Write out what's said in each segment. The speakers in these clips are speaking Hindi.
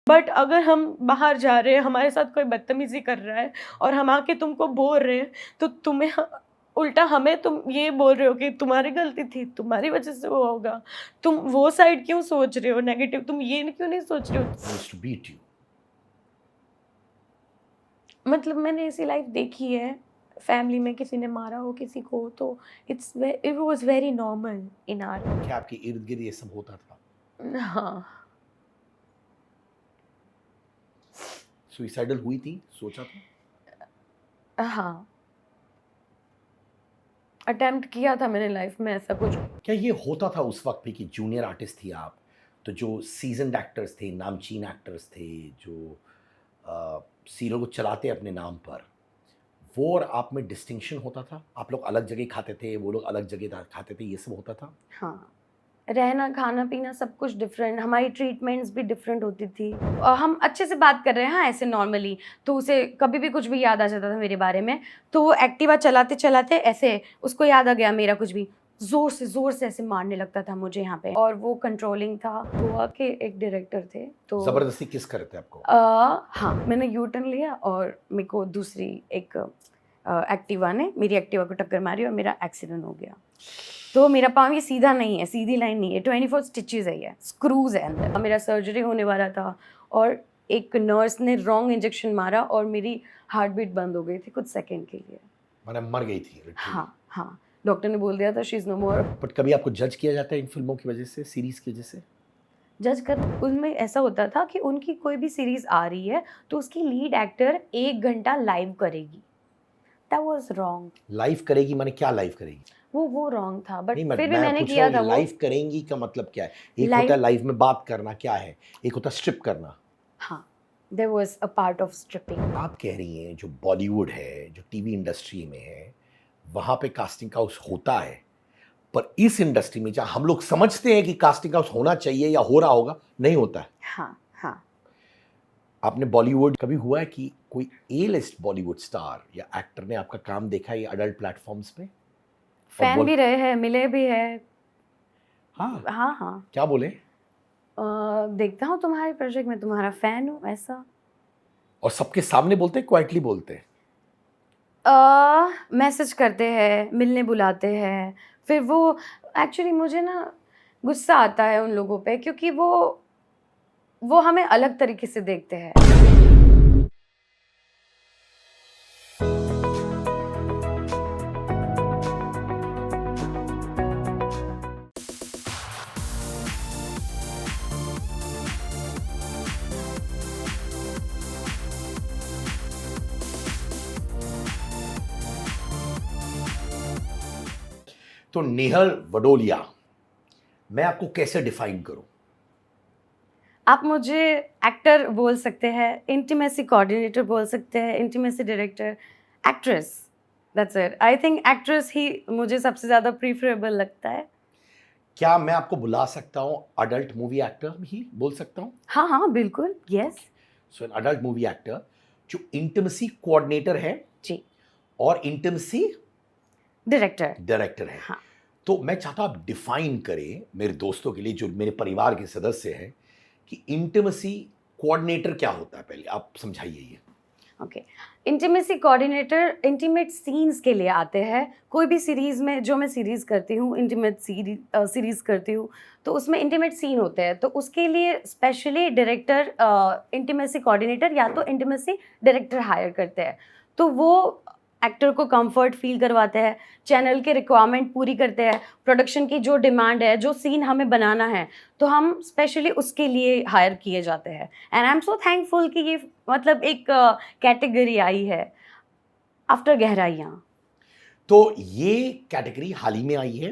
बट अगर हम बाहर जा रहे हैं, हमारे साथ कोई बदतमीज़ी कर रहा है और हम आके तुमको बोल रहे हैं, तो तुम्हें उल्टा हमें तुम ये बोल रहे हो कि तुम्हारी गलती थी, तुम्हारी वज़ह से वो होगा। तुम वो साइड क्यों सोच रहे हो नेगेटिव? तुम ये क्यों नहीं सोच रहे हो? used to beat you. मतलब मैंने ऐसी लाइफ़ देखी है, फैमिली में किसी ने मारा हो किसी को, तो it was very normal in our. क्या आपके इर्द-गिर्द ये सब होता था? हाँ, सुइसाइडल हुई थी? सोचा था? हाँ। अटेम्प्ट किया था मैंने लाइफ़ में ऐसा कुछ। क्या ये होता था उस वक़्त भी कि जूनियर आर्टिस्ट थी आप, तो जो सीज़न्ड एक्टर्स थे, नामचीन एक्टर्स थे, जो सीरियल को चलाते अपने नाम पर, वो और आप में डिस्टिंक्शन होता था? आप लोग अलग जगह खाते थे, वो लोग अलग जगह खाते थे, ये सब होता था? हाँ। रहना, खाना-पीना सब कुछ डिफरेंट, हमारी ट्रीटमेंट्स भी डिफरेंट होती थी। हम अच्छे से बात कर रहे हैं हाँ, ऐसे नॉर्मली, तो उसे कभी भी कुछ भी याद आ जाता था मेरे बारे में, तो वो एक्टिवा चलाते-चलाते ऐसे उसको याद आ गया मेरा कुछ भी, ज़ोर से ऐसे मारने लगता था मुझे यहाँ पे और वो कंट्रोलिंग था। गोवा के एक डायरेक्टर थे, तो ज़बरदस्ती किस कर रहे थे आपको? हाँ, मैंने यू टर्न लिया और मेरे को दूसरी एक एक्टिवा ने मेरी एक्टिवा को टक्कर मारी और मेरा एक्सीडेंट हो गया। तो मेरा पाँव ये सीधा नहीं है, सीधी लाइन नहीं है, 24 स्टिचेज़ है ये, स्क्रूज़ है अंदर। मेरा सर्जरी होने वाला था और एक नर्स ने रॉन्ग इंजेक्शन मारा और मेरी हार्ट बीट बंद हो गई थी कुछ सेकंड के लिए। मतलब मर गई थी लिटरली। हाँ, हाँ। डॉक्टर ने बोल दिया था she is no more. But कभी आपको जज किया जाता है इन फ़िल्मों की वज़ह से, सीरीज़ की वज़ह से? जज कर उनमें ऐसा होता था कि उनकी कोई भी सीरीज़ आ रही है, तो उसकी लीड एक्टर 1 घंटा लाइव करेगी। That was wrong. लाइव करेगी माने क्या लाइव करेगी? वो रॉन्ग था बट नहीं फिर भी मैं मैंने पूछ रहा किया हूँ था ये वो। लाइव करेंगी का मतलब क्या है? एक लाइव, होता है लाइव में बात करना क्या है? एक होता है स्ट्रिप करना। हाँ, there was a part of stripping. आप कह रही हैं जो बॉलीवुड है, जो टीवी इंडस्ट्री में है, वहाँ पे कास्टिंग हाउस होता है। पर इस इंडस्ट्री में जहाँ हम लोग समझते हैं कि कास्टिंग हाउस होना चाहिए या हो रहा होगा, नहीं होता है। हाँ, हाँ। आपने बॉलीवुड कभी हुआ है कि कोई ए लिस्ट बॉलीवुड स्टार या एक्टर ने आपका काम देखा है ये अडल्ट प्लेटफ़ॉर्म्स पे? और फैन बोल भी रहे हैं, मिले भी हैं। हाँ, हाँ, हाँ। क्या बोले? देखता हूँ तुम्हारे प्रोजेक्ट में, तुम्हारा फैन हूँ, ऐसा। और सबके सामने बोलते हैं, क्वाइटली बोलते हैं? मैसेज करते हैं, मिलने बुलाते हैं, फिर वो एक्चुअली मुझे ना गुस्सा आता है उन लोगों पे क्योंकि वो हमें अलग तरीके से देखते हैं। तो नेहल वडोलिया, मैं आपको कैसे डिफाइन करूं? आप मुझे एक्टर बोल सकते हैं, इंटीमेसी कोऑर्डिनेटर बोल सकते हैं, intimacy director, actress, that's it. I think actress ही मुझे सबसे ज़्यादा प्रेफरेबल लगता है। क्या मैं आपको बुला सकता हूं अडल्ट मूवी एक्टर ही बोल सकता हूं? हाँ, हाँ, बिल्कुल, yes. So an adult movie actor जो इंटिमेसी कोऑर्डिनेटर है जी, और इंटिमेसी डायरेक्टर। डायरेक्टर है। हाँ, तो मैं चाहता हूं आप डिफाइन करें मेरे दोस्तों के लिए जो मेरे परिवार के सदस्य हैं कि इंटिमेसी कोऑर्डिनेटर क्या होता है, पहले आप समझाइए ये। Okay. Intimacy coordinator intimate scenes के लिए आते हैं। कोई भी सीरीज़ में जो मैं सीरीज़ करती हूँ, इंटीमेट सीरीज़ करती हूँ, तो उसमें इंटीमेट सीन होते हैं, तो उसके लिए स्पेशली डायरेक्टर इंटीमेसी कोऑर्डिनेटर या तो इंटीमेसी डायरेक्टर हायर करते हैं। तो वो एक्टर को कंफर्ट फ़ील करवाते हैं, चैनल के रिक्वायरमेंट पूरी करते हैं, प्रोडक्शन की जो डिमांड है, जो सीन हमें बनाना है, तो हम स्पेशली उसके लिए हायर किए जाते हैं। And I am so thankful कि ये मतलब एक कैटेगरी आई है आफ्टर गहराइयाँ। तो ये कैटेगरी हाल ही में आई है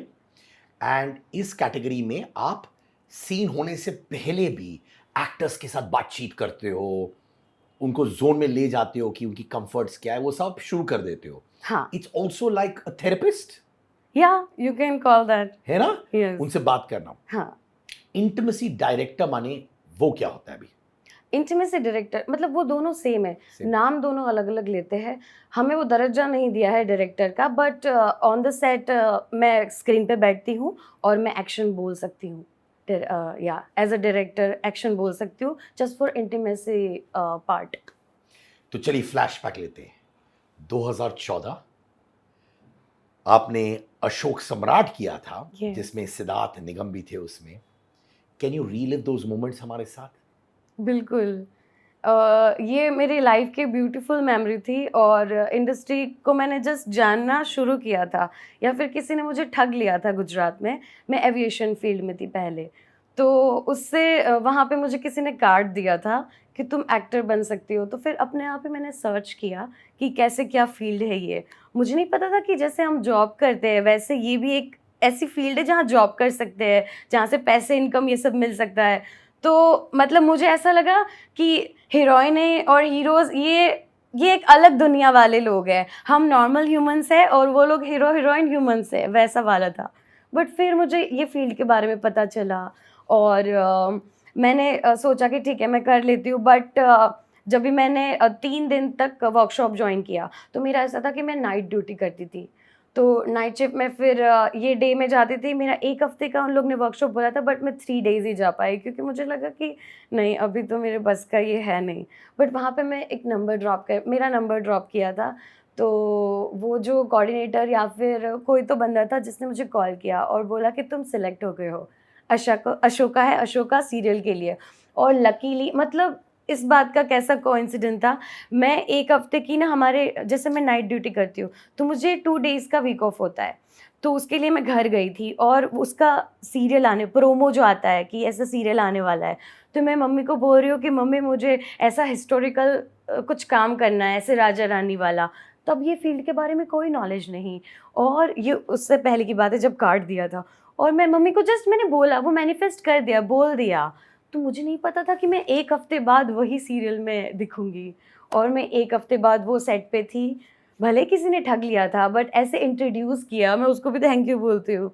एंड इस कैटेगरी में आप सीन होने से पहले भी एक्टर्स के साथ बातचीत करते हो, उनको जोन में ले जाते हो कि उनकी कंफर्ट्स क्या है, वो सब शुरू कर देते हो। हाँ, it's also like a therapist, या यू कैन कॉल दैट। है ना? यस। उनसे बात करना। हाँ, इंटिमेसी डायरेक्टर माने वो क्या होता है अभी? इंटीमेसी डायरेक्टर मतलब वो दोनों सेम है, Same. नाम दोनों अलग-अलग लेते हैं। हमें वो दर्जा नहीं दिया है डायरेक्टर का बट ऑन द सेट मैं स्क्रीन पे बैठती हूँ और मैं एक्शन बोल सकती हूँ। या एज अ डायरेक्टर एक्शन बोल सकती हूँ, जस्ट फॉर इंटीमेसी पार्ट। तो चलिए फ्लैशबैक लेते हैं। 2014 आपने अशोक सम्राट किया था, Yes. जिसमें सिद्धार्थ निगम भी थे उसमें। Can you relive those moments हमारे साथ? बिल्कुल। ये मेरी लाइफ की ब्यूटीफुल मेमोरी थी और इंडस्ट्री को मैंने जस्ट जानना शुरू किया था, या फिर किसी ने मुझे ठग लिया था गुजरात में। मैं एविएशन फील्ड में थी पहले, तो उससे वहाँ पे मुझे किसी ने कार्ड दिया था कि तुम एक्टर बन सकती हो। तो फिर अपने आप ही मैंने सर्च किया कि कैसे क्या फील्ड है ये। मुझे नहीं पता था कि जैसे हम जॉब करते हैं वैसे ये भी एक ऐसी फील्ड है जहाँ जॉब कर सकते हैं, जहाँ से पैसे, इनकम, ये सब मिल सकता है। तो मतलब मुझे ऐसा लगा कि हीरोइनें और हीरोज़ ये एक अलग दुनिया वाले लोग हैं। हम नॉर्मल ह्यूमन्स हैं और वो लोग हीरो हीरोइन ह्यूमन्स हैं, वैसा वाला था। बट फिर मुझे ये फील्ड के बारे में पता चला और मैंने सोचा कि ठीक है मैं कर लेती हूँ। बट जब भी मैंने 3 दिन तक वर्कशॉप जॉइन किया, तो मेरा ऐसा था कि मैं नाइट ड्यूटी करती थी। तो नाइट शिफ्ट में फिर ये डे में जाती थी। मेरा 1 हफ्ते का उन लोग ने वर्कशॉप बोला था, बट मैं 3 डेज़ ही जा पाई, क्योंकि मुझे लगा कि नहीं अभी तो मेरे बस का ये है नहीं। बट वहाँ पे मैं एक मेरा नंबर ड्रॉप किया था। तो वो जो कोऑर्डिनेटर या फिर कोई तो बंदा था जिसने मुझे कॉल किया और बोला कि तुम सिलेक्ट हो गए हो अशोका सीरियल के लिए। और लकीली, मतलब इस बात का कैसा कोइंसिडेंस था, मैं 1 हफ्ते की ना, हमारे जैसे मैं नाइट ड्यूटी करती हूँ तो मुझे 2 डेज़ का वीक ऑफ होता है। तो उसके लिए मैं घर गई थी और उसका प्रोमो जो आता है कि ऐसा सीरियल आने वाला है, तो मैं मम्मी को बोल रही हूँ कि मम्मी मुझे ऐसा हिस्टोरिकल कुछ काम करना है, ऐसे राजा रानी वाला। तब ये फील्ड के बारे में कोई नॉलेज नहीं, और ये उससे पहले की बात है जब कार्ड दिया था। और मैं मम्मी को जस्ट मैंने बोला, वो मैनिफेस्ट कर दिया, बोल दिया। तो मुझे नहीं पता था कि मैं 1 हफ्ते बाद वही सीरियल में दिखूँगी। और मैं 1 हफ्ते बाद वो सेट पे थी। भले किसी ने ठग लिया था, बट ऐसे इंट्रोड्यूस किया, मैं उसको भी थैंक यू बोलती हूँ।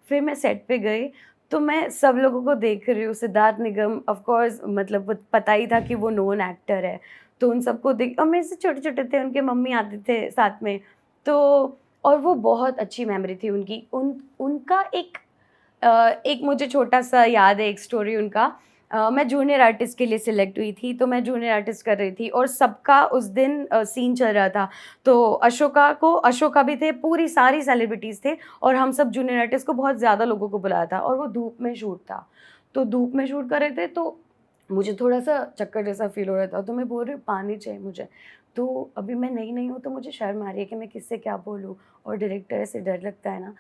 फिर मैं सेट पे गई, तो मैं सब लोगों को देख रही हूँ। सिद्धार्थ निगम ऑफ कोर्स, मतलब वो पता ही था कि वो नोन एक्टर है। तो उन सबको देख, और मेरे से छोटे-छोटे थे, उनके मम्मी आते थे साथ में। तो और वो बहुत अच्छी मेमोरी थी उनकी। उनका एक मुझे छोटा-सा याद है, एक स्टोरी उनका। मैं जूनियर आर्टिस्ट के लिए सिलेक्ट हुई थी, तो मैं जूनियर आर्टिस्ट कर रही थी और सबका उस दिन सीन चल रहा था। तो अशोका भी थे, पूरी सारी सेलिब्रिटीज़ थे और हम सब जूनियर आर्टिस्ट को, बहुत ज़्यादा लोगों को बुलाया था और वो धूप में शूट था। तो धूप में शूट कर रहे थे, तो मुझे थोड़ा-सा चक्कर जैसा फ़ील हो रहा था, तो मैं बोल रही हूँ पानी चाहिए मुझे। तो अभी मैं नई-नई हूँ, तो मुझे शर्म आ रही है कि मैं किससे क्या बोलूँ, और डायरेक्टर से डर लगता है ना।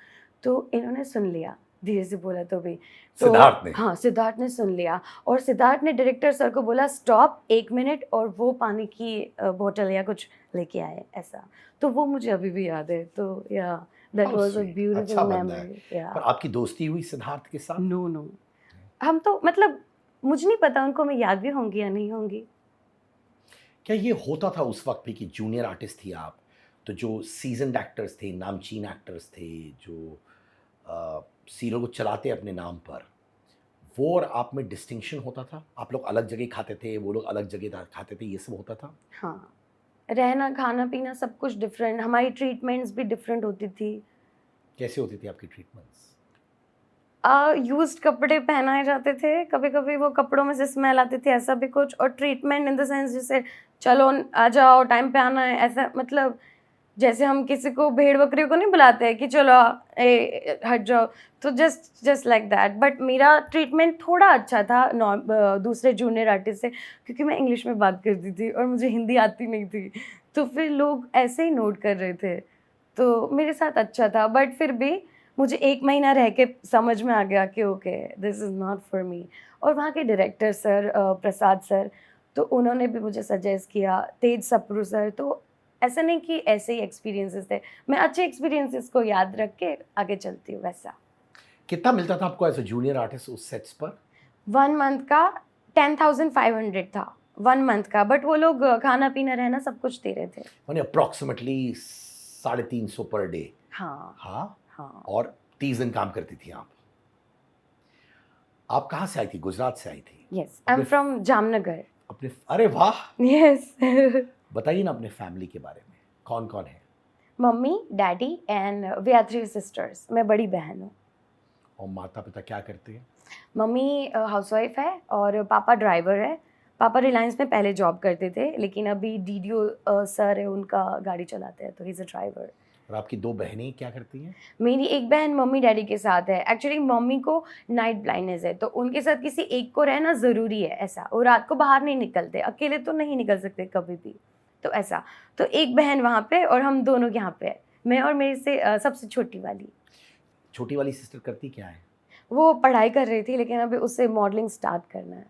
तो इन्होंने सुन लिया, धीरे से बोला तो भी। तो सिद्धार्थ ने? हाँ, सिद्धार्थ ने सुन लिया और सिद्धार्थ ने डायरेक्टर सर को बोला स्टॉप 1 मिनट, और वो पानी की बॉटल या कुछ लेके आए, ऐसा। तो वो मुझे अभी भी याद है। तो या that how was a sweet, beautiful अच्छा बंदा है। मेमोरी। या पर आपकी दोस्ती हुई सिद्धार्थ के साथ? नो, हम तो मतलब मुझे नहीं पता उनको मैं याद भी होंगी या नहीं होंगी। क्या ये होता था उस वक्त भी कि जूनियर आर्टिस्ट थी आप, तो जो सीजन्ड एक्टर्स थे, नामचीन एक्टर्स थे, जो सीरियल को चलाते अपने नाम पर, वो और आप में डिस्टिंक्शन होता था? आप लोग अलग जगह खाते थे, वो लोग अलग जगह खाते थे, ये सब होता था? हाँ, रहना, खाना-पीना सब कुछ डिफरेंट, हमारी ट्रीटमेंट्स भी डिफरेंट होती थी। कैसे होती थी आपकी ट्रीटमेंट्स? यूज्ड कपड़े पहनाए जाते थे, कभी-कभी वो कपड़ों में से स्मेल आती थी, ऐसा भी कुछ। और ट्रीटमेंट इन द सेंस जैसे चलो आ जाओ, टाइम पे आना है, ऐसा मतलब जैसे हम किसी को भेड़-बकरियों को नहीं बुलाते हैं कि चलो हट जाओ, तो जस्ट लाइक दैट। बट मेरा ट्रीटमेंट थोड़ा अच्छा था दूसरे जूनियर आर्टिस्ट से, क्योंकि मैं इंग्लिश में बात करती थी और मुझे हिंदी आती नहीं थी। तो फिर लोग ऐसे ही नोट कर रहे थे, तो मेरे साथ अच्छा था। बट फिर भी मुझे 1 महीना रह के समझ में आ गया कि okay this is not for me. और वहाँ के डायरेक्टर सर प्रसाद सर, तो उन्होंने भी मुझे सजेस्ट किया, तेज सप्रू सर। तो ऐसा नहीं कि ऐसे ही एक्सपीरियंसेस थे, मैं अच्छे एक्सपीरियंसेस को याद रख के आगे चलती हूँ, वैसा। कितना मिलता था आपको एज अ जूनियर आर्टिस्ट उस सेट्स पर? 1 मंथ का 10,500 था, 1 मंथ का। बट वो लोग खाना-पीना, रहना सब कुछ दे रहे थे। माने अप्रॉक्सीमेटली 350 पर डे। हाँ, हाँ, हाँ। और 30 दिन काम करती थी आप। आप कहाँ से आई थी? गुजरात से आई थी? येस, आई एम अपने फ्रॉम जामनगर। अपने अरे वाह! येस। बताइए ना अपने फैमिली के बारे में, कौन-कौन है? Mummy, daddy and we are 3 sisters, मैं बड़ी बहन हूँ। और माता-पिता क्या करते हैं? मम्मी हाउसवाइफ है और पापा ड्राइवर है। पापा रिलायंस में पहले जॉब करते थे, लेकिन अभी डीडीओ सर है, उनका गाड़ी चलाते हैं, तो ही इज़ अ ड्राइवर। और आपकी 2 बहनें क्या करती हैं? मेरी एक बहन मम्मी डैडी के साथ है। एक्चुअली मम्मी को नाइट ब्लाइंडनेस है, तो उनके साथ किसी एक को रहना ज़रूरी है ऐसा। वो रात को बाहर नहीं निकलते, अकेले तो नहीं निकल सकते कभी भी, तो ऐसा। तो एक बहन वहाँ पे और हम दोनों यहाँ पे हैं, मैं और मेरे से सबसे छोटी वाली। छोटी वाली सिस्टर करती क्या है? वो पढ़ाई कर रही थी, लेकिन अभी उससे मॉडलिंग स्टार्ट करना है।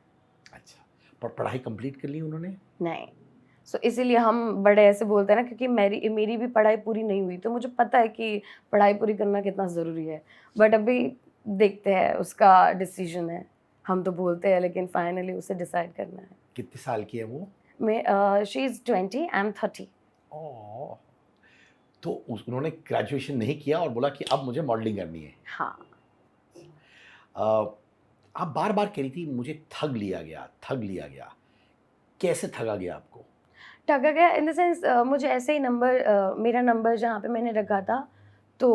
अच्छा, पर पढ़ाई कंप्लीट कर ली उन्होंने? नहीं, सो इसीलिए हम बड़े ऐसे बोलते हैं ना, क्योंकि मेरी मेरी भी पढ़ाई पूरी नहीं हुई, तो मुझे पता है कि पढ़ाई पूरी करना कितना ज़रूरी है। बट अभी देखते हैं, उसका डिसीजन है। हम तो बोलते हैं, लेकिन फाइनली उसे डिसाइड करना है। कितने साल की है वो? She is 20, I am 30। ओह! तो उन्होंने ग्रेजुएशन नहीं किया और बोला कि अब मुझे मॉडलिंग करनी है। हाँ। अ, आप बार-बार कह रही थी मुझे ठग लिया गया, ठग लिया गया। कैसे ठगा गया आपको? ठगा गया इन द सेंस, मुझे ऐसे ही मेरा नंबर जहाँ पे मैंने रखा था, तो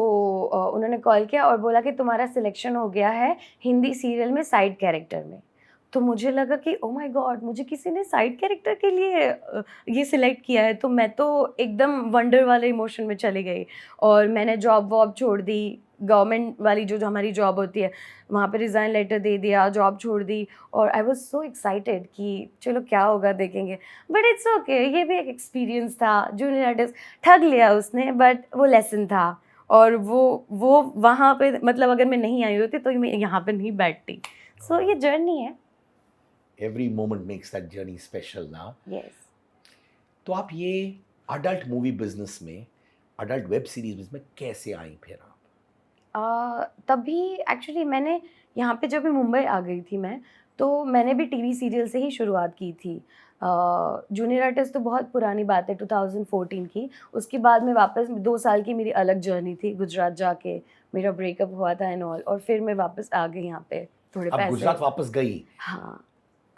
उन्होंने कॉल किया और बोला कि तुम्हारा सिलेक्शन हो गया है हिंदी सीरियल में साइड कैरेक्टर में। तो मुझे लगा कि ओह माय गॉड, मुझे किसी ने साइड कैरेक्टर के लिए ये सिलेक्ट किया है। तो मैं तो एकदम वंडर वाले इमोशन में चली गई और मैंने जॉब वॉब छोड़ दी। गवर्नमेंट वाली जो हमारी जॉब होती है, वहाँ पे रिज़ाइन लेटर दे दिया, जॉब छोड़ दी और आई वाज़ सो एक्साइटेड कि चलो क्या होगा देखेंगे। बट इट्स ओके, ये भी एक एक्सपीरियंस था। जूनियर आर्टिस्ट ठग लिया उसने, बट वो लेसन था। और वो वहाँ पे, मतलब अगर मैं नहीं आई होती तो मैं यहाँ पे नहीं बैठती। सो ये जर्नी है। Every moment makes that journey special ना। यस। तो आप ये अडल्ट मूवी बिज़नेस में, अडल्ट वेब सीरीज़ बिज़नेस में कैसे आई फिर आप? तभी एक्चुअली मैंने यहाँ पे जब मैं मुंबई आ गई थी मैं, तो मैंने भी टीवी सीरियल से ही शुरुआत की थी। जूनियर आर्टिस्ट तो बहुत पुरानी बात है, 2014 की। उसके बाद में वापस 2 साल की मेरी अलग जर्नी थी, गुजरात जाके मेरा ब्रेकअप हुआ था एंड ऑल, और फिर मैं वापस आ गई यहाँ पे थोड़े आप पैसे। गुजरात वापस गई, हाँ।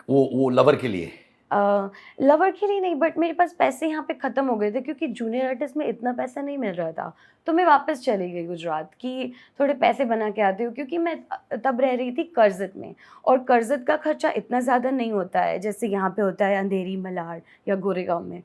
वो लवर के लिए? लवर के लिए नहीं, बट मेरे पास पैसे यहाँ पे ख़त्म हो गए थे, क्योंकि जूनियर आर्टिस्ट में इतना पैसा नहीं मिल रहा था। तो मैं वापस चली गई गुजरात कि थोड़े पैसे बना के आती हूँ, क्योंकि मैं तब रह रही थी करजत में, और करजत का खर्चा इतना ज़्यादा नहीं होता है जैसे यहाँ पे होता है अंधेरी, मलाड या गोरेगांव में।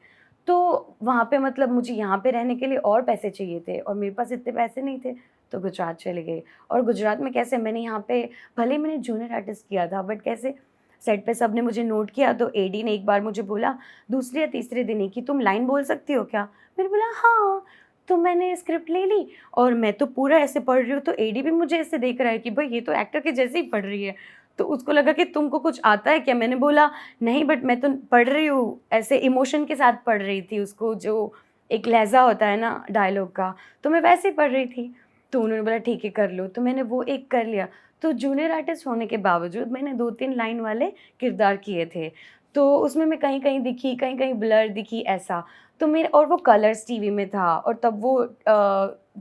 तो वहाँ पे मतलब मुझे यहाँ पे रहने के लिए और पैसे चाहिए थे और मेरे पास इतने पैसे नहीं थे, तो गुजरात चली गई। और गुजरात में कैसे मैंने यहाँ पे, भले ही मैंने जूनियर आर्टिस्ट किया था, बट कैसे सेट पे सबने मुझे नोट किया, तो एडी ने एक बार मुझे बोला दूसरे या तीसरे दिन ही कि तुम लाइन बोल सकती हो क्या? मैंने बोला हाँ। तो मैंने स्क्रिप्ट ले ली और मैं तो पूरा ऐसे पढ़ रही हूँ, तो एडी भी मुझे ऐसे देख रहा है कि भाई ये तो एक्टर के जैसे ही पढ़ रही है। तो उसको लगा कि तुमको कुछ आता है क्या? मैंने बोला नहीं, बट मैं तो पढ़ रही हूँ, ऐसे इमोशन के साथ पढ़ रही थी उसको, जो एक लहज़ा होता है ना डायलॉग का, तो मैं वैसे ही पढ़ रही थी। तो उन्होंने बोला ठीक है कर लो, तो मैंने वो एक कर लिया। तो जूनियर आर्टिस्ट होने के बावजूद मैंने 2-3 लाइन वाले किरदार किए थे। तो उसमें मैं कहीं-कहीं दिखी, कहीं-कहीं ब्लर दिखी ऐसा। तो मेरे, और वो कलर्स टीवी में था, और तब वो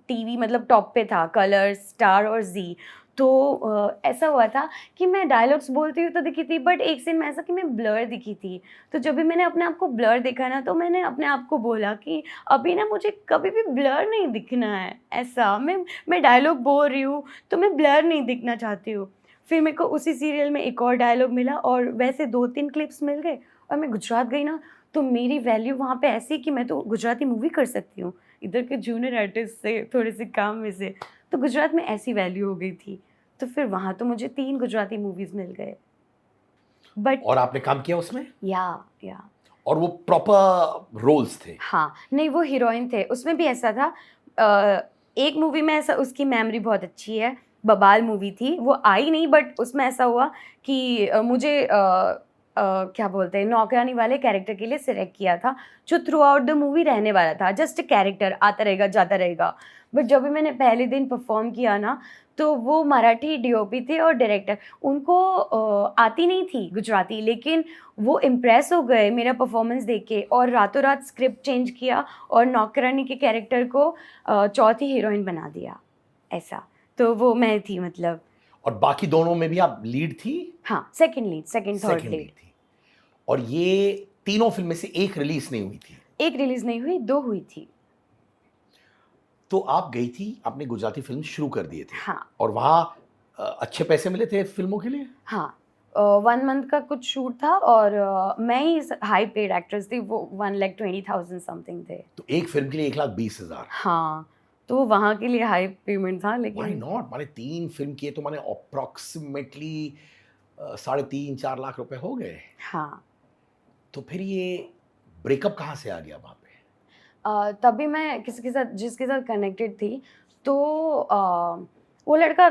टीवी मतलब टॉप पे था, कलर्स, स्टार और ज़ी। तो ऐसा हुआ था कि मैं डायलॉग्स बोलती हुई तो दिखी थी, बट एक सीन में ऐसा कि मैं ब्लर दिखी थी। तो जब भी मैंने अपने आप को ब्लर देखा ना, तो मैंने अपने आप को बोला कि अभी ना मुझे कभी भी ब्लर नहीं दिखना है, ऐसा। मैं डायलॉग बोल रही हूँ, तो मैं ब्लर नहीं दिखना चाहती हूँ। फिर मेरे को उसी सीरियल में एक और डायलॉग मिला और वैसे 2-3 क्लिप्स मिल गए और मैं गुजरात गई ना, तो मेरी वैल्यू वहाँ पे ऐसी कि मैं तो गुजराती मूवी कर सकती हूँ, इधर के जूनियर आर्टिस्ट से थोड़े से काम में से। तो गुजरात में ऐसी वैल्यू हो गई थी। तो फिर वहाँ तो मुझे 3 गुजराती मूवीज़ मिल गए। बट और आपने काम किया उसमें? या और वो प्रॉपर रोल्स थे? हाँ, नहीं वो हीरोइन थे। उसमें भी ऐसा था, एक मूवी में ऐसा, उसकी मेमोरी बहुत अच्छी है, बबाल मूवी थी, वो आई नहीं, बट उसमें ऐसा हुआ कि मुझे क्या बोलते हैं, नौकरानी वाले कैरेक्टर के लिए सिलेक्ट किया था, जो थ्रू आउट द मूवी रहने वाला था, जस्ट अ कैरेक्टर, आता रहेगा, जाता रहेगा। बट जब भी मैंने पहले दिन परफॉर्म किया ना, तो वो मराठी डीओपी थे और डायरेक्टर, उनको आती नहीं थी गुजराती, लेकिन वो इम्प्रेस हो गए मेरा परफॉर्मेंस देख के और रातों रात स्क्रिप्ट चेंज किया और नौकरानी के कैरेक्टर को चौथी हीरोइन बना दिया, ऐसा। तो वो मैं थी मतलब। और बाकी दोनों में भी आप लीड थी? हाँ, second lead, second third second lead. Lead थी। और ये तीनों फिल्म में से एक रिलीज नहीं हुई थी? एक रिलीज़ नहीं हुई, 2 हुई थी। तो आप गई थी, आपने गुजराती फिल्म शुरू कर दिए थे हाँ। और वहाँ अच्छे पैसे मिले थे फिल्मों के लिए? हाँ, 1 मंथ का कुछ शूट था और मैं ही हाई पेड एक्ट्रेस थी, वो 1,20,000 समथिंग थे। तो एक फिल्म के लिए 1,20,000। हाँ, तो वो वहाँ के लिए हाई पेमेंट था, व्हाई लेकिन नॉट? माने 3 फिल्म किए तो माने अप्रॉक्सिमेटली साढ़े 3-4 लाख रुपए हो गए। हाँ। तो फिर ये ब्रेकअप कहाँ से आ गया वहाँ पे? तभी मैं किसी के साथ जिसके साथ कनेक्टेड थी, तो वो लड़का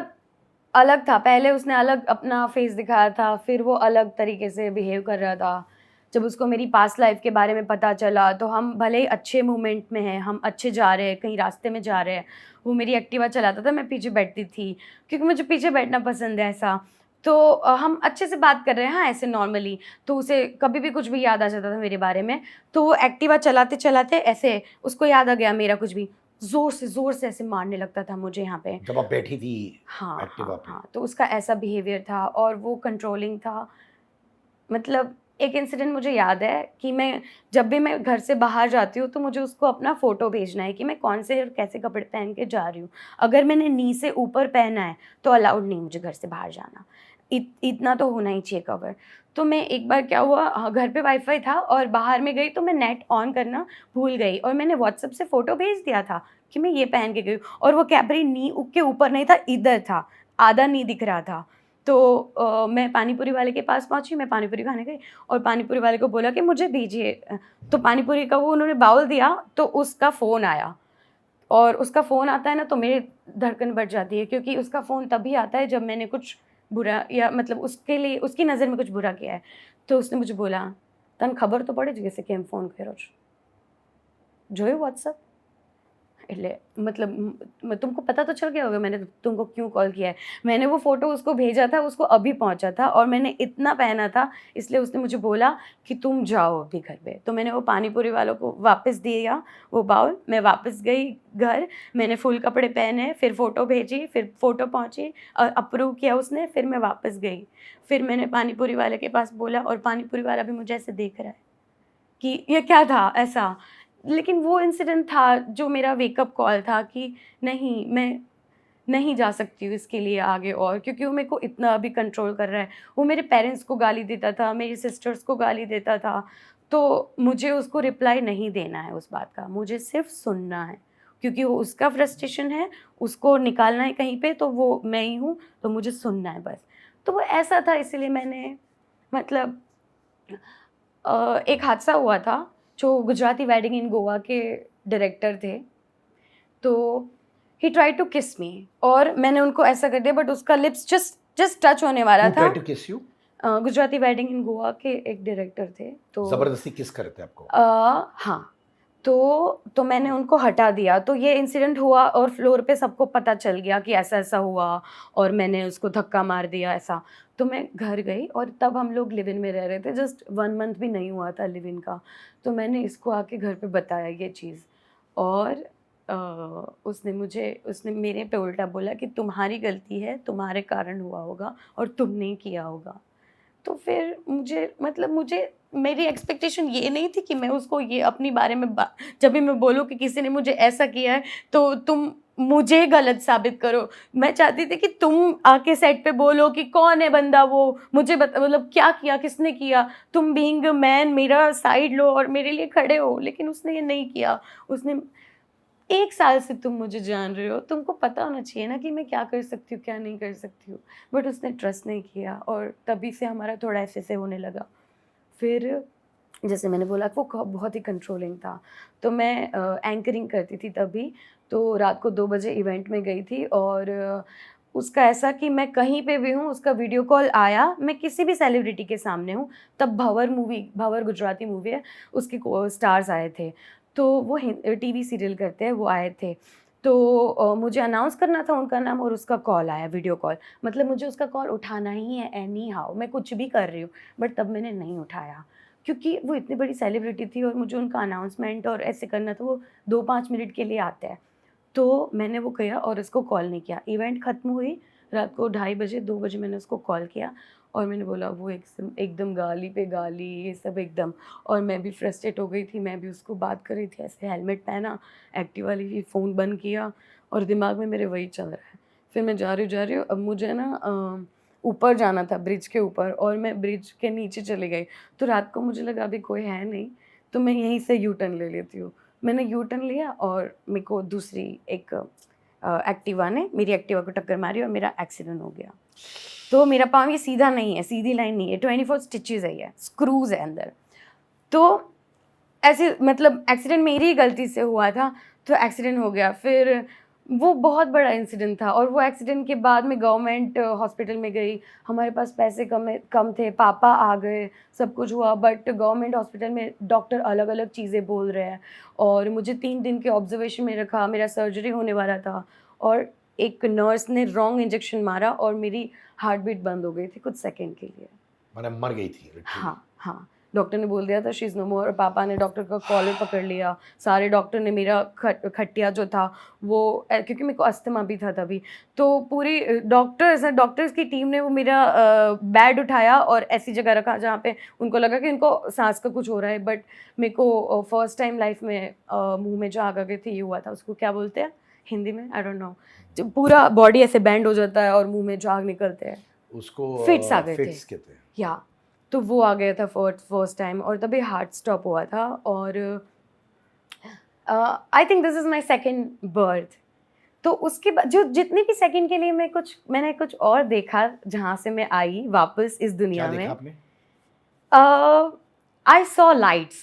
अलग था। पहले उसने अलग अपना फेस दिखाया था, फिर वो अलग तरीके से बिहेव कर रहा था। जब उसको मेरी पास्ट लाइफ के बारे में पता चला, तो हम भले ही अच्छे मोमेंट में हैं, हम अच्छे जा रहे हैं, कहीं रास्ते में जा रहे हैं। वो मेरी एक्टिवा चलाता था, मैं पीछे बैठती थी, क्योंकि मुझे पीछे बैठना पसंद है ऐसा। तो हम अच्छे से बात कर रहे हैं, हाँ, ऐसे नॉर्मली। तो उसे कभी भी कुछ भी याद आ जाता था मेरे बारे में, तो वो एक्टिवा चलाते-चलाते ऐसे उसको याद आ गया मेरा कुछ भी, ज़ोर से ऐसे मारने लगता था मुझे यहाँ पे। जब आप बैठी थी हाँ, एक्टिवा हाँ, पे? हाँ, तो उसका ऐसा बिहेवियर था और वो कंट्रोलिंग था। मतलब एक इंसिडेंट मुझे याद है कि मैं जब भी मैं घर से बाहर जाती हूँ, तो मुझे उसको अपना फ़ोटो भेजना है कि मैं कौन से और कैसे कपड़े पहन के जा रही हूँ। अगर मैंने नी से ऊपर पहना है, तो अलाउड नहीं मुझे घर से बाहर जाना। इतना तो होना ही चाहिए कवर। तो मैं एक बार क्या हुआ, घर पे वाईफ़ाई था और बाहर में गई, तो मैं नेट ऑन करना भूल गई और मैंने व्हाट्सएप से फ़ोटो भेज दिया था कि मैं ये पहन के गई हूँ, और वो कैपरी नी के ऊपर नहीं था, इधर था, आधा नी दिख रहा था। तो मैं पानी पूरी वाले के पास पहुँची, मैं पानी पूरी खाने गई और पानी पूरी वाले को बोला कि मुझे दीजिए। तो पानी पूरी का वो उन्होंने बाउल दिया, तो उसका फ़ोन आया, और उसका फ़ोन आता है ना, तो मेरी धड़कन बढ़ जाती है, क्योंकि उसका फ़ोन तभी आता है जब मैंने कुछ बुरा, या मतलब उसके लिए उसकी नज़र में कुछ बुरा किया है। तो उसने मुझे बोला, "तने खबर तो पड़े जैसे केम फ़ोन કર્યો છે? જોયું व्हाट्सएप?" એટલે मतलब तुमको पता तो चल गया होगा मैंने तुमको क्यों कॉल किया है। मैंने वो फ़ोटो उसको भेजा था, उसको अभी पहुँचा था और मैंने इतना पहना था, इसलिए उसने मुझे बोला कि तुम जाओ अभी घर पे। तो मैंने वो पानी पूरी वालों को वापस दिया वो बाउल, मैं वापस गई घर, मैंने फुल कपड़े पहने, फिर फ़ोटो भेजी, फिर फ़ोटो पहुँची, अप्रूव किया उसने, फिर मैं वापस गई। फिर मैंने पानी पूरी वाले के पास बोला और पानी पूरी वाला भी मुझे ऐसे देख रहा है कि ये क्या था ऐसा। लेकिन वो इंसिडेंट था जो मेरा वेकअप कॉल था कि नहीं, मैं नहीं जा सकती हूँ इसके लिए आगे और, क्योंकि वो मेरे को इतना अभी कंट्रोल कर रहा है। वो मेरे पेरेंट्स को गाली देता था, मेरी सिस्टर्स को गाली देता था, तो मुझे उसको रिप्लाई नहीं देना है उस बात का, मुझे सिर्फ़ सुनना है। क्योंकि वो उसका फ्रस्ट्रेशन है, उसको निकालना है कहीं पे, तो वो मैं ही हूँ, तो मुझे सुनना है बस। तो वो ऐसा था, इसीलिए मैंने मतलब एक हादसा हुआ था, जो गुजराती वेडिंग इन गोवा के डायरेक्टर थे, तो ही ट्राइड टू किस मी और मैंने उनको ऐसा कर दिया, बट उसका लिप्स जस्ट जस्ट टच होने वाला हू था। ट्राइड टू किस you? Gujarati wedding in Goa के एक डायरेक्टर थे, तो जबरदस्ती किस करे थे आपको? हाँ, तो मैंने उनको हटा दिया, तो ये इंसिडेंट हुआ और फ्लोर पे सबको पता चल गया कि ऐसा-ऐसा हुआ और मैंने उसको धक्का मार दिया ऐसा। तो मैं घर गई और तब हम लोग लिव इन में रह रहे थे, जस्ट 1 मंथ भी नहीं हुआ था लिव इन का। तो मैंने इसको आके घर पे बताया ये चीज़, और उसने मेरे पे उल्टा बोला कि तुम्हारी गलती है, तुम्हारे कारण हुआ होगा और तुमने किया होगा। तो फिर मुझे मेरी एक्सपेक्टेशन ये नहीं थी कि मैं उसको ये अपनी बारे में जब भी मैं बोलूँ कि किसी ने मुझे ऐसा किया है, तो तुम मुझे गलत साबित करो। मैं चाहती थी कि तुम आके सेट पे बोलो कि कौन है बंदा वो, मुझे मतलब क्या किया, किसने किया? तुम बीइंग अ मैन मेरा साइड लो और मेरे लिए खड़े हो, लेकिन उसने ये नहीं किया। उसने 1 साल से तुम मुझे जान रहे हो, तुमको पता होना चाहिए ना कि मैं क्या कर सकती हूँ, क्या नहीं कर सकती हूँ। बट उसने ट्रस्ट नहीं किया और तभी से हमारा थोड़ा ऐसे-ऐसे होने लगा। फिर जैसे मैंने बोला वो बहुत ही कंट्रोलिंग था। तो मैं एंकरिंग करती थी तभी, तो रात को 2 बजे इवेंट में गई थी और उसका ऐसा कि मैं कहीं पे भी हूँ, उसका वीडियो कॉल आया, मैं किसी भी सेलिब्रिटी के सामने हूँ, तब भँवर गुजराती मूवी है, उसके को स्टार्स आए थे। तो वो टीवी सीरियल करते हैं, वो आए थे। तो मुझे अनाउंस करना था उनका नाम और उसका कॉल आया, वीडियो कॉल। मतलब मुझे उसका कॉल उठाना ही है एनी हाउ, मैं कुछ भी कर रही हूँ, बट तब मैंने नहीं उठाया। क्योंकि वो इतनी बड़ी सेलिब्रिटी थी और मुझे उनका अनाउंसमेंट और ऐसे करना था, वो 2-5 मिनट के लिए आते हैं। तो मैंने वो किया और उसको कॉल नहीं किया। इवेंट ख़त्म हुई, रात को 2:30 बजे, 2 बजे मैंने उसको कॉल किया और मैंने बोला, वो एकदम एकदम गाली पे गाली, ये सब एकदम। और मैं भी फ्रस्ट्रेट हो गई थी, मैं भी उसको बात कर रही थी, ऐसे हेलमेट पहना, एक्टिवा ली, फ़ोन बंद किया और दिमाग में मेरे वही चल रहा है। फिर मैं जा रही हूँ, अब मुझे ना ऊपर जाना था ब्रिज के ऊपर, और मैं ब्रिज के नीचे चली गई। तो रात को मुझे लगा अभी कोई है नहीं, तो मैं यहीं से यू टर्न ले लेती हूँ। मैंने यू टर्न लिया और मेरे को दूसरी एक एक्टिवा ने मेरी एक्टिवा को टक्कर मारी और मेरा एक्सीडेंट हो गया। तो मेरा पाँव ये सीधा नहीं है, सीधी लाइन नहीं है, 24 स्टिचेज़ है, ये स्क्रूज़ है अंदर। तो ऐसे मतलब एक्सीडेंट मेरी ही गलती से हुआ था, तो एक्सीडेंट हो गया। फिर वो बहुत बड़ा इंसिडेंट था, और वो एक्सीडेंट के बाद मैं गवर्नमेंट हॉस्पिटल में गई। हमारे पास पैसे कम थे, पापा आ गए, सब कुछ हुआ, बट गवर्नमेंट हॉस्पिटल में डॉक्टर अलग-अलग चीज़ें बोल रहे हैं, और मुझे 3 दिन के ऑब्जर्वेशन में रखा। मेरा सर्जरी होने वाला था, और एक नर्स ने रॉन्ग इंजेक्शन मारा और मेरी हार्ट बीट बंद हो गई थी कुछ सेकंड के लिए। मैंने मर गई थी literally। हाँ, हाँ। डॉक्टर ने बोल दिया था शी इज़ नो मोर, और पापा ने डॉक्टर का कॉलर पकड़ लिया। सारे डॉक्टर ने मेरा खटिया जो था वो क्योंकि मेरे को अस्थमा भी था तभी, तो पूरी डॉक्टर्स की टीम ने वो मेरा बेड उठाया और ऐसी जगह रखा जहाँ पे उनको लगा कि उनको सांस का कुछ हो रहा है, बट मेरे को फर्स्ट टाइम लाइफ में मुँह में जो आग आ गई थी, ये हुआ था। उसको क्या बोलते हैं हिंदी में, आई डोंट नो, जो पूरा बॉडी ऐसे बैंड हो जाता है और मुँह में झाग निकलते हैं। उसको फिट्स आ गए थे। फिट्स कहते हैं। या तो वो आ गया था फर्स्ट टाइम, और तभी हार्ट स्टॉप हुआ था। और I think this is my second birth. तो उसके बाद जो जितनी भी सेकंड के लिए मैंने कुछ और देखा, जहाँ से मैं आई वापस इस क्या दुनिया में। देखा आपने? I saw lights,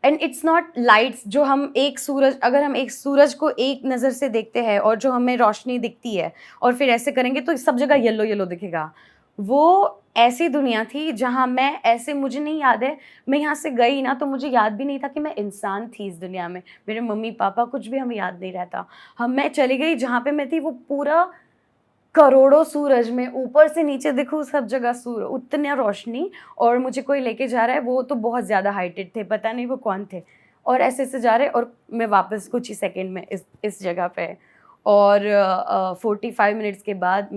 and it's not lights जो अगर हम एक सूरज को एक नज़र से देखते हैं और जो हमें रोशनी दिखती है और फिर ऐसे करेंगे तो सब जगह येलो येलो दिखेगा। वो ऐसी दुनिया थी जहाँ मुझे नहीं याद है, मैं यहाँ से गई ना तो मुझे याद भी नहीं था कि मैं इंसान थी इस दुनिया में। मेरे मम्मी पापा कुछ भी हमें याद नहीं रहता। मैं चली गई जहाँ पे मैं थी, वो पूरा करोड़ों सूरज में ऊपर से नीचे देखो सब जगह उतनी रोशनी, और मुझे कोई लेके जा रहा है, वो तो बहुत ज़्यादा हाइटेड थे, पता नहीं वो कौन थे, और ऐसे ऐसे जा रहे, और मैं वापस कुछ ही सेकंड में इस जगह पे। और 45 मिनट्स के बाद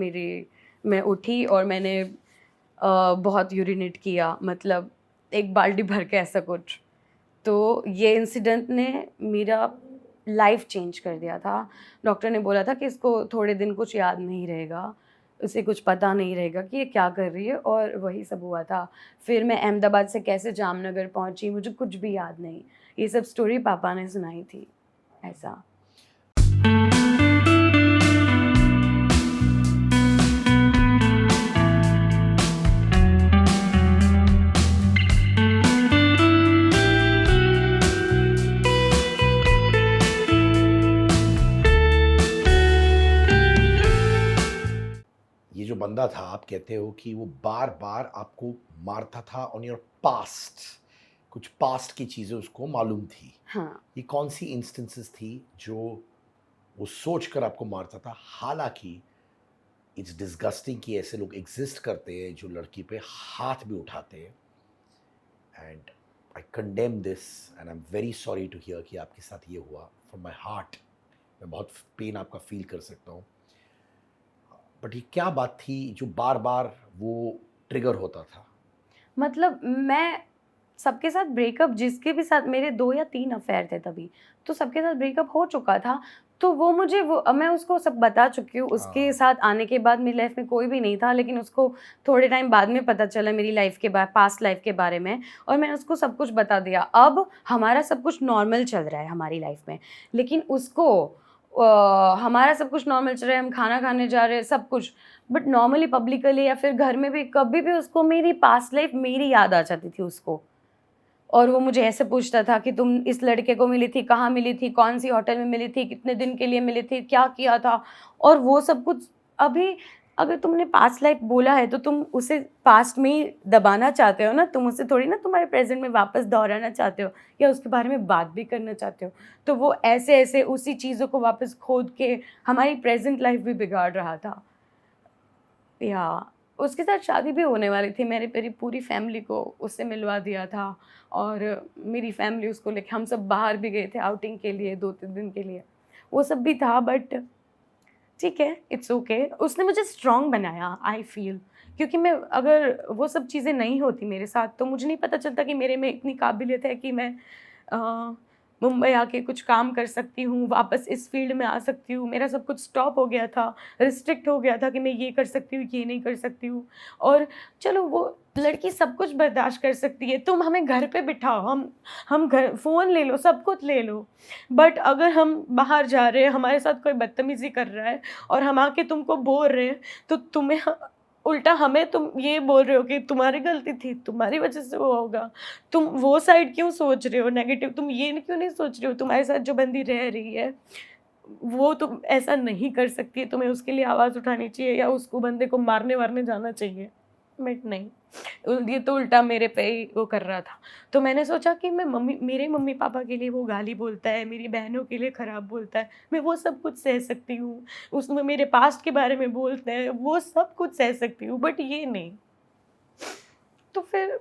मैं उठी और मैंने बहुत यूरिनेट किया, मतलब एक बाल्टी भर के ऐसा कुछ। तो ये इंसिडेंट ने मेरा लाइफ चेंज कर दिया था। डॉक्टर ने बोला था कि इसको थोड़े दिन कुछ याद नहीं रहेगा, उसे कुछ पता नहीं रहेगा कि ये क्या कर रही है, और वही सब हुआ था। फिर मैं अहमदाबाद से कैसे जामनगर पहुंची, मुझे कुछ भी याद नहीं। ये सब स्टोरी पापा ने सुनाई थी, ऐसा। ये जो बंदा था, आप कहते हो कि वो बार बार आपको मारता था ऑन योर पास्ट, कुछ पास्ट की चीज़ें उसको मालूम थी। हाँ। ये कौन सी इंस्टेंसेस थी जो वो सोच कर आपको मारता था? हालांकि इट्स डिस्गस्टिंग कि ऐसे लोग एग्जिस्ट करते हैं जो लड़की पे हाथ भी उठाते हैं, and I condemn this and I am very sorry to hear कि आपके साथ ये हुआ। फ्रॉम माई हार्ट मैं बहुत पेन आपका फील कर सकता हूँ। बट ये क्या बात थी जो बार बार वो ट्रिगर होता था? मतलब मैं सबके साथ ब्रेकअप, जिसके भी साथ मेरे 2 या 3 अफेयर थे तभी, तो सबके साथ ब्रेकअप हो चुका था। तो मैं उसको सब बता चुकी हूँ। उसके हाँ। साथ आने के बाद मेरी लाइफ में कोई भी नहीं था, लेकिन उसको थोड़े टाइम बाद में पता चला मेरी लाइफ के पास्ट लाइफ के बारे में, और मैंने उसको सब कुछ बता दिया। अब हमारा सब कुछ नॉर्मल चल रहा है हमारी लाइफ में, लेकिन उसको हमारा सब कुछ नॉर्मल चल रहा है, हम खाना खाने जा रहे हैं, सब कुछ, बट नॉर्मली पब्लिकली या फिर घर में भी कभी भी उसको मेरी पास्ट लाइफ मेरी याद आ जाती थी उसको। और वो मुझे ऐसे पूछता था कि तुम इस लड़के को मिली थी, कहाँ मिली थी, कौन सी होटल में मिली थी, कितने दिन के लिए मिली थी, क्या किया था, और वो सब कुछ। अभी अगर तुमने पास्ट लाइफ बोला है तो तुम उसे पास्ट में ही दबाना चाहते हो ना, तुम उसे थोड़ी ना तुम्हारे प्रेजेंट में वापस दोहराना चाहते हो या उसके बारे में बात भी करना चाहते हो। तो वो ऐसे ऐसे उसी चीज़ों को वापस खोद के हमारी प्रेजेंट लाइफ भी बिगाड़ रहा था। या उसके साथ शादी भी होने वाली थी, मेरी पूरी फैमिली को उससे मिलवा दिया था, और मेरी फैमिली उसको लेके, हम सब बाहर भी गए थे आउटिंग के लिए 2-3 दिन के लिए, वो सब भी था। बट ठीक है, इट्स ओके। उसने मुझे स्ट्रॉन्ग बनाया, आई फील, क्योंकि मैं अगर वो सब चीज़ें नहीं होती मेरे साथ तो मुझे नहीं पता चलता कि मेरे में इतनी काबिलियत है कि मैं मुंबई आके कुछ काम कर सकती हूँ, वापस इस फील्ड में आ सकती हूँ। मेरा सब कुछ स्टॉप हो गया था, रिस्ट्रिक्ट हो गया था कि मैं ये कर सकती हूँ, ये नहीं कर सकती हूँ। और चलो वो लड़की सब कुछ बर्दाश्त कर सकती है, तुम हमें घर पे बिठाओ, हम घर फ़ोन ले लो, सब कुछ ले लो। बट अगर हम बाहर जा रहे हैं, हमारे साथ कोई बदतमीज़ी कर रहा है और हम आके तुमको बोल रहे हैं, तो तुम्हें उल्टा हमें तुम ये बोल रहे हो कि तुम्हारी गलती थी, तुम्हारी वज़ह से वो होगा। तुम वो साइड क्यों सोच रहे हो नेगेटिव? तुम ये क्यों नहीं सोच रहे हो तुम्हारे साथ जो बंदी रह रही है, वो तुम ऐसा नहीं कर सकती है, तुम्हें उसके लिए आवाज़ उठानी चाहिए या उसको बंदे को मारने-वारने जाना चाहिए। बट नहीं, ये तो उल्टा मेरे पे ही वो कर रहा था। तो मैंने सोचा कि मेरे मम्मी-पापा के लिए वो गाली बोलता है, मेरी बहनों के लिए खराब बोलता है, मैं वो सब कुछ सह सकती हूँ। उसमें मेरे पास्ट के बारे में बोलता है, वो सब कुछ सह सकती हूँ, बट ये नहीं। तो फिर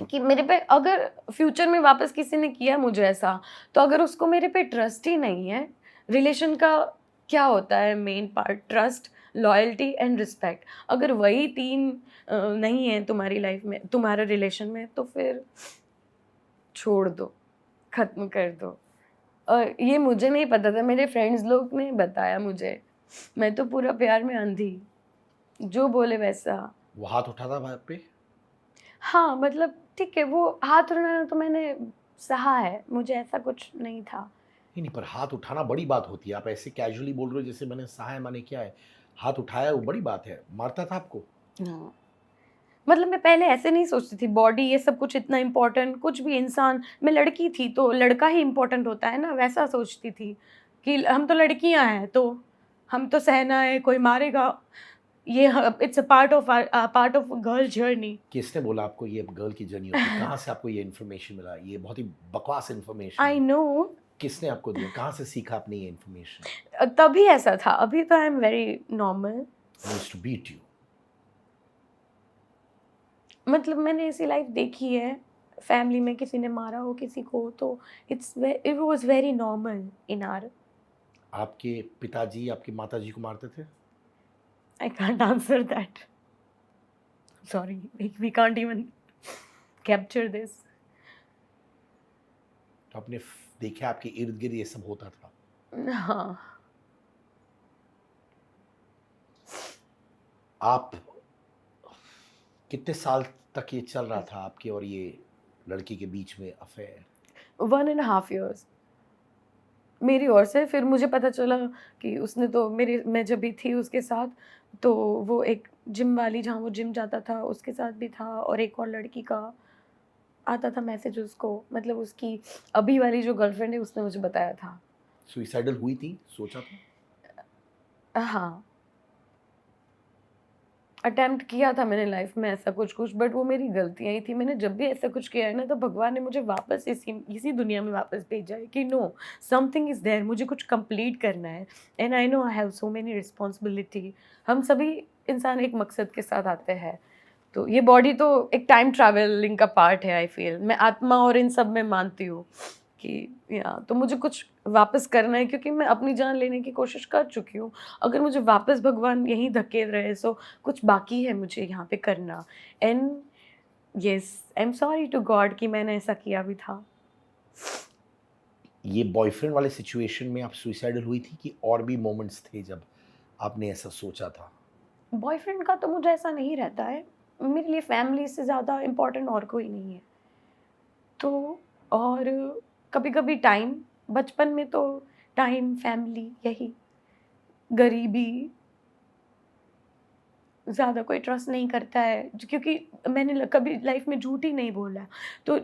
कि मेरे पे अगर फ्यूचर में वापस किसी ने किया मुझे ऐसा, तो अगर उसको मेरे पे ट्रस्ट ही नहीं है, रिलेशन का क्या होता है main part? Trust, loyalty and respect. अगर वही 3 नहीं है तुम्हारी लाइफ में, तुम्हारे रिलेशन में, तो फिर छोड़ दो, ख़त्म कर दो। और ये मुझे नहीं पता था, मेरे फ्रेंड्स लोग ने बताया मुझे। मैं तो पूरा प्यार में अंधी, जो बोले वैसा। वो हाथ उठा था आप पे? हाँ, मतलब ठीक है, वो हाथ उठाना तो मैंने सहा है, मुझे ऐसा कुछ नहीं था। नहीं, नहीं, पर हाथ उठाना बड़ी बात होती है। आप ऐसे कैजुअली बोल रहे हो जैसे मैंने सहा है माने क्या है? हाथ उठाया वो बड़ी बात है। मारता था आपको? हाँ, मतलब मैं पहले ऐसे नहीं सोचती थी, बॉडी ये सब कुछ इतना इम्पोर्टेंट, कुछ भी इंसान, मैं लड़की थी तो लड़का ही इम्पोर्टेंट होता है ना, वैसा सोचती थी कि हम तो लड़कियां हैं तो हम तो सहना है, कोई मारेगा, ये it's a part of girl journey. किसने बोला आपको ये गर्ल की जर्नी होती है? कहाँ से आपको ये इन्फॉर्मेशन मिला? ये बहुत ही बकवास इन्फॉर्मेशन आई है। नो। किसने आपको दिया? कहाँ से सीखा आपने ये इन्फॉर्मेशन? तभी ऐसा था, अभी तो I am very normal. I used to beat you. मतलब मैंने ऐसी लाइफ देखी है, फैमिली में किसी ने मारा हो किसी को, तो it was very normal in our. आपके पिताजी आपकी माताजी को मारते थे? I can't answer that, sorry, we can't even capture this. तो आपने देखा आपके इर्द-गिर्द ये सब होता था? हाँ, आप कितने साल तक ये चल रहा था आपके और ये लड़की के बीच में अफेयर? 1.5 ईयर्स मेरी ओर से। फिर मुझे पता चला कि उसने तो मेरे मैं जब भी थी उसके साथ, तो वो एक जिम वाली जहाँ वो जिम जाता था उसके साथ भी था, और एक और लड़की का आता था मैसेज उसको, मतलब उसकी अभी वाली जो गर्लफ्रेंड है उसने मुझे बताया था। सुइसाइडल हुई थी? सोचा था? हाँ, अटेम्प्ट किया था मैंने लाइफ में ऐसा कुछ-कुछ, बट वो मेरी गलतियाँ ही थी। मैंने जब भी ऐसा कुछ किया है ना, तो भगवान ने मुझे वापस इसी दुनिया में वापस भेजा है कि नो, समथिंग इज़ देयर, मुझे कुछ कंप्लीट करना है and I know I have so many responsibility. हम सभी इंसान एक मकसद के साथ आते हैं। तो ये बॉडी तो एक टाइम ट्रैवलिंग का पार्ट है, आई फ़ील। मैं आत्मा और इन सब में मानती हूँ कि या तो मुझे कुछ वापस करना है, क्योंकि मैं अपनी जान लेने की कोशिश कर चुकी हूँ। अगर मुझे वापस भगवान यहीं धकेल रहे हैं, सो कुछ बाकी है मुझे यहाँ पे करना। And yes, I am sorry to God कि मैंने ऐसा किया भी था। ये बॉयफ्रेंड वाले सिचुएशन में आप सुइसाइडल हुई थी कि और भी मोमेंट्स थे जब आपने ऐसा सोचा था? बॉयफ्रेंड का तो मुझे ऐसा नहीं रहता है। मेरे लिए फैमिली से ज़्यादा इम्पोर्टेंट और कोई नहीं है। तो और कभी-कभी टाइम, बचपन में तो टाइम, फैमिली, यही, गरीबी, ज़्यादा कोई ट्रस्ट नहीं करता है क्योंकि मैंने कभी लाइफ में झूठ ही नहीं बोला। तो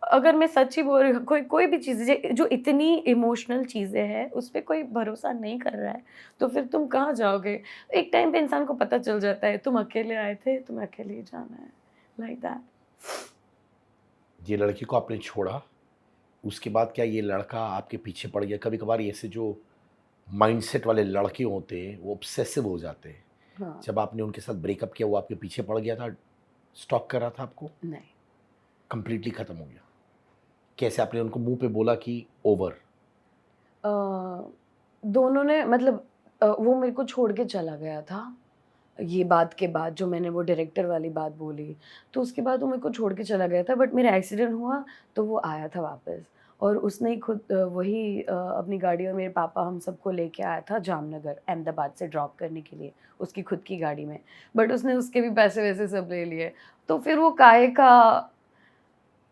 अगर मैं सच ही बोल रही हूँ, कोई कोई भी चीज़ जो इतनी इमोशनल चीज़ें हैं उस पे कोई भरोसा नहीं कर रहा है, तो फिर तुम कहाँ जाओगे? एक टाइम पे इंसान को पता चल जाता है, तुम अकेले आए थे, तुम्हें अकेले ही जाना है, लाइक दैट। ये लड़की को आपने छोड़ा, उसके बाद क्या ये लड़का आपके पीछे पड़ गया? कभी-कभार ऐसे जो माइंडसेट वाले लड़के होते हैं, वो ऑब्सेसिव हो जाते हैं। हाँ, जब आपने उनके साथ ब्रेकअप किया, वो आपके पीछे पड़ गया था, स्टॉक कर रहा था आपको, नहीं। कंप्लीटली खत्म हो गया? कैसे आपने उनको मुँह पे बोला कि ओवर? अ, दोनों ने मतलब वो मेरे को छोड़ के चला गया था। ये बात के बाद जो मैंने वो डायरेक्टर वाली बात बोली, तो उसके बाद वो मेरे को छोड़ के चला गया था, बट मेरा एक्सीडेंट हुआ तो वो आया था वापस। और उसने ही खुद वही अपनी गाड़ी और मेरे पापा हम सबको लेके आया था जामनगर अहमदाबाद से ड्रॉप करने के लिए उसकी खुद की गाड़ी में। बट उसने उसके भी पैसे वैसे सब ले लिए, तो फिर वो काहे का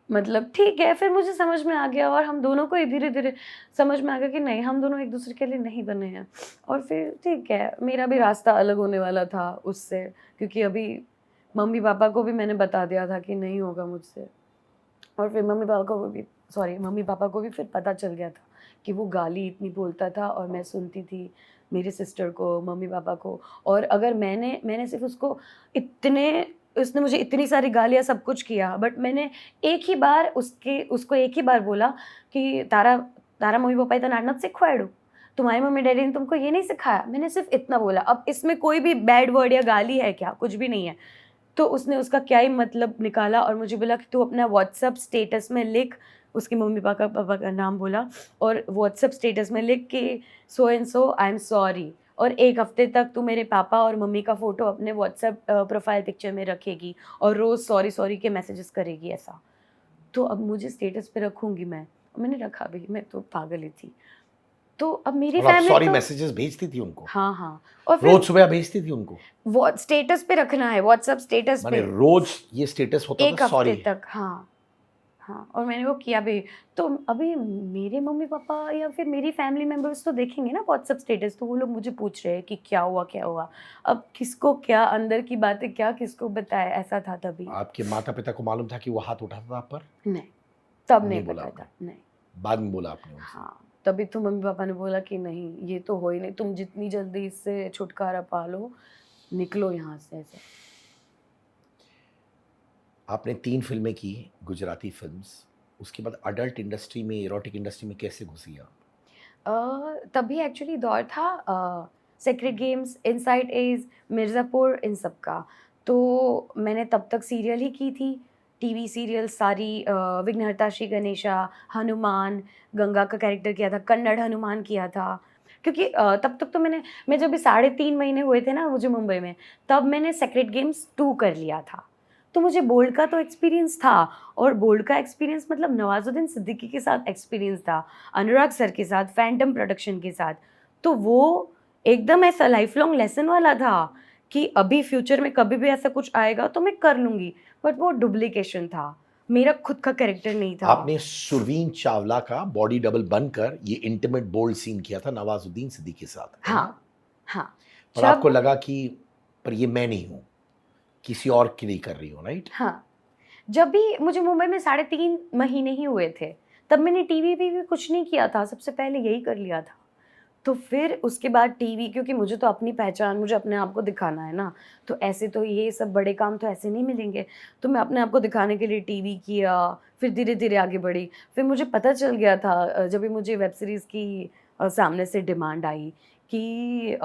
मतलब ठीक है, फिर मुझे समझ में आ गया और हम दोनों को ही धीरे-धीरे समझ में आ गया कि नहीं, हम दोनों एक-दूसरे के लिए नहीं बने हैं। और फिर ठीक है, मेरा भी रास्ता अलग होने वाला था उससे, क्योंकि अभी मम्मी-पापा को भी मैंने बता दिया था कि नहीं होगा मुझसे। और फिर मम्मी-पापा को भी फिर पता चल गया था कि वो गाली इतनी बोलता था और मैं सुनती थी, मेरी सिस्टर को, मम्मी-पापा को। और अगर मैंने सिर्फ़ उसने मुझे इतनी सारी गालियाँ सब कुछ किया, बट मैंने एक ही बार उसको एक ही बार बोला कि तारा तारा मम्मी-पापा इतना नाटक सिखवाड़ू, तुम्हारे मम्मी-डैडी ने तुमको ये नहीं सिखाया? मैंने सिर्फ़ इतना बोला। अब इसमें कोई भी बैड वर्ड या गाली है क्या? कुछ भी नहीं है। तो उसने उसका क्या ही मतलब निकाला और मुझे बोला कि तू अपना व्हाट्सएप स्टेटस में लिख, उसके पापा का नाम बोला, और व्हाट्सएप स्टेटस में लिख कि so and so I am sorry, और 1 हफ्ते तक तू मेरे पापा और मम्मी का फ़ोटो अपने व्हाट्सएप प्रोफ़ाइल पिक्चर में रखेगी और रोज़ सॉरी सॉरी के मैसेजेस करेगी ऐसा। तो अब मुझे स्टेटस पे रखूँगी मैं। मैंने रखा भी, मैं तो पागल ही थी। तो अब मेरी और आप फैमिली सॉरी तो मैसेजेस भेजती थी उनको? हाँ, हाँ। और फिर रोज सुबह भेजती थी उनको? वो स्टेटस पे रखना है, व्हाट्सएप स्टेटस माने पे। रोज ये स्टेटस होता था 1 हफ्ते सॉरी? तक, हाँ, हाँ, और मैंने वो किया भी। तो अभी मेरे मम्मी-पापा या फिर मेरी फैमिली मेंबर्स तो देखेंगे ना व्हाट्सएप स्टेटस, तो वो लोग मुझे पूछ रहे हैं कि क्या हुआ, क्या हुआ? अब किसको क्या अंदर की बातें क्या किसको बताएँ, ऐसा था तभी। आपके माता-पिता को मालूम था कि वो हाथ उठाता था आप पर? नहीं, तब नहीं नहीं बोला पता आपने? था, नहीं। बाद में बोला आपने उनसे? हाँ, तभी तो मम्मी-पापा ने बोला कि नहीं, ये तो हो ही नहीं, तुम जितनी जल्दी इससे छुटकारा पा लो, निकलो यहाँ से ऐसे। आपने 3 फ़िल्में की, गुजराती फ़िल्म्स, उसके बाद अडल्ट इंडस्ट्री में, एरोटिक इंडस्ट्री में कैसे घुसी आप? तभी एक्चुअली दौर था Sacred Games, Inside Edge, Mirzapur, इन सब का। तो मैंने तब तक सीरियल ही की थी, टीवी सीरियल सारी, विघ्नहर्ता श्री गणेशा, हनुमान, गंगा का कैरेक्टर किया था, कन्नड़ हनुमान किया था। क्योंकि तब तक तो मैं जब भी 3.5 महीने हुए थे ना मुझे मुंबई में, तब मैंने सेक्रेड गेम्स 2 कर लिया था। तो मुझे बोल्ड का तो एक्सपीरियंस था, और बोल्ड का एक्सपीरियंस मतलब नवाज़ुद्दीन सिद्दीकी के साथ एक्सपीरियंस था, अनुराग सर के साथ, फैंटम प्रोडक्शन के साथ। तो वो एकदम ऐसा लाइफ लॉन्ग लेसन वाला था कि अभी फ्यूचर में कभी भी ऐसा कुछ आएगा तो मैं कर लूँगी, बट वो डुप्लीकेशन था, मेरा खुद का कैरेक्टर नहीं था। आपने सुरवीन चावला का बॉडी डबल बनकर ये इंटीमेट बोल्ड सीन किया था नवाज़ुद्दीन सिद्दीकी के साथ, है ना? हाँ, हाँ। और आपको जब लगा कि पर ये मैं नहीं हूँ, किसी और के लिए कर रही हूँ, राइट? हाँ, जब भी मुझे मुंबई में 3.5 महीने ही हुए थे, तब मैंने टीवी-वीवी कुछ नहीं किया था, सबसे पहले यही कर लिया था। तो फिर उसके बाद टीवी, क्योंकि मुझे तो अपनी पहचान, मुझे अपने आप को दिखाना है ना, तो ऐसे तो ये सब बड़े काम तो ऐसे नहीं मिलेंगे। तो मैं अपने आप को दिखाने के लिए टीवी किया, फिर धीरे-धीरे आगे बढ़ी। फिर मुझे पता चल गया था जब भी मुझे वेब सीरीज़ की सामने से डिमांड आई कि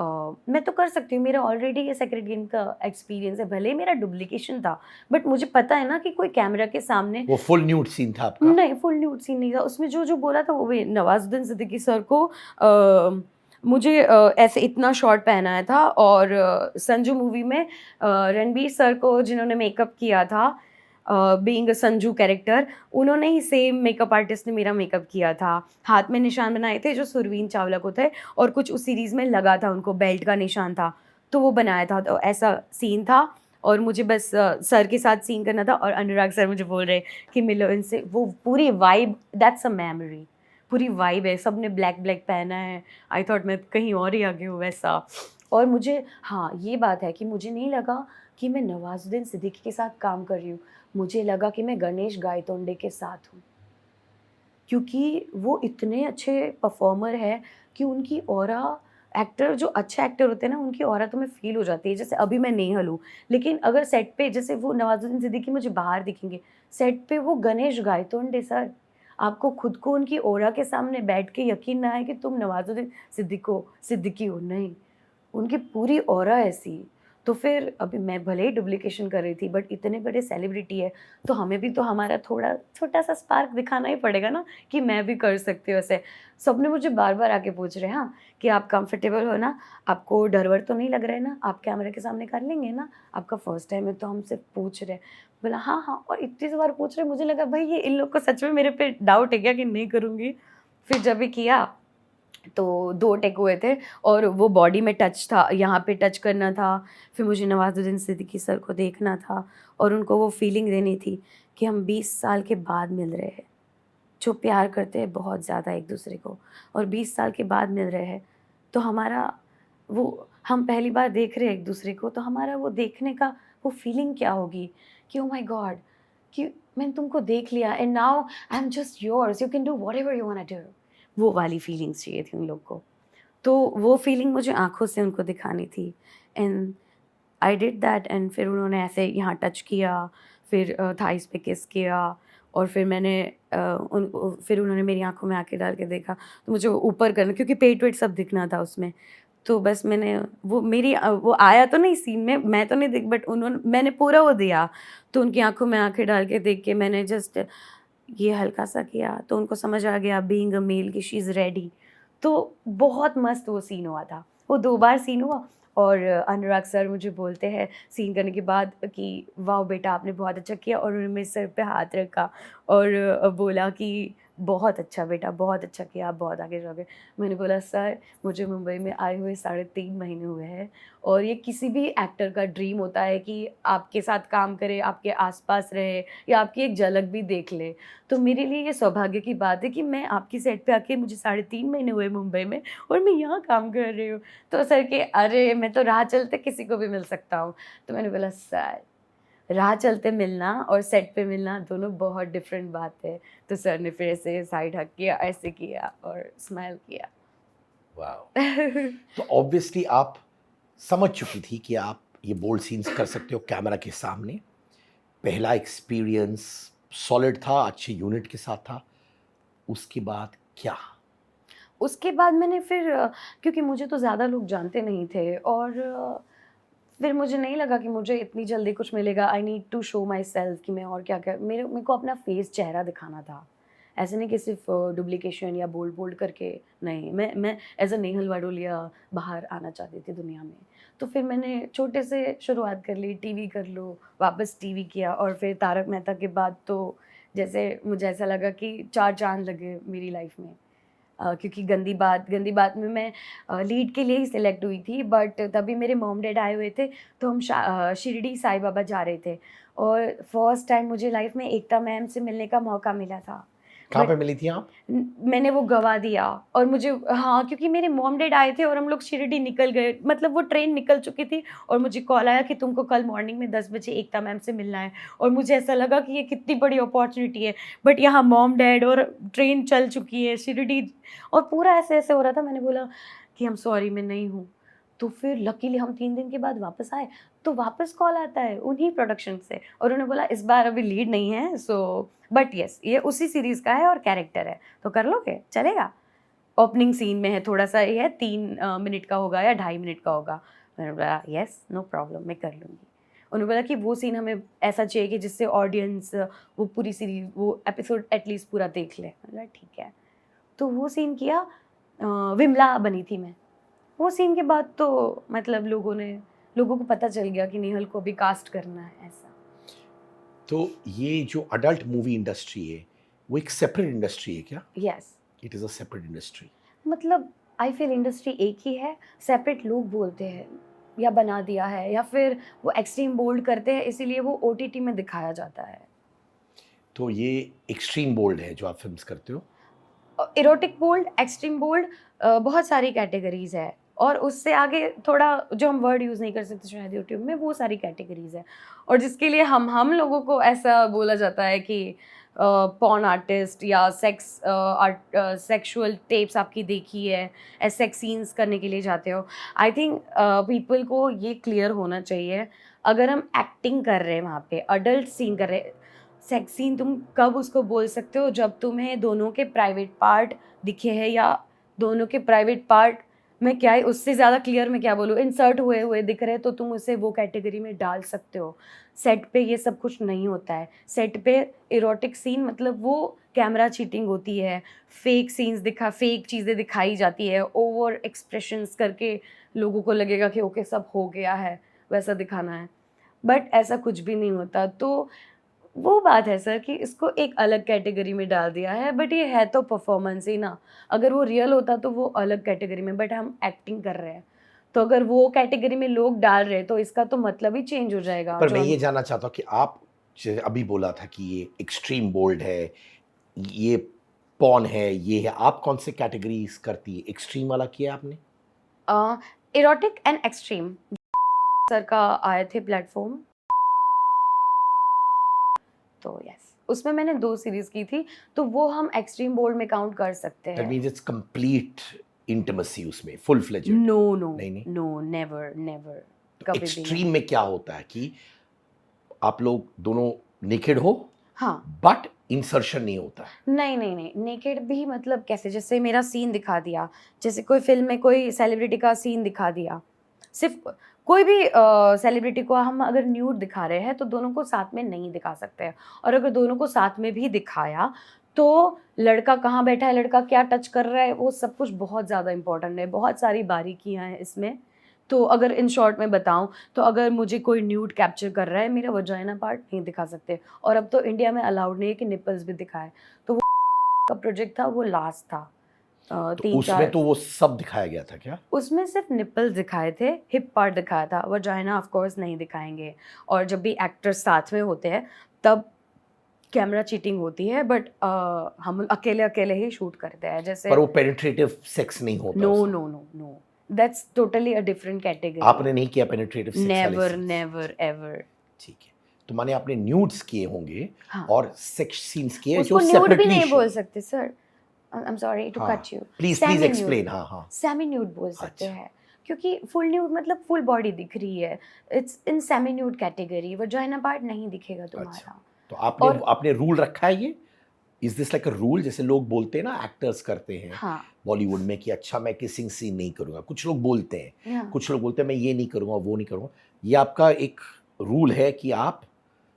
मैं तो कर सकती हूँ, मेरा ऑलरेडी ये सेक्रेड गेम का एक्सपीरियंस है, भले ही मेरा डुप्लीकेशन था, बट मुझे पता है ना कि कोई कैमरा के सामने वो फुल न्यूड सीन था आपका? नहीं, फुल न्यूड सीन नहीं था। उसमें जो बोला था वो भी नवाज़ुद्दीन सिद्दीकी सर को मुझे ऐसे इतना शॉर्ट पहनाया था, और संजू मूवी में रणबीर सर को जिन्होंने मेकअप किया था बीइंग अ संजू कैरेक्टर, उन्होंने ही सेम मेकअप आर्टिस्ट ने मेरा मेकअप किया था। हाथ में निशान बनाए थे जो सुरवीन चावला को थे, और कुछ उस सीरीज़ में लगा था उनको, बेल्ट का निशान था, तो वो बनाया था। तो ऐसा सीन था, और मुझे बस सर के साथ सीन करना था, और अनुराग सर मुझे बोल रहे कि मिलो इनसे। वो पूरी वाइब, दैट्स अ मेमोरी, पूरी वाइब है, सबने ब्लैक ब्लैक पहना है। आई थॉट मैं कहीं और ही आ गई हूँ वैसा। और मुझे हाँ, ये बात है कि मुझे नहीं लगा कि मैं नवाज़ुद्दीन सिद्दीकी के साथ काम कर रही हूँ, मुझे लगा कि मैं गणेश गायतोंडे के साथ हूँ। क्योंकि वो इतने अच्छे परफ़ॉर्मर हैं कि उनकी ऑरा, एक्टर जो अच्छे एक्टर होते हैं ना, उनकी ऑरा तुम्हें फ़ील हो जाती है। जैसे अभी मैं नेहल हूँ, लेकिन अगर सेट पे जैसे वो नवाज़ुद्दीन सिद्दीकी मुझे बाहर दिखेंगे, सेट पे वो गणेश गायतोंडे सर। आपको खुद को उनकी ऑरा के सामने बैठ के यकीन ना आए कि तुम नवाज़ुद्दीन सिद्दीकी हो, नहीं, उनकी पूरी ऑरा ऐसी। तो फिर अभी मैं भले ही डुप्लीकेशन कर रही थी, बट इतने बड़े सेलिब्रिटी है तो हमें भी तो हमारा थोड़ा छोटा सा स्पार्क दिखाना ही पड़ेगा ना, कि मैं भी कर सकती हूँ ऐसे। सबने मुझे बार बार आके पूछ रहे हैं, हाँ, कि आप कंफर्टेबल हो ना, आपको डर वर तो नहीं लग रहा है ना, आप कैमरे के सामने कर लेंगे ना, आपका फर्स्ट टाइम है तो हम सिर्फ पूछ रहे हैं। बोला हाँ हाँ, और इतनी बार पूछ रहे, मुझे लगा भाई ये इन लोग को सच में मेरे पे डाउट है क्या कि नहीं करूँगी। फिर जब भी किया तो 2 टेक हुए थे, और वो बॉडी में टच था, यहाँ पे टच करना था, फिर मुझे नवाज़ुद्दीन सिद्दीकी सर को देखना था और उनको वो फीलिंग देनी थी कि हम 20 साल के बाद मिल रहे हैं, जो प्यार करते हैं बहुत ज़्यादा एक दूसरे को, और 20 साल के बाद मिल रहे हैं, तो हमारा वो, हम पहली बार देख रहे हैं एक दूसरे को, तो हमारा वो देखने का वो फीलिंग क्या होगी कि ओ माय गॉड, कि मैंने तुमको देख लिया and now I am just yours, you can do whatever you want to do. वो वाली फीलिंग्स चाहिए थी उन लोग को। तो वो फीलिंग मुझे आँखों से उनको दिखानी थी, and I did that. And फिर उन्होंने ऐसे यहाँ टच किया, फिर थाइस पे किस किया, और फिर मैंने फिर उन्होंने मेरी आँखों में आँखें डाल के देखा, तो मुझे ऊपर करना, क्योंकि पेट वेट सब दिखना था उसमें। तो बस मैंने वो मेरी वो आया तो नहीं सीन में, मैं तो नहीं दिख, बट मैंने पूरा वो दिया। तो उनकी आँखों में आँखें डाल के देख के मैंने जस्ट ये हल्का सा किया, तो उनको समझ आ गया बीइंग अ मेल कि शी इज़ रेडी। तो बहुत मस्त वो सीन हुआ था। वो 2 बार सीन हुआ, और अनुराग सर मुझे बोलते हैं सीन करने के बाद कि वाह बेटा आपने बहुत अच्छा किया, और उन्होंने मेरे सर पे हाथ रखा और बोला कि बहुत अच्छा बेटा, बहुत अच्छा किया, आप बहुत आगे जाओगे। मैंने बोला सर मुझे मुंबई में आए हुए 3.5 महीने हुए हैं, और ये किसी भी एक्टर का ड्रीम होता है कि आपके साथ काम करे, आपके आसपास रहे, या आपकी एक झलक भी देख ले। तो मेरे लिए ये सौभाग्य की बात है कि मैं आपकी सेट पे आके, मुझे 3.5 महीने हुए मुंबई में, और मैं यहाँ काम कर रही हूँ। तो सर के अरे मैं तो राह चलते किसी को भी मिल सकता हूँ। तो मैंने बोला सर राह चलते मिलना और सेट पे मिलना दोनों बहुत डिफरेंट बात है। तो सर ने फिर ऐसे साइड हक किया, ऐसे किया और स्माइल किया। वाह। तो ऑब्वियसली आप समझ चुकी थी कि आप ये बोल्ड सीन्स कर सकते हो कैमरा के सामने। पहला एक्सपीरियंस सॉलिड था, अच्छे यूनिट के साथ था। उसके बाद क्या? उसके बाद मैंने फिर क्योंकि मुझे तो ज़्यादा लोग जानते नहीं थे, और फिर मुझे नहीं लगा कि मुझे इतनी जल्दी कुछ मिलेगा। I need to show myself कि मैं और क्या-क्या, मेरे को अपना फेस, चेहरा दिखाना था। ऐसे नहीं कि सिर्फ़ डुप्लीकेशन या बोल्ड-बोल्ड करके, नहीं। मैं एज़ अ नेहल वाडोलिया बाहर आना चाहती थी दुनिया में। तो फिर मैंने छोटे से शुरुआत कर ली, टीवी कर लो, वापस टीवी किया, और फिर तारक मेहता के बाद तो जैसे मुझे ऐसा लगा कि 4 चाँद लगे मेरी लाइफ़ में। क्योंकि गंदी बात में मैं लीड के लिए ही सिलेक्ट हुई थी, बट तभी मेरे मॉम डैड आए हुए थे, तो हम शिरडी साईं बाबा जा रहे थे, और फर्स्ट टाइम मुझे लाइफ में एकता मैम से मिलने का मौका मिला था। कहाँ बट पे मिली थी आप? मैंने वो गँवा दिया, और मुझे, हाँ, क्योंकि मेरे मॉम डैड आए थे और हम लोग शिरडी निकल गए, मतलब वो ट्रेन निकल चुकी थी, और मुझे कॉल आया कि तुमको कल मॉर्निंग में 10 बजे एकता मैम से मिलना है, और मुझे ऐसा लगा कि ये कितनी बड़ी अपॉर्चुनिटी है, बट यहाँ मॉम डैड और ट्रेन चल चुकी है शिरडी, और पूरा ऐसे-ऐसे हो रहा था। मैंने बोला कि आई एम सॉरी मैं नहीं हूँ। तो फिर लकीली हम 3 दिन के बाद वापस आए, तो वापस कॉल आता है उन्हीं प्रोडक्शन से, और उन्होंने बोला इस बार अभी लीड नहीं है, सो बट येस ये उसी सीरीज़ का है और कैरेक्टर है, तो कर लोगे? चलेगा? ओपनिंग सीन में है, थोड़ा-सा ये है, 3 मिनट का होगा या 2.5 मिनट का होगा। मैंने बोला येस, नो प्रॉब्लम, मैं कर लूँगी। उन्होंने बोला कि वो सीन हमें ऐसा चाहिए कि जिससे ऑडियंस वो पूरी सीरीज़, वो एपिसोड एटलीस्ट पूरा देख ले। मैंने बोला ठीक है। तो वो सीन किया, विमला बनी थी मैं। वो सीन के बाद तो मतलब लोगों को पता चल गया कि नेहल को भी कास्ट करना है, ऐसा। तो ये जो अडल्ट मूवी इंडस्ट्री है, वो एक सेपरेट इंडस्ट्री है क्या? Yes. It is a separate industry. मतलब आई फ़ील इंडस्ट्री एक ही है, सेपरेट लोग बोलते हैं या बना दिया है, या फिर वो एक्सट्रीम बोल्ड करते हैं, इसीलिए वो ओटीटी में दिखाया जाता है। तो ये एक्सट्रीम बोल्ड है जो आप फ़िल्म्स करते हो? इरोटिक बोल्ड, एक्सट्रीम बोल्ड, बहुत सारी कैटेगरीज़ है, और उससे आगे थोड़ा जो हम वर्ड यूज़ नहीं कर सकते शायद यूट्यूब में, वो सारी कैटेगरीज़ है, और जिसके लिए हम लोगों को ऐसा बोला जाता है कि पॉर्न आर्टिस्ट या सेक्सुअल टेप्स आपकी देखी है, सेक्स सीन्स करने के लिए जाते हो। आई थिंक पीपल को ये क्लियर होना चाहिए, अगर हम एक्टिंग कर रहे हैं वहाँ पे, अडल्ट सीन कर रहे हैं, सेक्स सीन तुम कब उसको बोल सकते हो, जब तुम्हें दोनों के प्राइवेट पार्ट दिखे हैं, या दोनों के प्राइवेट पार्ट मैं क्या ही उससे ज़्यादा क्लियर मैं क्या बोलूँ, इंसर्ट हुए हुए दिख रहे तो तुम उसे वो कैटेगरी में डाल सकते हो। सेट पे ये सब कुछ नहीं होता है। सेट पे इरोटिक सीन मतलब वो कैमरा चीटिंग होती है, फेक चीज़ें दिखाई जाती है, ओवर एक्सप्रेशंस करके लोगों को लगेगा कि ओके सब हो गया है, वैसा दिखाना है। बट ऐसा कुछ भी नहीं होता। तो वो बात है सर कि इसको एक अलग कैटेगरी में डाल दिया है, बट ये है तो परफॉर्मेंस ही ना। अगर वो रियल होता तो वो अलग कैटेगरी में, बट हम एक्टिंग कर रहे हैं। तो अगर वो कैटेगरी में लोग डाल रहे हैं तो इसका तो मतलब ही चेंज हो जाएगा पर जो मैं हम। ये जानना चाहता हूँ कि आप जैसे अभी बोला था कि ये एक्सट्रीम बोल्ड है, ये पॉर्न है, ये है, आप कौन से कैटेगरीज करती है? एक्सट्रीम वाला किया आपने? इरोटिक एंड एक्सट्रीम सर का आए थे प्लेटफॉर्म, तो यस उसमें मैंने 2 सीरीज की थी, तो वो हम एक्सट्रीम बोल्ड में काउंट कर सकते दैट हैं। मीन्स इट्स कंप्लीट इंटिमेसी उसमें, फुल फ्लेजेड? नो नो नहीं, नहीं। नो, नेवर नेवर, तो कभी भी नहीं। एक्सट्रीम में क्या होता है कि आप लोग दोनों नेकेड हो, हाँ, बट इंसर्शन नहीं होता है। नहीं नहीं नहीं, नेकेड भी मतलब कैसे, जैसे मेरा सीन दिखा दिया, जैसे कोई फिल्म में कोई सेलिब्रिटी का सीन दिखा दिया, सिर्फ कोई भी सेलिब्रिटी को हम अगर न्यूड दिखा रहे हैं तो दोनों को साथ में नहीं दिखा सकते हैं। और अगर दोनों को साथ में भी दिखाया तो लड़का कहाँ बैठा है, लड़का क्या टच कर रहा है, वो सब कुछ बहुत ज़्यादा इंपॉर्टेंट है, बहुत सारी बारीकियाँ हैं इसमें। तो अगर इन शॉर्ट में बताऊं तो अगर मुझे कोई न्यूड कैप्चर कर रहा है, मेरा वजाइना पार्ट नहीं दिखा सकते। और अब तो इंडिया में अलाउड नहीं है कि निपल्स भी दिखाए। तो वो का प्रोजेक्ट था, वो लास्ट था तो तीन उसमें चार। तो वो सब दिखाया गया था क्या? उसमें सिर्फ निपल्स दिखाए थे, हिप पार्ट दिखाया था, वजाइना ऑफ कोर्स नहीं दिखाएंगे। और जब भी एक्टर्स साथ में होते हैं तब कैमरा चीटिंग होती है, बट हम अकेले अकेले ही शूट करते हैं जैसे। पर वो पेनिट्रेटिव सेक्स नहीं होता नो उसमें? No no no, that's totally a different category. आपने नहीं किया पेनिट्रेटिव सेक्स वाले नेवर सीन्स? Never ever. ठीक है। तो माने आपने न्यूड्स किए होंगे हाँ, और सेक्स सीन्स किए जो उसको न्यूड भी सेपरेटली नहीं शो। बोल सकते sir, I am sorry to हाँ, cut you. Please please semi nude, explain. हाँ, हाँ। सेमी न्यूड बोल सकते अच्छा। हैं, क्योंकि फुल न्यूड मतलब फुल बॉडी दिख रही है, it's in semi nude category, vagina part नहीं दिखेगा अच्छा, तुम्हारा। तो आपने और आपने रूल रखा है ये? Is this like a rule, जैसे लोग बोलते हैं ना, एक्टर्स करते हैं हाँ बॉलीवुड में कि अच्छा मैं किसिंग सीन नहीं करूंगा, कुछ लोग बोलते हैं, या कुछ लोग बोलते हैं मैं ये नहीं करूंगा वो नहीं करूंगा। ये आपका एक रूल है कि आप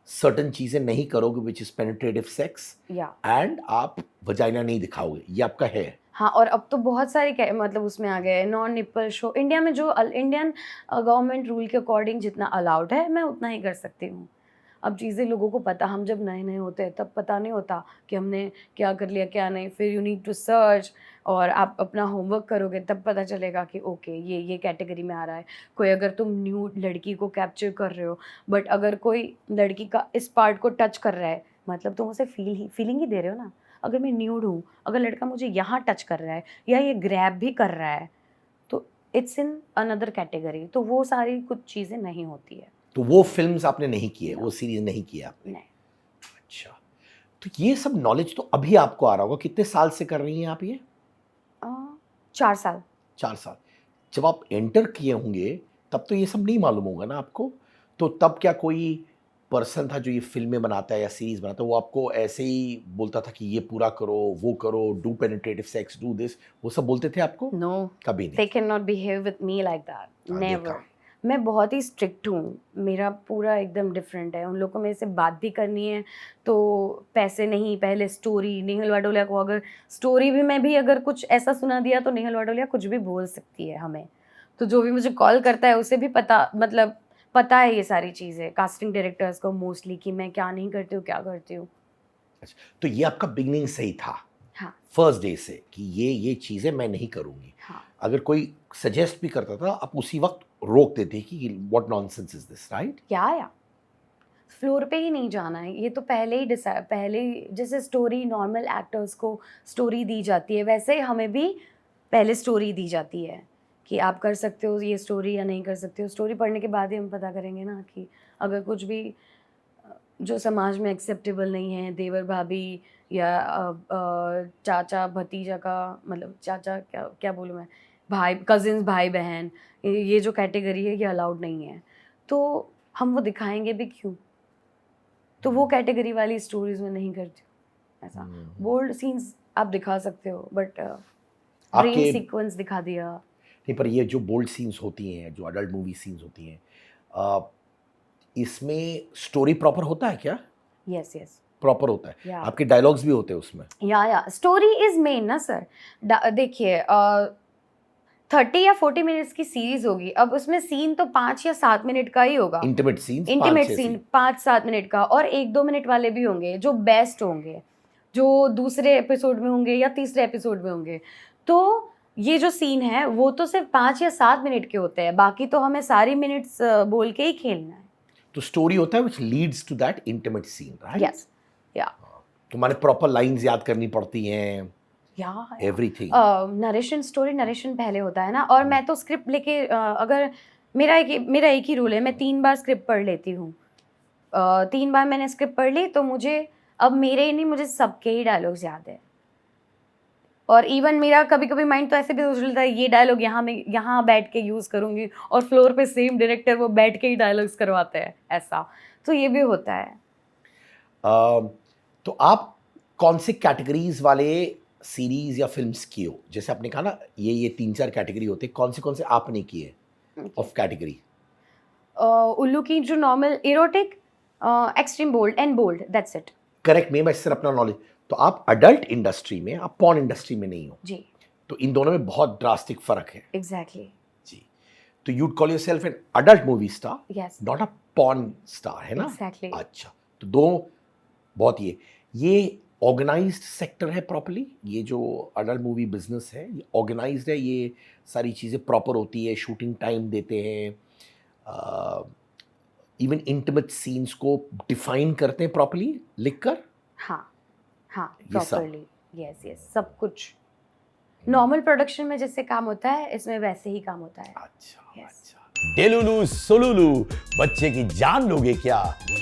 सर्टन चीजें नहीं करोगे विच इज पेनिट्रेटिव सेक्स, या एंड आप वजाइना नहीं दिखाओगे, ये आपका है? हाँ। और अब तो बहुत सारे मतलब उसमें आ गए नॉन निपल शो। इंडिया में जो इंडियन गवर्नमेंट रूल के अकॉर्डिंग जितना अलाउड है मैं उतना ही कर सकती हूँ। अब चीज़ें लोगों को पता, हम जब नए नए होते हैं तब पता नहीं होता कि हमने क्या कर लिया क्या नहीं, फिर यू नीड टू सर्च और आप अपना होमवर्क करोगे तब पता चलेगा कि ओके ये कैटेगरी में आ रहा है। कोई अगर तुम न्यू लड़की को कैप्चर कर रहे हो, बट अगर कोई लड़की का इस पार्ट को टच कर रहा है मतलब तुम उसे फीलिंग ही दे रहे हो ना। अगर मैं न्यूड हूँ, अगर लड़का मुझे यहाँ टच कर रहा है या ये ग्रैब भी कर रहा है तो इट्स इन अनदर कैटेगरी, तो वो सारी कुछ चीज़ें नहीं होती है। तो वो फिल्म्स आपने नहीं किए, No. वो सीरीज नहीं किया आपने? नहीं। अच्छा, तो ये सब नॉलेज तो अभी आपको आ रहा होगा। कितने साल से कर रही हैं आप ये? 4 साल। 4 साल। जब आप एंटर किए होंगे तब तो ये सब नहीं मालूम होगा ना आपको? तो तब क्या कोई पर्सन था जो ये फ़िल्में बनाता है या सीरीज़ बनाता है, वो आपको ऐसे ही बोलता था कि ये पूरा करो, वो करो, do penetrative sex, do this, वो सब बोलते थे आपको? नो, कभी नहीं? They can not behave with me like that, हाँ, नेवर। देखा। मैं बहुत ही स्ट्रिक्ट हूँ, मेरा पूरा एकदम डिफरेंट है। उन लोगों को मेरे से बात भी करनी है तो पैसे नहीं, पहले स्टोरी। नेहल वाडोलिया को अगर स्टोरी भी मैं भी अगर कुछ ऐसा सुना दिया तो नेहल वाडोलिया कुछ भी बोल सकती है हमें। तो जो भी मुझे कॉल करता है उसे भी पता, मतलब पता है ये सारी चीज़ें कास्टिंग डायरेक्टर्स को मोस्टली कि मैं क्या नहीं करती हूँ, क्या करती हूँ। अच्छा, तो ये आपका बिगिनिंग से ही था, हाँ फर्स्ट डे से, कि ये चीज़ें मैं नहीं करूँगी। हाँ अगर कोई सजेस्ट भी करता था, आप उसी वक़्त रोक देते कि what nonsense is this, right? या फ्लोर पे ही नहीं जाना है, ये तो पहले ही पहले ही जैसे स्टोरी नॉर्मल एक्टर्स को स्टोरी दी जाती है वैसे ही हमें भी पहले स्टोरी दी जाती है कि आप कर सकते हो ये स्टोरी या नहीं कर सकते हो। स्टोरी पढ़ने के बाद ही हम पता करेंगे ना कि अगर कुछ भी जो समाज में एक्सेप्टेबल नहीं है, देवर भाभी या चाचा भतीजा का, मतलब चाचा क्या क्या बोलूँ मैं, भाई कजिन्स भाई बहन, ये जो कैटेगरी है ये अलाउड नहीं है, तो हम वो दिखाएंगे भी क्यों? तो वो कैटेगरी वाली स्टोरीज में नहीं करती हूँ ऐसा। बोल्ड सीन्स आप दिखा सकते हो बट ड्रीम आपके सीक्वेंस दिखा दिया। नहीं, पर ये जो बोल्ड सीन्स होती हैं, जो अडल्ट मूवी सीन्स होती हैं, अ, इसमें स्टोरी प्रॉपर होता है क्या? यस यस प्रॉपर होता है? या आपके डायलॉग्स भी होते हैं उसमें? या स्टोरी इज मेन ना सर। देखिए 30 या 40 मिनट्स की सीरीज होगी, अब उसमें सीन तो 5 या 7 मिनट का ही होगा। Intimate scenes, intimate scene 5-7 minute का, और 1-2 मिनट वाले भी होंगे जो बेस्ट होंगे, जो दूसरे एपिसोड में होंगे या तीसरे एपिसोड में होंगे। तो ये जो सीन है वो तो सिर्फ 5 या 7 मिनट के होते हैं, बाकी तो हमें सारी मिनट्स बोल के ही खेलना है। तो स्टोरी होता है which leads to that intimate scene, right? Yes या तुम्हारे प्रॉपर लाइंस याद करनी पड़ती हैं, या एवरीथिंग। नरेशन, स्टोरी नरेशन पहले होता है ना, और मैं तो स्क्रिप्ट लेके अगर मेरा एक ही रूल है, मैं 3 बार स्क्रिप्ट पढ़ लेती हूँ। 3 बार मैंने स्क्रिप्ट पढ़ ली तो मुझे अब मेरे ही नहीं, मुझे सबके ही डायलॉग्स याद है। और इवन मेरा कभी कभी माइंड तो ऐसे भी सोच लेता है ये डायलॉग यहाँ मैं यहाँ बैठ के यूज़ करूँगी, और फ्लोर पे सेम डायरेक्टर वो बैठ के ही डायलॉग्स करवाते हैं, ऐसा तो ये भी होता है। तो आप कौन से कैटेगरीज वाले सीरीज या फिल्म्स किए हो? जैसे आपने कहा ना ये 3-4 कैटेगरी होते हैं, कौन से आपने किए ऑफ कैटेगरी? उल्लू की जो normal erotic, extreme bold and bold, that's it. Correct, मैं सिर्फ अपना नॉलेज। तो आप अडल्ट इंडस्ट्री में, आप पॉर्न इंडस्ट्री में नहीं हो, जी तो इन दोनों में बहुत ड्रास्टिक फर्क है। एग्जैक्टली जी। तो you'd call yourself an adult movie star, yes not a porn star, है ना? एग्जैक्टली। अच्छा, तो दो बहुत ये ऑर्गेनाइज्ड सेक्टर है प्रॉपर्ली? ये जो अडल्ट मूवी बिजनेस है ये ऑर्गेनाइज्ड है? ये सारी चीज़ें प्रॉपर होती है, शूटिंग टाइम देते हैं, इवन इंटीमेट सीन्स को डिफाइन करते हैं प्रॉपर्ली लिखकर? हाँ हाँ ये सब? प्रॉपरली, यस यस, सब कुछ नॉर्मल प्रोडक्शन में जैसे काम होता है इसमें वैसे ही काम होता है। अच्छा Yes. अच्छा। डेलुलू सोलुलू, बच्चे की जान लोगे क्या?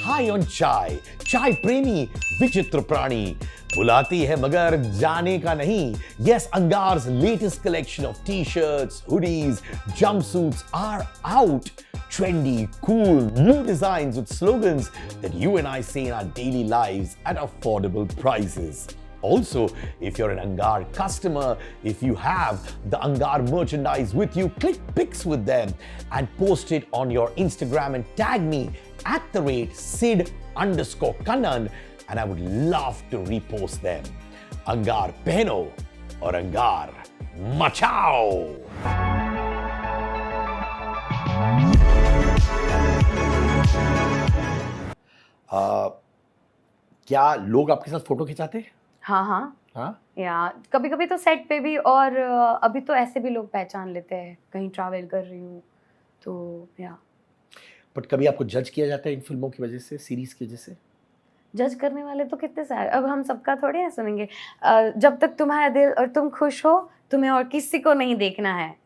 हाई ऑन चाय, चाय प्रेमी विचित्र प्राणी, बुलाती है मगर जाने का नहीं। यस, अंगार्स latest collection of T shirts, hoodies, jumpsuits are out. Trendy, cool, new designs with slogans that you and I see in our daily lives at affordable prices. Also, if you're an Angar customer, if you have the Angar merchandise with you, click pics with them and post it on your Instagram and tag me at @Sid_Kannan, and I would love to repost them. Angar pehno or Angar machao. क्या लोग आपके साथ फोटो खिंचाते हैं? हाँ हाँ हाँ, या कभी कभी तो सेट पे भी, और अभी तो ऐसे भी लोग पहचान लेते हैं कहीं ट्रैवल कर रही हूँ तो या। बट कभी आपको जज किया जाता है इन फिल्मों की वजह से, सीरीज की वजह से? जज करने वाले तो कितने सारे, अब हम सबका थोड़ी ना सुनेंगे। जब तक तुम्हारा दिल और तुम खुश हो, तुम्हें और किसी को नहीं देखना है,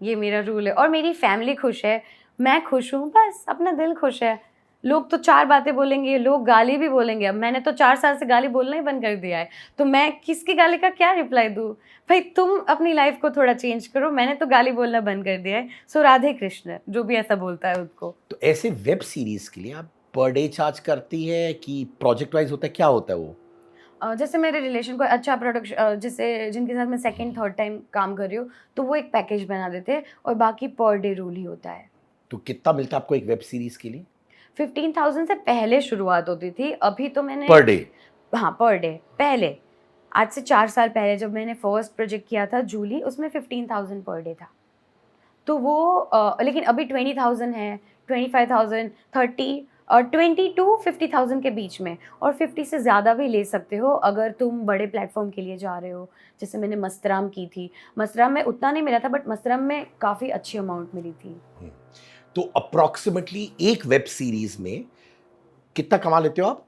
ये मेरा रूल है। और मेरी फैमिली खुश है, मैं खुश हूँ, बस अपना दिल खुश है। लोग तो 4 बातें बोलेंगे, लोग गाली भी बोलेंगे। अब मैंने तो 4 साल से गाली बोलना ही बंद कर दिया है, तो मैं किसकी गाली का क्या रिप्लाई दूँ? भाई तुम अपनी लाइफ को थोड़ा चेंज करो, मैंने तो गाली बोलना बंद कर दिया है। सो राधे कृष्ण, जो भी ऐसा बोलता है उसको। तो ऐसे वेब सीरीज के लिए आप पर डे चार्ज करती है कि प्रोजेक्ट वाइज होता है, क्या होता है वो? जैसे मेरे रिलेशन को अच्छा प्रोडक्शन, जैसे जिनके साथ मैं सेकंड थर्ड टाइम काम कर रही हूँ, तो वो एक पैकेज बना देते हैं, और बाकी पर डे रूल ही होता है। तो कितना मिलता है आपको एक वेब सीरीज के लिए? 15,000 से पहले शुरुआत होती थी, अभी तो मैंने पर डे? हाँ पर डे। पहले आज से 4 साल पहले जब मैंने फर्स्ट प्रोजेक्ट किया था जूली, उसमें 15,000 पर डे था। तो वो लेकिन अभी 20,000 है, 25,000, 30 और 20 to 50,000 के बीच में, और 50 से ज़्यादा भी ले सकते हो अगर तुम बड़े प्लेटफॉर्म के लिए जा रहे हो। जैसे मैंने मस्तराम की थी, मस्तराम में उतना नहीं मिला था, बट मस्तराम में काफ़ी अच्छी अमाउंट मिली थी। तो अप्रोक्सीमेटली एक वेब सीरीज में कितना कमा लेते हो आप?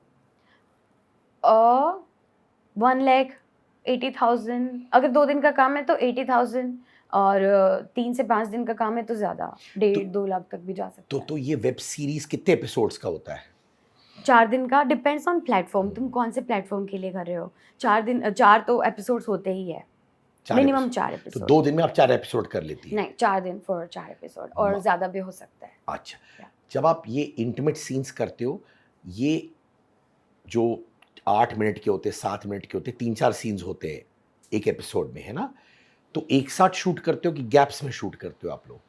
1,80,000, अगर 2 दिन का काम है तो 80,000, और 3 से 5 दिन का काम है तो ज़्यादा, 1.5-2 लाख तक भी जा सकता है। तो ये वेब सीरीज कितने एपिसोड्स का होता है? 4 दिन का, डिपेंड्स ऑन प्लेटफॉर्म, तुम कौन से प्लेटफॉर्म के लिए कर रहे हो। 4 तो एपिसोड्स होते ही है, मिनिमम 4 तो एपिसोड। 2 दिन में आप 4 एपिसोड कर लेती है? नहीं, 4 दिन फॉर 4 एपिसोड, और ज़्यादा भी हो सकता है। अच्छा, Yeah. जब आप ये इंटीमेट सीन्स करते हो, ये जो 8 मिनट के होते हैं, 7 मिनट के होते हैं, 3-4 सीन्स होते हैं एक एपिसोड में, है ना? तो एक साथ शूट करते हो कि गैप्स में शूट करते हो आप लोग?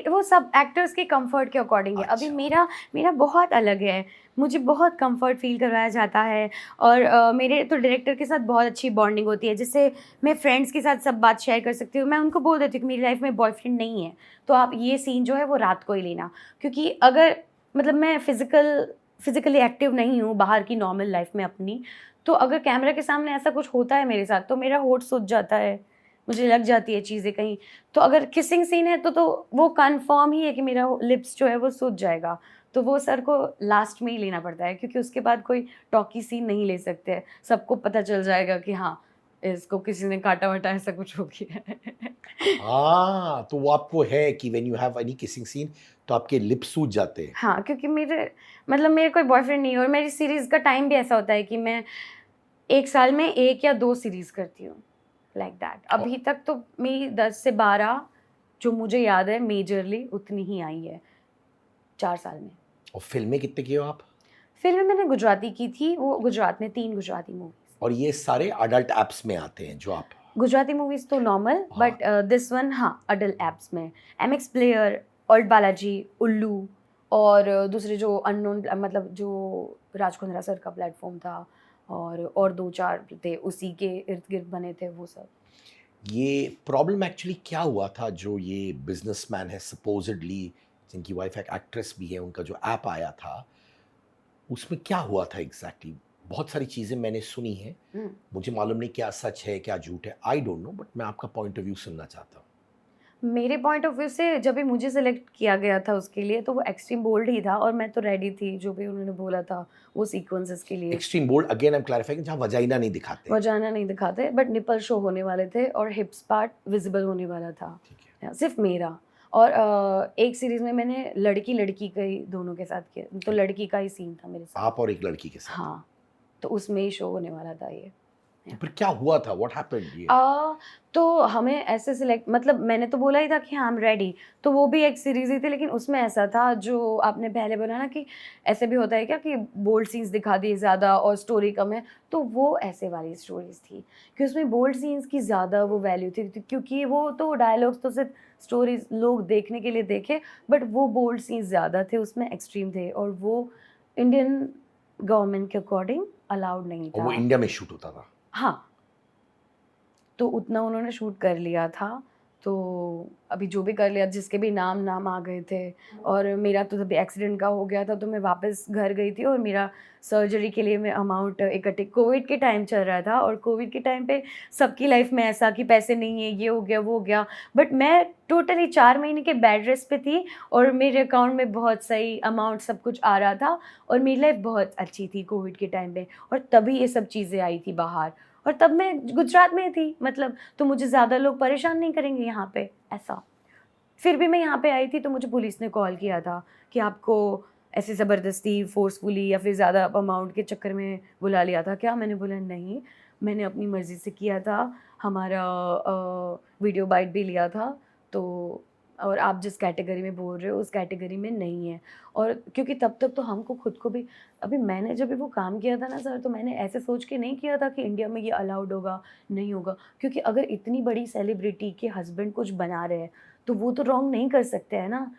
वो सब एक्टर्स के कंफर्ट के अकॉर्डिंग है। अभी अच्छा। मेरा बहुत अलग है। मुझे बहुत कंफर्ट फील करवाया जाता है और मेरे तो डायरेक्टर के साथ बहुत अच्छी बॉन्डिंग होती है, जिससे मैं फ्रेंड्स के साथ सब बात शेयर कर सकती हूँ। मैं उनको बोल देती हूँ कि मेरी लाइफ में बॉयफ्रेंड नहीं है, तो आप ये सीन जो है वो रात को ही लेना, क्योंकि अगर मतलब मैं फिजिकली एक्टिव नहीं हूँ बाहर की नॉर्मल लाइफ में अपनी, तो अगर कैमरा के सामने ऐसा कुछ होता है मेरे साथ तो मेरा होठ सूज जाता है, मुझे लग जाती है चीज़ें कहीं। तो अगर किसिंग सीन है तो वो कन्फर्म ही है कि मेरा लिप्स जो है वो सूज जाएगा, तो वो सर को लास्ट में ही लेना पड़ता है, क्योंकि उसके बाद कोई टॉकी सीन नहीं ले सकते हैं। सबको पता चल जाएगा कि हाँ, इसको किसी ने काटा वाटा ऐसा कुछ हो गया है। हाँ, तो वो आपको है कि when you have any kissing scene तो आपके लिप्स सूज जाते हैं। हाँ, क्योंकि मेरे कोई बॉयफ्रेंड नहीं है और मेरी सीरीज़ का टाइम भी ऐसा होता है कि मैं 1 साल में 1 या 2 सीरीज़ करती हूँ, लाइक दैट। अभी तक तो मेरी 10 से 12 जो मुझे याद है मेजरली उतनी ही आई है 4 साल में। और फिल्में कितने किए हो आप? फ़िल्में मैंने गुजराती की थी, वो गुजरात में 3 गुजराती मूवीज़। और ये सारे अडल्ट ऐप्स में आते हैं जो आप? गुजराती मूवीज़ तो नॉर्मल, हाँ। बट दिस वन हाँ, अडल्ट ऐप्स में। एमएक्स प्लेयर, ओल्ड बालाजी, उल्लू और दूसरे जो अननोन मतलब जो राजकुंद्रा सर का प्लेटफ़ॉर्म था और 2-4 थे, उसी के इर्द-गिर्द बने थे वो सब। ये प्रॉब्लम एक्चुअली क्या हुआ था जो ये बिजनेसमैन है सपोजिडली, जिनकी वाइफ एक एक्ट्रेस भी है, उनका जो ऐप आया था उसमें क्या हुआ था एग्जैक्टली? बहुत सारी चीज़ें मैंने सुनी हैं, मुझे मालूम नहीं क्या सच है क्या झूठ है, आई डोंट नो, बट मैं आपका पॉइंट ऑफ व्यू सुनना चाहता हूँ। मेरे पॉइंट ऑफ व्यू से जब भी मुझे सेलेक्ट किया गया था उसके लिए, तो वो एक्सट्रीम बोल्ड ही था और मैं तो रेडी थी जो भी उन्होंने बोला था वो सीक्वेंसेस के लिए। Extreme bold, again I am clarifying, जहाँ वजाइना नहीं दिखाते। वजाना नहीं दिखाते, बट निपल शो होने वाले थे और हिप्स पार्ट विजिबल होने वाला था। ठीक है। सिर्फ मेरा। और एक सीरीज में मैंने लड़की लड़की का ही दोनों के साथ किया, तो लड़की का ही सीन था मेरे साथ। आप और एक लड़की के साथ? हाँ, तो उसमें ही शो होने वाला था ये। तो फिर क्या हुआ था, व्हाट हैपेंड ये? तो हमें ऐसे सिलेक्ट, मतलब मैंने तो बोला ही था कि हाँ आई एम रेडी, तो वो भी एक सीरीज ही थी, लेकिन उसमें ऐसा था जो आपने पहले बोला ना कि ऐसे भी होता है क्या कि बोल्ड सीन्स दिखा दिए ज़्यादा और स्टोरी कम है, तो वो ऐसे वाली स्टोरीज थी कि उसमें बोल्ड सीन्स की ज़्यादा वो वैल्यू थी, क्योंकि वो तो डायलॉग्स तो सिर्फ स्टोरीज लोग देखने के लिए देखे, बट वो बोल्ड सीन्स ज़्यादा थे, उसमें एक्सट्रीम थे और वो इंडियन गवर्नमेंट के अकॉर्डिंग अलाउड नहीं और था। वो इंडिया में शूट होता था? हाँ, तो उतना उन्होंने शूट कर लिया था, तो अभी जो भी कर लिया, जिसके भी नाम आ गए थे, और मेरा तो तभी एक्सीडेंट का हो गया था, तो मैं वापस घर गई थी और मेरा सर्जरी के लिए मैं अमाउंट इकट्ठे, कोविड के टाइम चल रहा था और कोविड के टाइम पे सबकी लाइफ में ऐसा कि पैसे नहीं है, ये हो गया वो हो गया, बट मैं टोटली 4 महीने के बेड रेस्ट पे थी और मेरे अकाउंट में बहुत सही अमाउंट सब कुछ आ रहा था और मेरी लाइफ बहुत अच्छी थी कोविड के टाइम पे, और तभी ये सब चीज़ें आई थी बाहर, और तब मैं गुजरात में थी, मतलब तो मुझे ज़्यादा लोग परेशान नहीं करेंगे यहाँ पे ऐसा। फिर भी मैं यहाँ पे आई थी तो मुझे पुलिस ने कॉल किया था कि आपको ऐसे ज़बरदस्ती फोर्सफुली या फिर ज़्यादा अमाउंट के चक्कर में बुला लिया था क्या? मैंने बोला नहीं, मैंने अपनी मर्ज़ी से किया था, हमारा वीडियो बाइट भी लिया था, तो और आप जिस कैटेगरी में बोल रहे हो उस कैटेगरी में नहीं है। और क्योंकि तब तक तो हमको खुद को भी, अभी मैंने जब भी वो काम किया था ना सर, तो मैंने ऐसे सोच के नहीं किया था कि इंडिया में ये अलाउड होगा, नहीं होगा, क्योंकि अगर इतनी बड़ी सेलिब्रिटी के हस्बैंड कुछ बना रहे हैं तो वो तो रॉन्ग नहीं कर सकते हैं ना।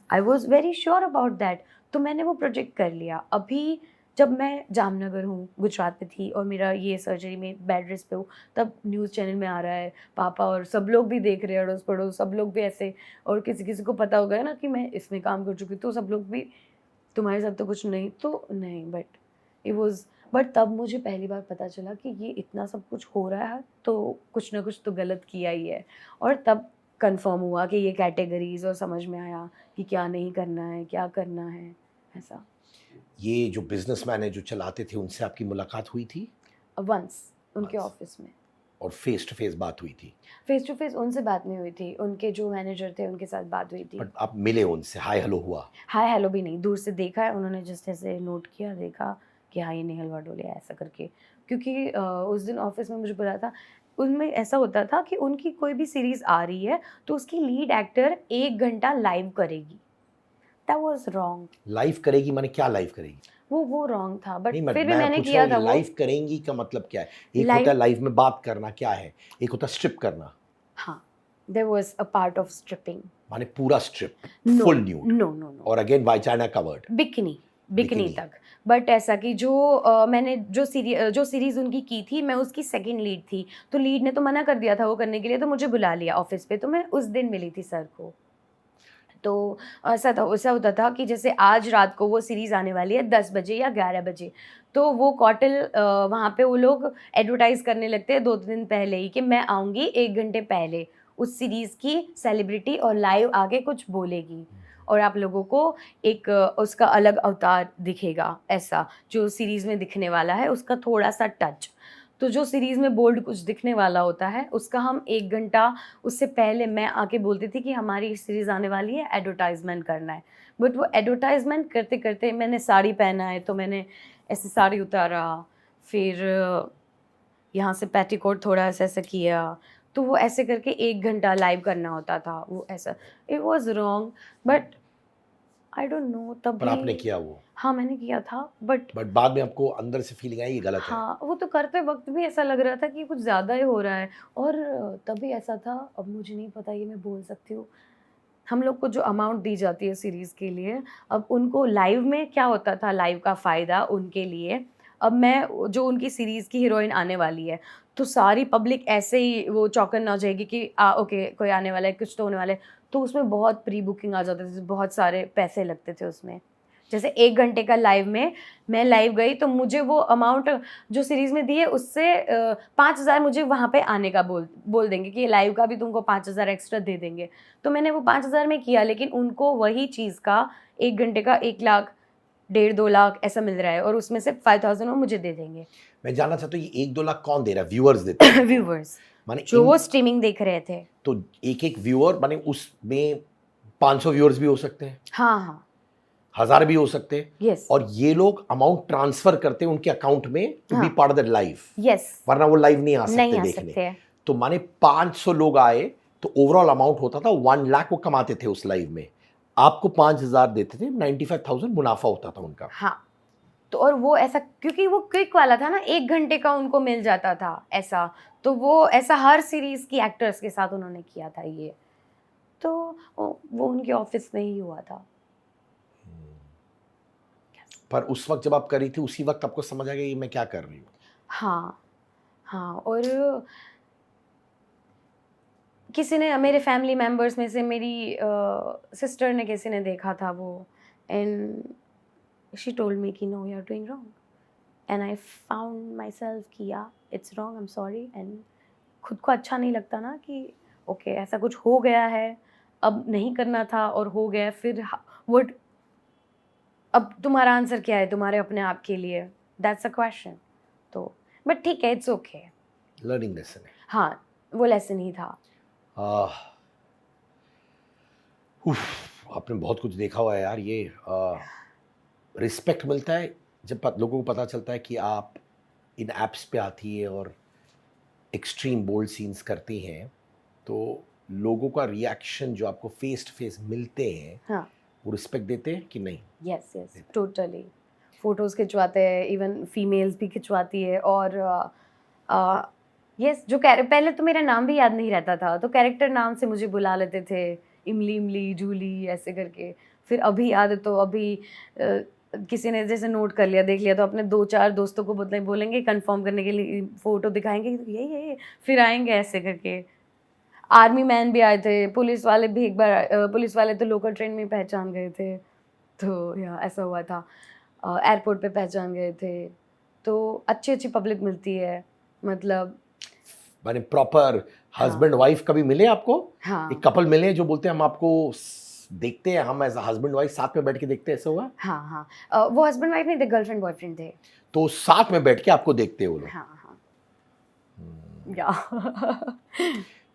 I was very sure about that, तो मैंने वो प्रोजेक्ट कर लिया। अभी जब मैं जामनगर हूँ, गुजरात में थी और मेरा ये सर्जरी में बेड रेस्ट पे हूँ, तब न्यूज़ चैनल में आ रहा है, पापा और सब लोग भी देख रहे हैं, अड़ोस पड़ोस सब लोग भी ऐसे, और किसी को पता होगा ना कि मैं इसमें काम कर चुकी, तो सब लोग भी तुम्हारे साथ तो कुछ नहीं, तो नहीं, बट तब मुझे पहली बार पता चला कि ये इतना सब कुछ हो रहा है तो कुछ ना कुछ तो गलत किया ही है, और तब कंफर्म हुआ कि ये कैटेगरीज, और समझ में आया कि क्या नहीं करना है, क्या करना है, ऐसा। ये जो बिजनेसमैन है जो चलाते थे, उनसे आपकी मुलाकात हुई थी? वंस उनके Once. ऑफिस में और फेस टू फेस बात हुई थी? फेस टू फेस उनसे बात नहीं हुई थी, उनके जो मैनेजर थे उनके साथ बात हुई थी। बट आप मिले उनसे, हाय हेलो हुआ? हाय हेलो भी नहीं, दूर से देखा है उन्होंने, जस्ट ऐसे नोट किया, देखा कि हाँ ये नेहल वाडोले ऐसा करके, क्योंकि उस दिन ऑफिस में मुझे बोला था, उनमें ऐसा होता था कि उनकी कोई भी सीरीज़ आ रही है तो उसकी लीड एक्टर 1 घंटा लाइव करेगी। That was wrong. लाइव करेगी माने क्या लाइव करेगी? वो रॉन्ग था, बट नहीं, फिर भी मैं मैंने पूछ रहा किया हूँ था कि वो। लाइव करेंगी का मतलब क्या है? एक Live- होता है लाइव में बात करना, क्या है, एक होता है स्ट्रिप करना। There was a part of stripping. माने पूरा strip, no full nude, no no no, और again vagina covered. Bikini bikini bikini. तक. बट ऐसा कि जो मैंने जो सीरीज उनकी की थी, मैं उसकी सेकंड लीड थी. तो लीड ने तो मना कर दिया था वो करने के लिए, तो मुझे बुला लिया ऑफिस पे. तो मैं उस दिन मिली थी सर को. तो ऐसा होता था कि जैसे आज रात को वो सीरीज़ आने वाली है 10 बजे या 11 बजे, तो वो कॉटल वहाँ पे वो लोग एडवर्टाइज़ करने लगते हैं 2 दिन पहले ही कि मैं आऊँगी 1 घंटे पहले उस सीरीज़ की सेलिब्रिटी और लाइव आके कुछ बोलेगी और आप लोगों को एक उसका अलग अवतार दिखेगा, ऐसा जो सीरीज़ में दिखने वाला है उसका थोड़ा-सा टच. तो जो सीरीज़ में बोल्ड कुछ दिखने वाला होता है उसका हम 1 घंटा उससे पहले मैं आके बोलती थी कि हमारी सीरीज़ आने वाली है, एडवर्टाइज़मेंट करना है. बट वो एडवर्टाइज़मेंट करते-करते मैंने साड़ी पहना है तो मैंने ऐसे साड़ी उतारा, फिर यहाँ से पेटीकोट थोड़ा ऐसा-ऐसा किया, तो वो ऐसे करके 1 घंटा लाइव करना होता था. वो ऐसा it was wrong, but I don't know तभी. पर आपने किया वो, हाँ, मैंने किया था बट बट बाद में आपको अंदर से फीलिंग आई ये गलत है. हाँ, वो तो करते वक़्त भी ऐसा लग रहा था कि कुछ ज़्यादा ही हो रहा है. और तभी ऐसा था, अब मुझे नहीं पता ये मैं बोल सकती हूँ, हम लोग को जो अमाउंट दी जाती है सीरीज़ के लिए, अब उनको लाइव में क्या होता था, लाइव का फ़ायदा उनके लिए, अब मैं जो उनकी सीरीज़ की हीरोइन आने वाली है, तो सारी पब्लिक ऐसे ही वो चौकन्ना हो जाएगी कि ओके कोई आने वाला है, कुछ तो होने वाला है, तो उसमें बहुत प्री बुकिंग आ जाते थे, बहुत सारे पैसे लगते थे उसमें. जैसे 1 घंटे का लाइव में मैं लाइव गई तो मुझे वो अमाउंट जो सीरीज़ में दी है उससे 5,000 मुझे वहाँ पे आने का बोल देंगे कि लाइव का भी तुमको 5,000 एक्स्ट्रा दे देंगे. तो मैंने वो 5,000 में किया, लेकिन उनको वही चीज़ का 1 घंटे का 1 लाख, 1.5-2 लाख ऐसा मिल रहा है और उसमें से 5,000 वो मुझे दे देंगे. मैं जानना चाहता हूँ ये 1-2 लाख कौन दे रहा है? व्यूअर्स देते हैं. व्यूअर्स माने जो वो स्ट्रीमिंग देख रहे थे. तो एक व्यूअर माने उसमें 500 व्यूअर्स भी हो सकते हैं, हाँ, हाँ. 1000 भी हो सकते हैं. यस. और ये लोग अमाउंट ट्रांसफर करते हैं उनके अकाउंट में टू बी हाँ. Part of the live, yes. वरना वो लाइव नहीं आ नहीं सकते आ देखने. सकते हैं. तो माने 500 लोग आए तो ओवरऑल अमाउंट होता था 1 लाख वो कमाते थे उस लाइव में. आपको 5,000 देते थे, 95,000 मुनाफा होता था उनका. हाँ. तो और वो ऐसा क्योंकि वो क्विक वाला था ना, 1 घंटे का उनको मिल जाता था ऐसा. तो वो ऐसा हर सीरीज़ की एक्टर्स के साथ उन्होंने किया था ये. तो वो उनके ऑफिस में ही हुआ था. पर उस वक्त जब आप कर रही थी उसी वक्त आपको समझ आ गया ये मैं क्या कर रही हूँ. हाँ, हाँ. और किसी ने, मेरे फैमिली मेंबर्स में से मेरी सिस्टर ने, किसी ने देखा था वो, एंड शी टोल्ड मी कि no you are doing wrong. And I found myself कि yeah it's wrong, I am sorry. And खुद को अच्छा नहीं लगता ना कि ओके ऐसा कुछ हो गया है, अब नहीं करना था और हो गया. फिर वुड अब तुम्हारा आंसर क्या है तुम्हारे अपने आप के लिए, दैट्स अ क्वेश्चन. तो बट ठीक है, इट्स ओके. लर्निंग लेसन है. हाँ, वो लेसन ही था. आपने बहुत कुछ देखा हुआ है यार. ये रिस्पेक्ट मिलता है जब लोगों को पता चलता है कि आप इन ऐप्स पे आती है और एक्सट्रीम बोल्ड सीन्स करती हैं, तो लोगों का रिएक्शन जो आपको फेस टू फेस मिलते हैं, हाँ. वो रिस्पेक्ट देते हैं कि नहीं? Yes yes, totally. फोटोज़ खिंचवाते हैं, इवन फीमेल्स भी खिंचवाती है. और यस, जो पहले तो मेरा नाम भी याद नहीं रहता था, तो कैरेक्टर नाम से मुझे बुला लेते थे, इमली इमली, जूली ऐसे करके. फिर अभी याद है तो अभी किसी ने जैसे नोट कर लिया, देख लिया, तो अपने 2-4 दोस्तों को बोलेंगे कंफर्म करने के लिए, फ़ोटो दिखाएंगे ये, फिर आएंगे ऐसे करके. आर्मी मैन भी आए थे, पुलिस वाले भी एक बार, पुलिस वाले तो लोकल ट्रेन में पहचान गए थे. तो या ऐसा हुआ था, एयरपोर्ट पे पहचान गए थे. तो अच्छी पब्लिक मिलती है, मतलब माने प्रॉपर हस्बैंड वाइफ कभी मिले आपको? हाँ. एक कपल मिले जो बोलते हैं हम आपको देखते हैं, हम एज हस्बैंड वाइफ साथ में बैठ के देखते हैं, ऐसा हुआ? हाँ, हाँ. वो हस्बैंड वाइफ नहीं थे, गर्लफ्रेंड बॉयफ्रेंड थे. तो साथ में बैठ के आपको देखते हैं वो लोग? हाँ, हाँ. या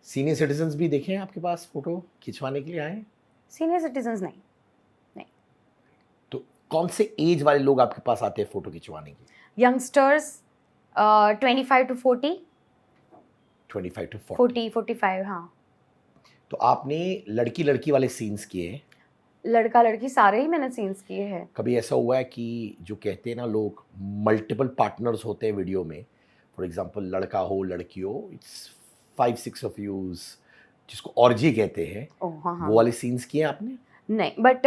सीनियर सिटीजन्स भी देखे हैं आपके पास फोटो खिंचवाने के लिए आए? सीनियर सिटीजन्स नहीं. तो कौन से एज वाले लोग आपके पास आते हैं फोटो खिंचवाने के? Youngsters 25 to 40. 25 to 40. 40-45. हाँ. तो आपने लड़की लड़की वाले सीन्स किए, लड़का लड़की सारे ही मैंने सीन्स किए हैं. कभी ऐसा हुआ है कि जो कहते हैं ना लोग मल्टीपल पार्टनर्स होते हैं वीडियो में, फॉर एग्जांपल लड़का हो लड़की हो, इट्स 5-6 ऑफ यूज जिसको ऑर्जी कहते हैं, ओह हाँ हाँ। वो वाले सीन्स किए आपने? नहीं, बट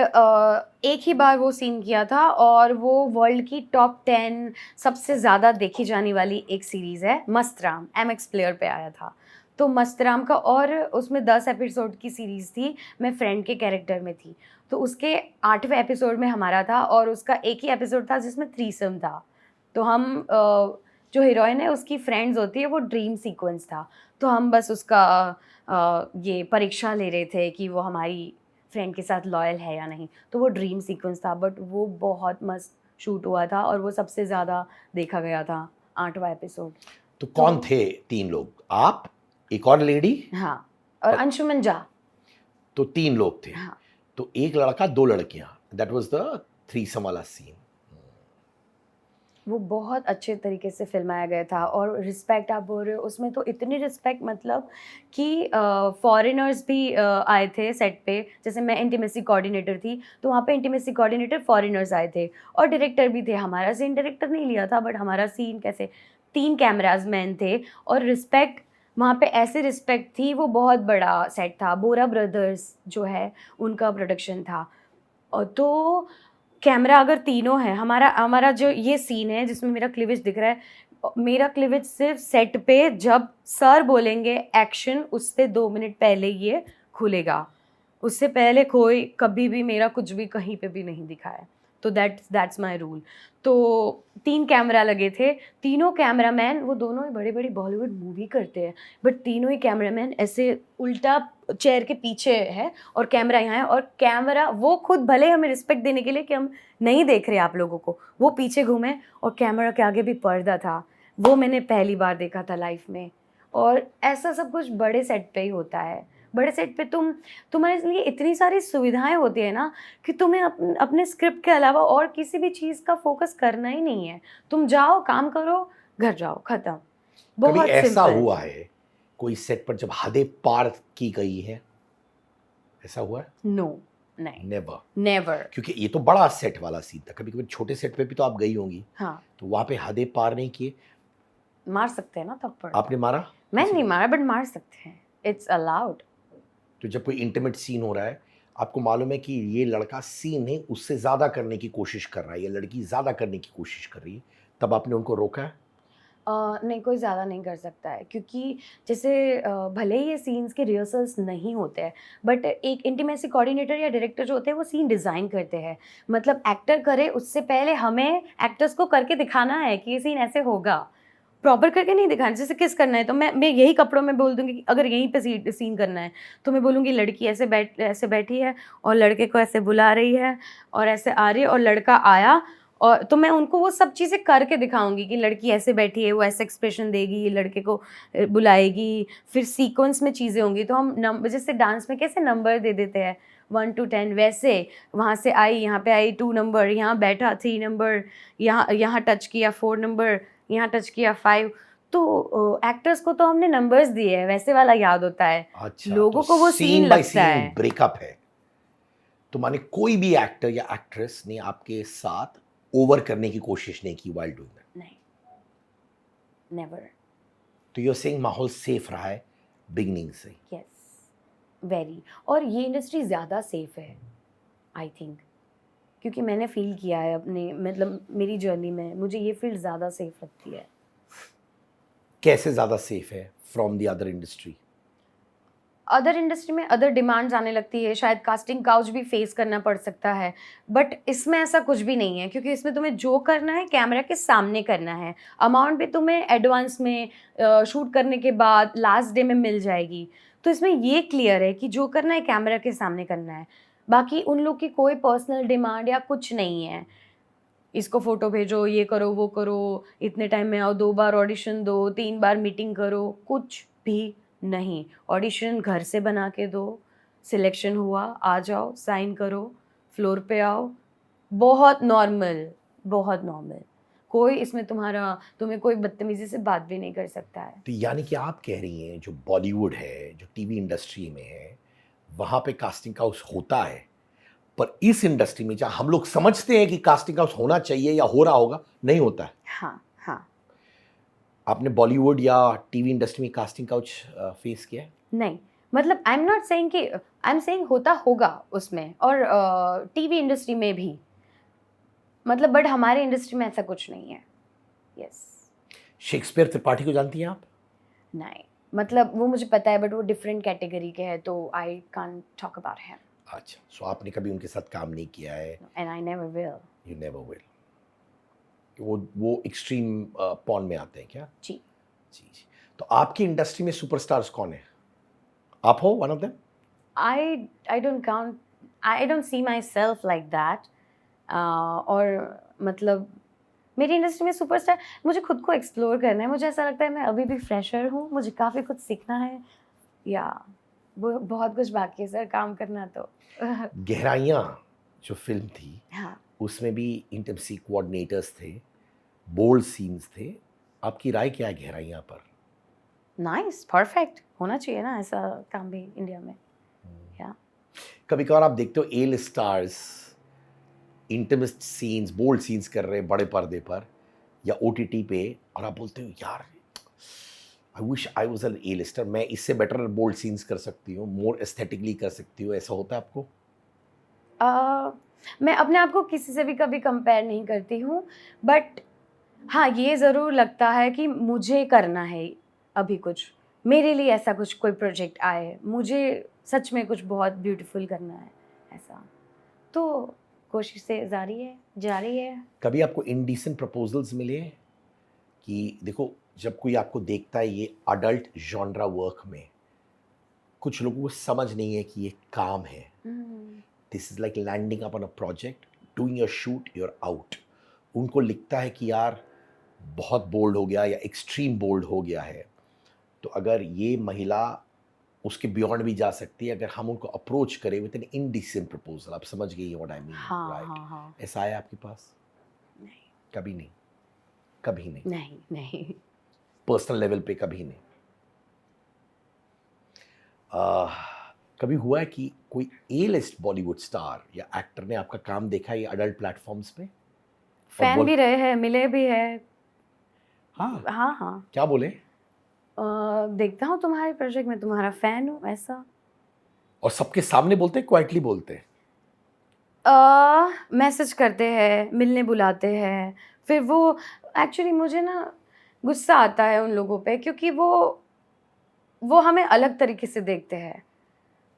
एक ही बार वो सीन किया था, और वो वर्ल्ड की टॉप 10 सबसे ज़्यादा देखी जाने वाली एक सीरीज़ है मस्त राम, MX प्लेयर पे आया था। तो मस्त राम का, और उसमें 10 एपिसोड की सीरीज़ थी, मैं फ्रेंड के कैरेक्टर में थी। तो उसके 8वें एपिसोड में हमारा था, और उसका एक ही एपिसोड था जिसमें थ्रीसम था। तो हम जो हीरोइन है उसकी फ्रेंड्स होती है, वो ड्रीम सीक्वेंस था। तो हम बस उसका ये परीक्षा ले रहे थे कि वो हमारी फ्रेंड के साथ लॉयल है या नहीं। तो वो ड्रीम सीक्वेंस था, बट वो बहुत मस्त शूट हुआ था, और वो सबसे ज़्यादा देखा गया था 8वां एपिसोड। तो कौन थे 3 लोग? आप, एक और लेडी, हाँ, और अंशुमन झा। तो 3 लोग थे। हाँ, तो एक लड़का 2 लड़कियां, दैट वाज द थ्रीसम वाला सीन। वो बहुत अच्छे तरीके से फिल्माया गया था। और रिस्पेक्ट आप बोल रहे हो, उसमें तो इतनी रिस्पेक्ट, मतलब कि फॉरेनर्स भी आए थे सेट पे। जैसे मैं इंटीमेसी कोऑर्डिनेटर थी, तो वहाँ पे इंटीमेसी कोऑर्डिनेटर फॉरेनर्स आए थे, और डायरेक्टर भी थे। हमारा सीन डायरेक्टर नहीं लिया था, बट हमारा सीन कैसे 3 कैमराज मैन थे, और रिस्पेक्ट वहाँ पे ऐसे रिस्पेक्ट थी। वो बहुत बड़ा सेट था, बोरा ब्रदर्स जो है उनका प्रोडक्शन था। और तो कैमरा अगर तीनों है, हमारा हमारा जो ये सीन है जिसमें मेरा क्लीवेज दिख रहा है, मेरा क्लीवेज सिर्फ सेट पे जब सर बोलेंगे एक्शन, उससे 2 मिनट पहले ये खुलेगा। उससे पहले कोई कभी भी मेरा कुछ भी कहीं पे भी नहीं दिखा है। तो दैट्स माय रूल। तो 3 कैमरा लगे थे, तीनों कैमरामैन, वो दोनों ही बड़े बड़ी बॉलीवुड मूवी करते हैं, बट तीनों ही कैमरामैन ऐसे उल्टा चेयर के पीछे है, और कैमरा यहाँ है, और कैमरा वो खुद भले हमें रिस्पेक्ट देने के लिए कि हम नहीं देख रहे आप लोगों को, वो पीछे घूमे, और कैमरा के आगे भी पर्दा था। वो मैंने पहली बार देखा था लाइफ में। और ऐसा सब कुछ बड़े सेट पे ही होता है। बड़े सेट पे तुम्हारे लिए इतनी सारी सुविधाएं होती है ना, कि तुम्हें अपने स्क्रिप्ट के अलावा और किसी भी चीज़ का फोकस करना ही नहीं है। तुम जाओ, काम करो, घर जाओ, खत्म। कभी बहुत ऐसा सिंपल। हुआ है कोई सेट पर जब हदें पार की गई है? ऐसा हुआ है? नो, नहीं, नेवर। नेवर। क्योंकि ये तो बड़ा सेट वाला सीन था। कभी कभी छोटे सेट पे भी तो आप गई होंगी, हाँ, तो वहां पे हदें पार नहीं किए? मार सकते हैं ना थप्पड़। आपने मारा? मैं नहीं मारा, बट मार सकते हैं, इट्स अलाउड। तो जब कोई इंटीमेट सीन हो रहा है, आपको मालूम है कि ये लड़का सीन नहीं उससे ज़्यादा करने की कोशिश कर रहा है, या लड़की ज़्यादा करने की कोशिश कर रही है, तब आपने उनको रोका है? नहीं, कोई ज़्यादा नहीं कर सकता है, क्योंकि जैसे भले ही ये सीन्स के रिहर्सल्स नहीं होते हैं, बट एक इंटीमेसी कोऑर्डिनेटर या डायरेक्टर जो होते हैं वो सीन डिज़ाइन करते हैं। मतलब एक्टर करे उससे पहले हमें एक्टर्स को करके दिखाना है कि ये सीन ऐसे होगा, प्रॉपर करके नहीं दिखाना। जैसे किस करना है, तो मैं यही कपड़ों में बोल दूँगी कि अगर यहीं पे सीन करना है, तो मैं बोलूँगी लड़की ऐसे बैठी है, और लड़के को ऐसे बुला रही है, और ऐसे आ रही है, और लड़का आया, और तो मैं उनको वो सब चीज़ें करके दिखाऊंगी कि लड़की ऐसे बैठी है, वो ऐसे एक्सप्रेशन देगी, लड़के को बुलाएगी, फिर सीक्वेंस में चीज़ें होंगी। तो हम नंबर, जैसे डांस में कैसे नंबर दे देते हैं 1 to 10, वैसे वहाँ से आई, यहाँ पे आई 2 नंबर, यहाँ बैठा 3 नंबर, यहाँ टच किया 4 नंबर, यहाँ टच किया 5। तो एक्टर्स को तो हमने नंबर्स दिए हैं, वैसे वाला याद होता है। अच्छा, लोगों तो को वो सीन लगता है। ब्रेकअप है, तो माने कोई भी एक्टर या एक्ट्रेस ने आपके साथ ओवर करने की कोशिश नहीं की while doing that? नहीं, नेवर। तो you're saying माहौल सेफ रहा है बिगनिंग से? Yes, very. और ये इंडस्ट्री ज़्यादा सेफ है आई थिंक, क्योंकि मैंने फील किया है अपने, मतलब मेरी जर्नी में, मुझे ये फील्ड ज़्यादा सेफ लगती है। कैसे ज़्यादा सेफ है from the other industry? Other industry में अदर डिमांड्स आने लगती है, शायद कास्टिंग काउच भी फेस करना पड़ सकता है, बट इसमें ऐसा कुछ भी नहीं है, क्योंकि इसमें तुम्हें जो करना है कैमरा के सामने करना है। अमाउंट भी तुम्हें एडवांस में शूट करने के बाद लास्ट डे में मिल जाएगी। तो इसमें ये क्लियर है कि जो करना है कैमरा के सामने करना है। बाकी उन लोग की कोई पर्सनल डिमांड या कुछ नहीं है, इसको फ़ोटो भेजो, ये करो, वो करो, इतने टाइम में आओ, 2 बार ऑडिशन दो, 3 बार मीटिंग करो, कुछ भी नहीं। ऑडिशन घर से बना के दो, सिलेक्शन हुआ, आ जाओ, साइन करो, फ्लोर पे आओ। बहुत नॉर्मल, बहुत नॉर्मल। कोई इसमें तुम्हें कोई बदतमीज़ी से बात भी नहीं कर सकता है। तो यानी कि आप कह रही हैं जो बॉलीवुड है, जो टीवी इंडस्ट्री में है, वहाँ पे कास्टिंग हाउस होता है, पर इस इंडस्ट्री में जहाँ हम लोग समझते हैं कि कास्टिंग हाउस होना चाहिए या हो रहा होगा, नहीं होता है। हाँ हाँ। आपने बॉलीवुड या टीवी इंडस्ट्री में कास्टिंग काउच फेस किया है? नहीं, मतलब आई एम नॉट सेइंग कि आई एम सेइंग होता होगा उसमें, और टीवी इंडस्ट्री में भी, मतलब बट हमारे इंडस्ट्री में ऐसा कुछ नहीं है. यस. शेक्सपियर त्रिपाठी को जानती हैं आप? नहीं, मतलब वो मुझे पता है बट वो डिफरेंट कैटेगरी के हैं, तो I can't talk about him. अच्छा, सो आपने कभी उनके साथ काम नहीं किया है? And I never will. You never will. वो एक्सट्रीम पॉन में आते हैं क्या? जी. जी जी. तो आपकी इंडस्ट्री में सुपरस्टार्स कौन है? आप हो one of them? I don't count, I don't see myself like that. और मतलब मेरी इंडस्ट्री में सुपरस्टार, मुझे खुद को एक्सप्लोर करना है. मुझे ऐसा लगता है मैं अभी भी फ्रेशर हूँ, मुझे काफ़ी कुछ सीखना है, या वो बहुत कुछ बाकी है सर काम करना तो. गहराइयाँ जो फिल्म थी हाँ. उसमें भी इंटिमेसी कोऑर्डिनेटर्स थे, बोल्ड सीन्स थे. आपकी राय क्या है गहराइयाँ पर? नाइस, परफेक्ट होना चाहिए ना ऐसा काम भी इंडिया में. या कभी कभार आप देखते हो A stars intimate scenes, bold scenes कर रहे हैं बड़े पर्दे पर या ओटीटी पे, और आप बोलते हो यार I wish I was an A lister, मैं इससे बेटर बोल्ड सीन्स कर सकती हूँ, मोर एस्थेटिकली कर सकती हूँ. ऐसा होता है आपको? मैं अपने आप को किसी से भी कभी कंपेयर नहीं करती हूँ, बट हाँ ये ज़रूर लगता है कि मुझे करना है अभी कुछ, मेरे लिए ऐसा कुछ कोई प्रोजेक्ट आए, मुझे सच में कुछ बहुत ब्यूटीफुल करना है ऐसा, तो कोशिश से जारी है. कभी आपको इनडिसेंट प्रपोजल्स मिले कि देखो जब कोई आपको देखता है ये अडल्ट जॉनरा वर्क में, कुछ लोगों को समझ नहीं है कि ये काम है, this is like landing up on a project, doing your shoot, you're out. उनको लिखता है कि यार बहुत बोल्ड हो गया या एक्सट्रीम बोल्ड हो गया है, तो अगर ये महिला उसके बियॉन्ड भी जा सकती है अगर हम उनको अप्रोच करें विद एन इनडिसेंट प्रपोजल. आप समझ गई व्हाट आई मीन, राइट? ऐसा आया आपके पास? नहीं. कभी नहीं? कभी नहीं? नहीं. पर्सनल लेवल पे कभी नहीं? कभी हुआ है कि कोई ए लिस्ट बॉलीवुड स्टार या एक्टर ने आपका काम देखा है ये अडल्ट प्लेटफॉर्म्स पे? फैन भी रहे हैं, मिले भी हैं. हाँ. क्या बोले? देखता हूँ तुम्हारे प्रोजेक्ट में, तुम्हारा फैन हूँ ऐसा. और सबके सामने बोलते हैं, क्वाइटली बोलते हैं? मैसेज करते हैं, मिलने बुलाते हैं, फिर वो एक्चुअली मुझे ना गुस्सा आता है उन लोगों पे, क्योंकि वो हमें अलग तरीके से देखते हैं.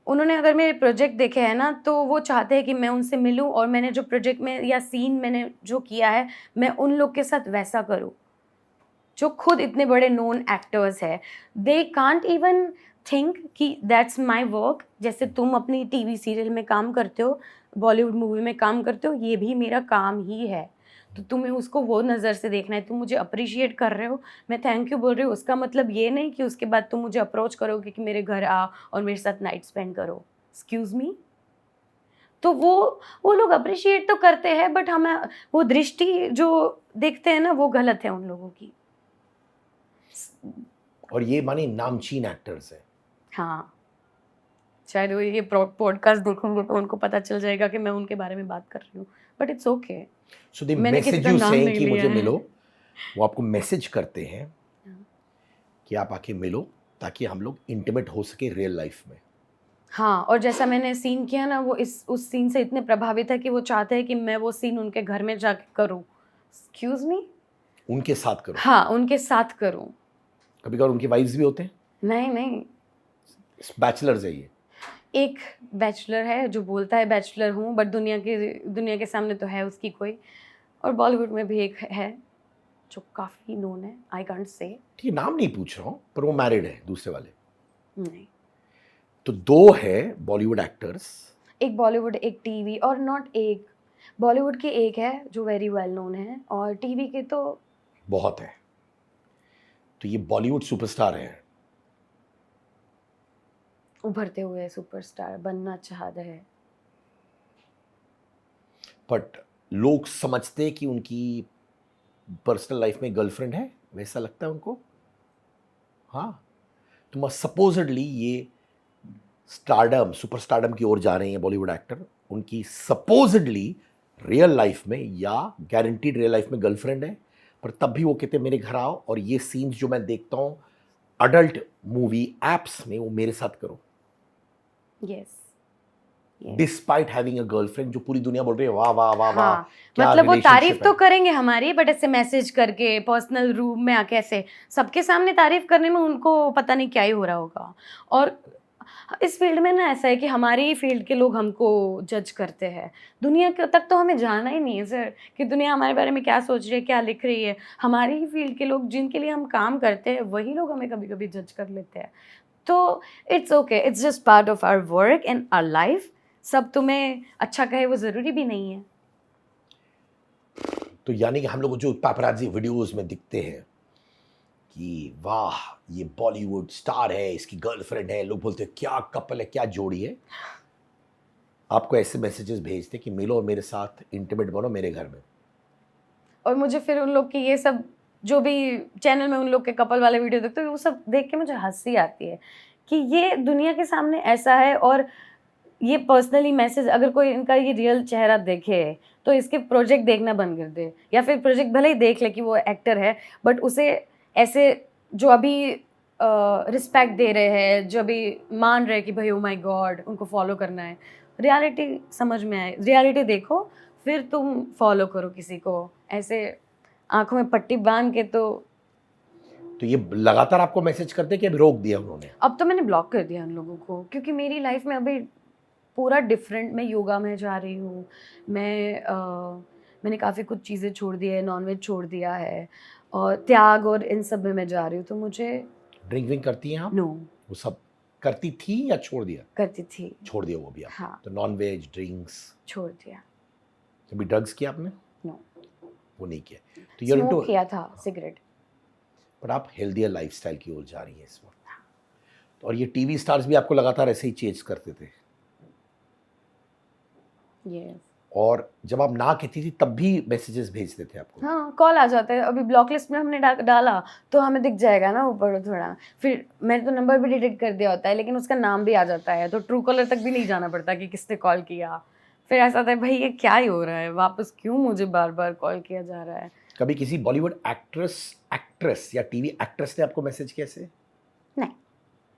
उन्होंने अगर मेरे प्रोजेक्ट देखे हैं ना, तो वो चाहते हैं कि मैं उनसे मिलूं और मैंने जो प्रोजेक्ट में या सीन मैंने जो किया है मैं उन लोग के साथ वैसा करूं, जो खुद इतने बड़े नोन एक्टर्स है. दे कांट इवन थिंक कि दैट्स माय वर्क. जैसे तुम अपनी टीवी सीरियल में काम करते हो, बॉलीवुड मूवी में काम करते हो, ये भी मेरा काम ही है, तो तुम्हें उसको वो नज़र से देखना है. तुम मुझे अप्रिशिएट कर रहे हो, मैं थैंक यू बोल रही हूँ, उसका मतलब ये नहीं कि उसके बाद तुम मुझे अप्रोच करोगे कि मेरे घर आ और मेरे साथ नाइट स्पेंड करो. Excuse me. तो वो लोग अप्रिशिएट तो करते हैं, बट हमें वो दृष्टि जो देखते हैं ना, वो गलत है उन लोगों की. और ये माने नामचीन एक्टर्स हैं. हाँ, शायद वो ये पॉडकास्ट देखेंगे तो उनको पता चल जाएगा कि मैं उनके बारे में बात कर रही हूँ, बट इट्स ओके. सो दे मैंने किसी मैसेज का यू नाम सेइंग नहीं कि लिया मुझे है. मिलो. वो आपको मैसेज करते हैं कि आप आके मिलो ताकि हम लोग इंटीमेट हो सके रियल लाइफ में. हाँ, और जैसा मैंने सीन किया ना, वो उस सीन से इतने प्रभावित है कि वो चाहते हैं कि मैं वो सीन उनके घर में जाके करूँ. Excuse me. उनके साथ करो. हाँ, उनके साथ करूँ. कभी कभार उनके वाइफ्स भी होते हैं? नहीं. बैचलर्स है ये? एक बैचलर है जो बोलता है बैचलर हूँ, बट दुनिया के सामने तो है उसकी कोई. और बॉलीवुड में भी एक है जो काफ़ी नोन है, आई कांट से. ठीक है, नाम नहीं पूछ रहा हूँ, पर वो मैरिड है दूसरे वाले? नहीं. तो दो है बॉलीवुड एक्टर्स. एक बॉलीवुड, एक टीवी, और नॉट एक बॉलीवुड के एक है जो वेरी वेल नोन है, और टीवी के तो बहुत है. तो ये बॉलीवुड सुपरस्टार है, उभरते हुए सुपरस्टार बनना चाहते हैं. बट लोग समझते हैं कि उनकी पर्सनल लाइफ में गर्लफ्रेंड है, वैसा लगता है उनको. हाँ, तो सपोजिडली ये स्टारडम, सुपर स्टारडम की ओर जा रहे हैं बॉलीवुड एक्टर. उनकी सपोजिडली रियल लाइफ में या गारंटीड रियल लाइफ में गर्लफ्रेंड है, पर तब भी वो कहते हैं मेरे घर आओ और ये सीन्स जो मैं देखता हूँ अडल्ट मूवी एप्स में वो मेरे साथ करो. Yes. Despite having a girlfriend, जो पूरी दुनिया बोल रही है वाह वाह वाह वाह, हाँ, क्या मतलब वो relationship तारीफ तो है। करेंगे हमारी, बट ऐसे मैसेज करके पर्सनल रूम में आके ऐसे सबके सामने तारीफ करने में उनको पता नहीं क्या ही हो रहा होगा। और इस फील्ड में ना ऐसा है कि हमारे ही फील्ड के लोग हमको जज करते हैं। दुनिया के तक तो हमें जाना ही नहीं है सर, कि दुनिया हमारे बारे में क्या सोच रही है, क्या लिख रही है। हमारे ही फील्ड के लोग जिनके लिए हम काम करते हैं वही लोग हमें कभी कभी जज कर लेते हैं। तो it's okay, it's just part of our work and our life. सब तुम्हें अच्छा कहे वो ज़रूरी भी नहीं है। तो यानी कि हम लोग जो पैपराजी वीडियोस में दिखते हैं कि वाह ये बॉलीवुड स्टार है, इसकी गर्लफ्रेंड है, लोग बोलते हैं क्या कपल है, क्या जोड़ी है, आपको ऐसे मैसेजेस भेजते कि मिलो और मेरे साथ इंटीमेट बनो मेरे घर में। और मुझे फिर उन लोग की ये सब जो भी चैनल में उन लोग के कपल वाले वीडियो देखते हो, वो सब देख के मुझे हंसी आती है कि ये दुनिया के सामने ऐसा है। और ये पर्सनली मैसेज अगर कोई इनका ये रियल चेहरा देखे तो इसके प्रोजेक्ट देखना बंद कर दे, या फिर प्रोजेक्ट भले ही देख ले कि वो एक्टर है, बट उसे ऐसे जो अभी रिस्पेक्ट दे रहे हैं, जो अभी मान रहे हैं कि भाई ओ माय गॉड उनको फॉलो करना है, रियलिटी समझ में आए, रियलिटी देखो फिर तुम फॉलो करो किसी को। ऐसे आंखों में पट्टी बांध के तो ये लगातार आपको मैसेज करते कि अभी रोक दिया उन्होंने? अब तो मैंने ब्लॉक कर दिया उन लोगों को, क्योंकि मेरी लाइफ में अभी पूरा डिफरेंट, मैं योगा में जा रही हूँ, मैंने काफ़ी कुछ चीज़ें छोड़ दी है, नॉनवेज छोड़ दिया है, और त्याग और इन सब में मैं जा रही हूँ। तो मुझे ड्रिंक विंक करती हैं आप? नो वो सब करती थी या छोड़ दिया? करती थी। छोड़ दिया वो भी आप? हाँ, तो नॉन वेज ड्रिंक्स, छोड़ दिया। कभी ड्रग्स किया आपने? नो, वो नहीं किया। तो you're into- स्मोक किया था, सिगरेट। पर आप हेल्दियर लाइफस्टाइल की ओर जा रही हैं इस वक्त। और ये टीवी स्टार्स भी आपको लगातार ऐसे ही चेंज करते थे, यस। और जब आप ना कहती थी तब भी मैसेजेस भेजते थे आपको? हाँ, कॉल आ जाता है। अभी ब्लॉक लिस्ट में हमने डाला तो हमें दिख जाएगा ना ऊपर थोड़ा, फिर मैंने तो नंबर भी डिलीट कर दिया होता है, लेकिन उसका नाम भी आ जाता है, तो ट्रू कॉलर तक भी नहीं जाना पड़ता कि किसने कॉल किया। फिर ऐसा था भाई ये क्या ही हो रहा है, वापस क्यों मुझे बार बार कॉल किया जा रहा है। कभी किसी बॉलीवुड एक्ट्रेस या टीवी एक्ट्रेस ने आपको मैसेज किया ऐसे? नहीं।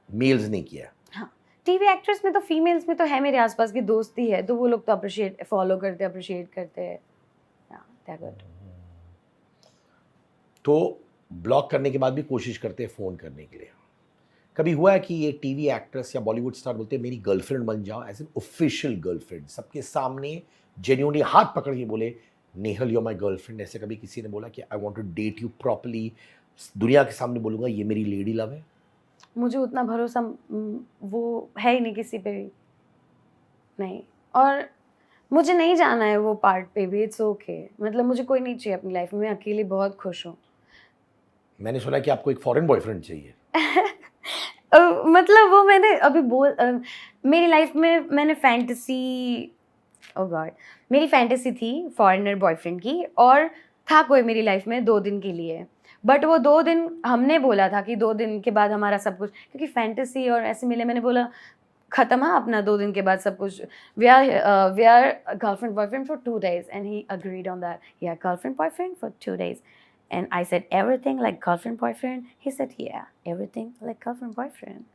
मेल्स नहीं किया? हाँ, टीवी एक्ट्रेस में तो, फीमेल्स में तो है मेरे आसपास की दोस्ती है, तो वो लोग तो अप्रिशिएट, फॉलो करते, अप्रिशिएट करते हैं। गुड। तो ब्लॉक करने के बाद भी कोशिश करते हैं फ़ोन करने के लिए। कभी हुआ है कि ये टीवी एक्ट्रेस या बॉलीवुड स्टार बोलते हैं मेरी गर्लफ्रेंड बन जाओ, एज एन ऑफिशियल गर्लफ्रेंड, सबके सामने जेन्युइनली हाथ पकड़ के बोले नेहल यू माई गर्लफ्रेंड? ऐसे कभी किसी ने बोला कि I want to date you properly, दुनिया के सामने बोलूँगा ये मेरी लेडी लव है? मुझे उतना भरोसा वो है ही नहीं किसी पे भी, नहीं। और मुझे नहीं जाना है वो पार्ट पे भी, इट्स ओके। मतलब मुझे कोई नहीं चाहिए अपनी लाइफ में, मैं अकेली बहुत खुश हूँ। मैंने सुना कि आपको एक फॉरेन बॉयफ्रेंड चाहिए। मतलब वो मैंने अभी मेरी लाइफ में मैंने फैंटेसी, ओ गॉड, मेरी फैंटेसी थी फॉरेनर बॉयफ्रेंड की, और था कोई मेरी लाइफ में 2 दिन के लिए, बट वो 2 दिन हमने बोला था कि 2 दिन के बाद हमारा सब कुछ, क्योंकि फैंटेसी और ऐसे मिले, मैंने बोला खत्म है अपना 2 दिन के बाद सब कुछ, we are girlfriend boyfriend for 2 days, and he agreed on that, या girlfriend boyfriend for 2 days. And I said, everything like girlfriend, boyfriend? He said, yeah, everything like girlfriend, boyfriend.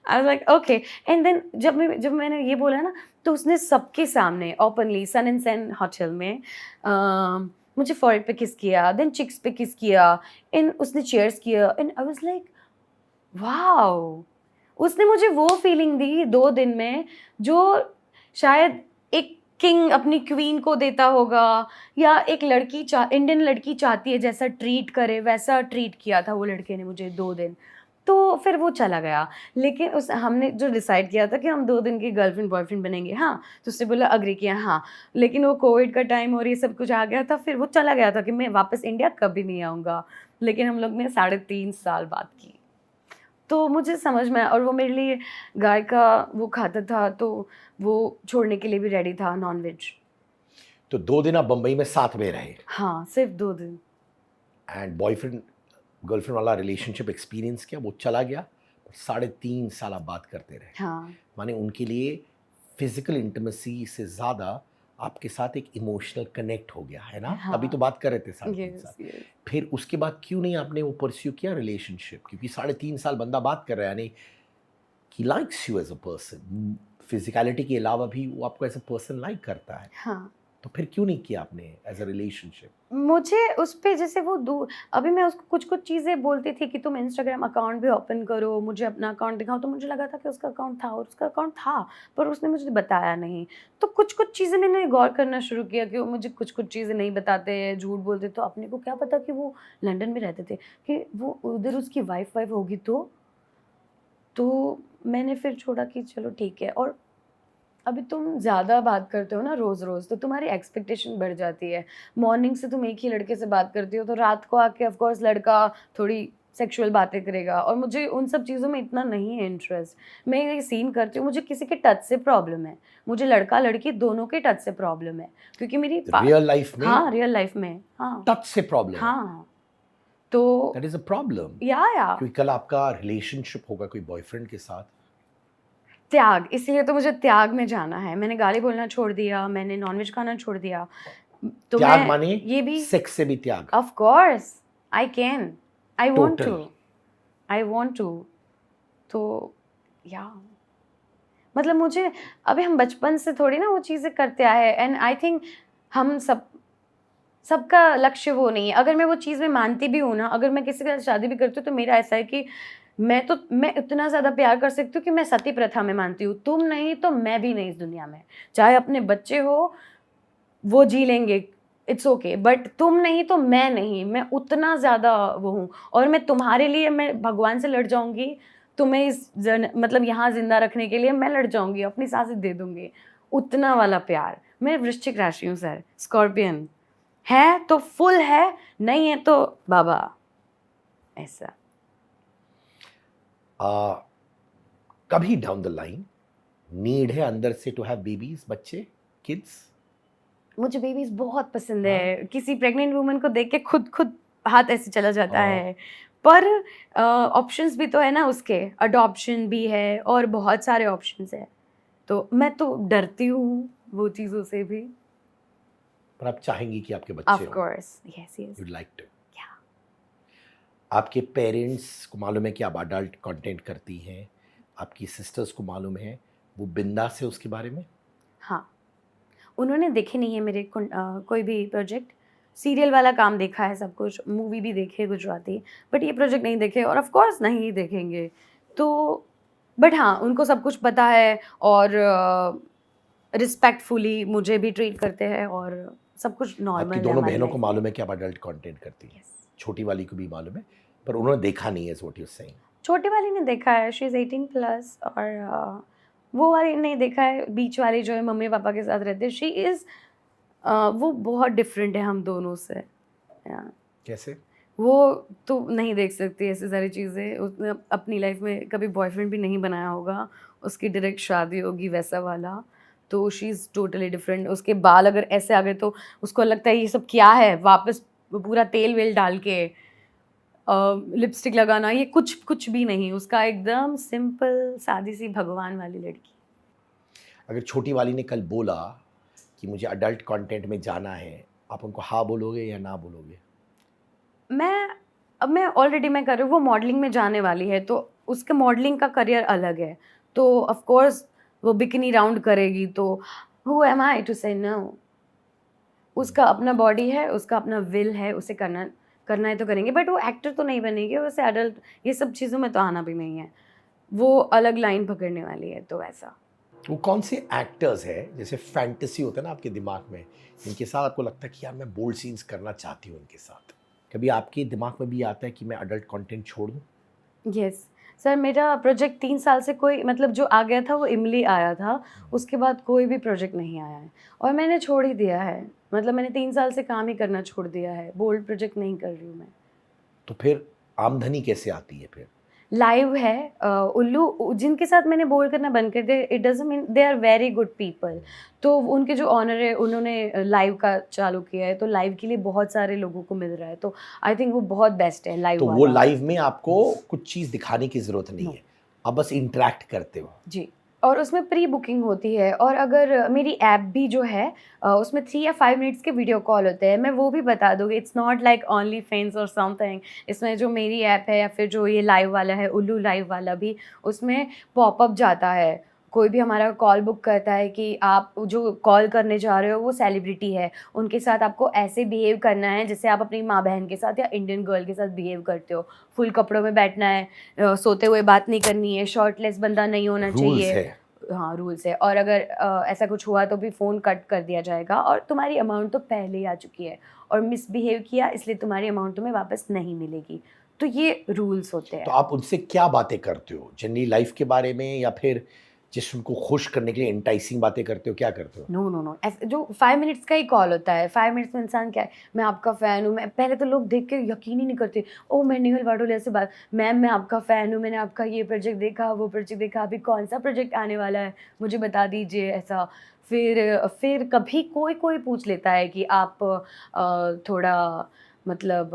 I was like, okay. And then जब मैंने ये बोला ना, तो उसने सबके सामने openly Sun and Sun hotel में मुझे फॉरेड पे किस किया, देन चिक्स पे किस किया, एंड उसने चेयर्स किया, and I was like wow. उसने मुझे वो फीलिंग दी 2 दिन में जो शायद एक किंग अपनी क्वीन को देता होगा, या एक लड़की इंडियन लड़की चाहती है जैसा ट्रीट करे, वैसा ट्रीट किया था वो लड़के ने मुझे 2 दिन। तो फिर वो चला गया, लेकिन हमने जो डिसाइड किया था कि हम 2 दिन की गर्लफ्रेंड बॉयफ्रेंड बनेंगे, हाँ, तो उसने बोला अग्री किया, हाँ, लेकिन वो कोविड का टाइम और ये सब कुछ आ गया था, फिर वो चला गया था कि मैं वापस इंडिया कभी नहीं आऊँगा। लेकिन हम लोग ने 3.5 साल बात की, तो मुझे समझ में आया। और वो मेरे लिए गाय का वो खाता था, तो वो छोड़ने के लिए भी रेडी था, नॉनवेज। तो 2 दिन आप बम्बई में साथ में रहे? हाँ, सिर्फ 2 दिन। एंड बॉयफ्रेंड गर्लफ्रेंड वाला रिलेशनशिप एक्सपीरियंस किया, वो चला गया, 3.5 साल आप बात करते रहे। हाँ, माने उनके लिए फिजिकल इंटीमेसी से ज़्यादा आपके साथ एक इमोशनल कनेक्ट हो गया है ना? हाँ। अभी तो बात कर रहे थे 3.5 yes, साल। yes. फिर उसके बाद क्यों नहीं आपने वो परस्यू किया रिलेशनशिप? क्योंकि 3.5 साल बंदा बात कर रहा है, यानी he likes you as a person, physicality के अलावा भी वो आपको एज अ पर्सन लाइक करता है, हाँ, तो फिर क्यों नहीं किया आपने एज अ रिलेशनशिप? मुझे उस पे जैसे वो दूर, अभी मैं उसको कुछ कुछ चीज़ें बोलती थी कि तुम इंस्टाग्राम अकाउंट भी ओपन करो, मुझे अपना अकाउंट दिखाओ, तो मुझे लगा था कि उसका अकाउंट था, और उसका अकाउंट था, पर उसने मुझे बताया नहीं। तो कुछ कुछ चीज़ें मैंने गौर करना शुरू किया कि वो मुझे कुछ कुछ चीज़ें नहीं बताते हैं, झूठ बोलते, तो अपने को क्या पता कि वो लंदन में रहते थे, कि वो उधर उसकी वाइफ होगी, तो मैंने फिर छोड़ा कि चलो ठीक है। और अभी तुम ज़्यादा बात करते हो ना रोज़-रोज़, तो तुम्हारी एक्सपेक्टेशन बढ़ जाती है। मॉर्निंग से तुम एक ही लड़के से बात करती हो, तो रात को आके ऑफ कोर्स लड़का थोड़ी सेक्सुअल बातें करेगा, और मुझे उन सब चीज़ों में इतना नहीं है इंटरेस्ट। मैं ये सीन करती हूँ, मुझे किसी के टच से प्रॉब्लम है। मुझे लड़का-लड़की दोनों के टच से प्रॉब्लम है, क्योंकि मेरी रियल लाइफ में हाँ, रियल लाइफ में। हाँ, टच से प्रॉब्लम है, हाँ। तो दैट इज अ प्रॉब्लम। या क्योंकि कल आपका रिलेशनशिप होगा कोई बॉयफ्रेंड के साथ, त्याग, इसीलिए तो मुझे त्याग में जाना है। मैंने गाली बोलना छोड़ दिया, मैंने नॉनवेज खाना छोड़ दिया। तो त्याग मैं माने ये भी सेक्स से भी त्याग, of course I can, I want total. Too, I want to. तो या मतलब मुझे, अभी हम बचपन से थोड़ी ना वो चीज़ें करते आए हैं, एंड आई थिंक हम सबका लक्ष्य वो नहीं है। अगर मैं वो चीज़ में मानती भी हूँ ना, अगर मैं किसी के साथ शादी भी करती हूँ, तो मेरा ऐसा है कि मैं इतना ज़्यादा प्यार कर सकती हूँ कि मैं सती प्रथा में मानती हूँ। तुम नहीं तो मैं भी नहीं इस दुनिया में। चाहे अपने बच्चे हो, वो जी लेंगे, इट्स ओके, बट तुम नहीं तो मैं नहीं। मैं उतना ज़्यादा वो हूँ, और मैं तुम्हारे लिए मैं भगवान से लड़ जाऊँगी। तुम्हें मतलब यहाँ ज़िंदा रखने के लिए मैं लड़ जाऊँगी, अपनी सांसें दे दूँगी। उतना वाला प्यार। मैं वृश्चिक राशि हूँ सर, स्कॉर्पियन। है तो फुल है, नहीं है तो बाबा, ऐसा। कभी डाउन द लाइन नीड है अंदर से टू हैव बेबीज, बच्चे, किड्स? मुझे बेबीज बहुत पसंद है। किसी प्रेग्नेंट वुमन को देख के खुद हाथ ऐसे चला जाता हाँ। है। पर ऑप्शंस भी तो है ना उसके, अडॉप्शन भी है और बहुत सारे ऑप्शंस है। तो मैं तो डरती हूँ वो चीज़ों से भी। पर आप चाहेंगी कि आपके बच्चे ऑफ हों? Course, yes yes. You'd like to. या आपके पेरेंट्स को मालूम है कि आप अडल्ट कंटेंट करती हैं, आपकी सिस्टर्स को मालूम है, वो बिंदास है उसके बारे में? हाँ, उन्होंने देखे नहीं है मेरे कोई भी प्रोजेक्ट। सीरियल वाला काम देखा है सब कुछ, मूवी भी देखी है गुजराती, बट ये प्रोजेक्ट नहीं देखे, और ऑफ कोर्स नहीं देखेंगे। तो बट हाँ, उनको सब कुछ पता है, और रिस्पेक्टफुली मुझे भी ट्रीट करते हैं, और सब कुछ नॉर्मल आपकी है दोनों हमारी बहनों life को में। मालूम है कि आप अडल्ट कंटेंट करती हैं, Yes. छोटी वाली को भी मालूम है, पर उन्होंने देखा नहीं है, इज व्हाट यू सेइंग। छोटी वाली ने देखा है, शी इज़ 18 प्लस, और वो वाली नहीं देखा है। बीच वाली जो है मम्मी पापा के साथ रहते हैं, शी इज़ वो बहुत डिफरेंट है हम दोनों से। Yeah. कैसे? वो तो नहीं देख सकती ऐसी सारी चीज़ें। उसने अपनी लाइफ में कभी बॉयफ्रेंड भी नहीं बनाया होगा, उसकी डायरेक्ट शादी होगी वैसा वाला। तो शी इज़ टोटली डिफरेंट। उसके बाल अगर ऐसे आ गए तो उसको लगता है ये सब क्या है, वापस पूरा तेल वेल डाल के लिपस्टिक लगाना, ये कुछ भी नहीं। उसका एकदम सिंपल सादी सी भगवान वाली लड़की। अगर छोटी वाली ने कल बोला कि मुझे अडल्ट कंटेंट में जाना है, आप उनको हाँ बोलोगे या ना बोलोगे? मैं ऑलरेडी मैं कर रही हूँ, वो मॉडलिंग में जाने वाली है, तो उसके मॉडलिंग का करियर अलग है। तो ऑफ कोर्स वो बिकिनी राउंड करेगी, तो हु एम आई टू से नो। उसका अपना बॉडी है, उसका अपना विल है, उसे करना है तो करेंगे, बट वो एक्टर तो नहीं बनेगी, वैसे अडल्ट ये सब चीज़ों में तो आना भी नहीं है। वो अलग लाइन पकड़ने वाली है, तो ऐसा। वो कौन से एक्टर्स है, जैसे फैंटेसी होता है ना आपके दिमाग में, इनके साथ आपको लगता है कि यार मैं बोल्ड सीन्स करना चाहती हूँ इनके साथ? कभी आपके दिमाग में भी आता है कि मैं अडल्ट कंटेंट छोड़ दूँ? यस सर, मेरा प्रोजेक्ट 3 साल से कोई मतलब जो आ गया था वो इमली आया था, उसके बाद कोई भी प्रोजेक्ट नहीं आया है, और मैंने छोड़ ही दिया है। मतलब मैंने 3 साल से काम ही करना छोड़ दिया है, बोल्ड प्रोजेक्ट नहीं कर रही हूँ मैं। तो फिर आमदनी कैसे आती है फिर? लाइव है उल्लू जिनके साथ मैंने बोल्ड करना बंद कर दिया, it doesn't mean they are very good people. तो उनके जो ऑनर है, उन्होंने लाइव का चालू किया है, तो लाइव के लिए बहुत सारे लोगों को मिल रहा है, तो आई थिंक वो बहुत बेस्ट है लाइव तो वाला। वो लाइव में आपको कुछ चीज़ दिखाने की ज़रूरत नहीं है, आप बस इंटरेक्ट करते हो। जी, और उसमें प्री बुकिंग होती है, और अगर मेरी ऐप भी जो है उसमें 3 या 5 मिनट्स के वीडियो कॉल होते हैं, मैं वो भी बता दूँगी। It's not like only fans और समथिंग। इसमें जो मेरी ऐप है, या फिर जो ये लाइव वाला है, उल्लू लाइव वाला भी, उसमें पॉपअप जाता है, कोई भी हमारा कॉल बुक करता है कि आप जो कॉल करने जा रहे हो वो सेलिब्रिटी है, उनके साथ आपको ऐसे बिहेव करना है जैसे आप अपनी माँ बहन के साथ या इंडियन गर्ल के साथ बिहेव करते हो। फुल कपड़ों में बैठना है, सोते हुए बात नहीं करनी है, शर्टलेस बंदा नहीं होना रूल्स चाहिए। है। हाँ, रूल्स है। और अगर ऐसा कुछ हुआ तो भी फ़ोन कट कर दिया जाएगा और तुम्हारी अमाउंट तो पहले ही आ चुकी है और मिसबिहेव किया इसलिए तुम्हारी अमाउंट तुम्हें वापस नहीं मिलेगी। तो ये रूल्स होते तो हैं। आप उनसे क्या बातें करते हो? जनरली लाइफ के बारे में या फिर जस्ट उनको खुश करने के लिए एंटाइसिंग बातें करते हो, क्या करते हो? नो, नो, नो, ऐसे जो 5 मिनट्स का ही कॉल होता है, 5 मिनट्स में इंसान क्या है, मैं आपका फ़ैन हूँ, मैं पहले तो लोग देख के यकीन ही नहीं करते, ओह! मैं नेहल वाडोलिया से बात मैम मैं आपका फ़ैन हूँ, मैंने आपका ये प्रोजेक्ट देखा, वो प्रोजेक्ट देखा, अभी कौन-सा प्रोजेक्ट आने वाला है, मुझे बता दीजिए ऐसा। फिर कभी कोई पूछ लेता है कि आप थोड़ा मतलब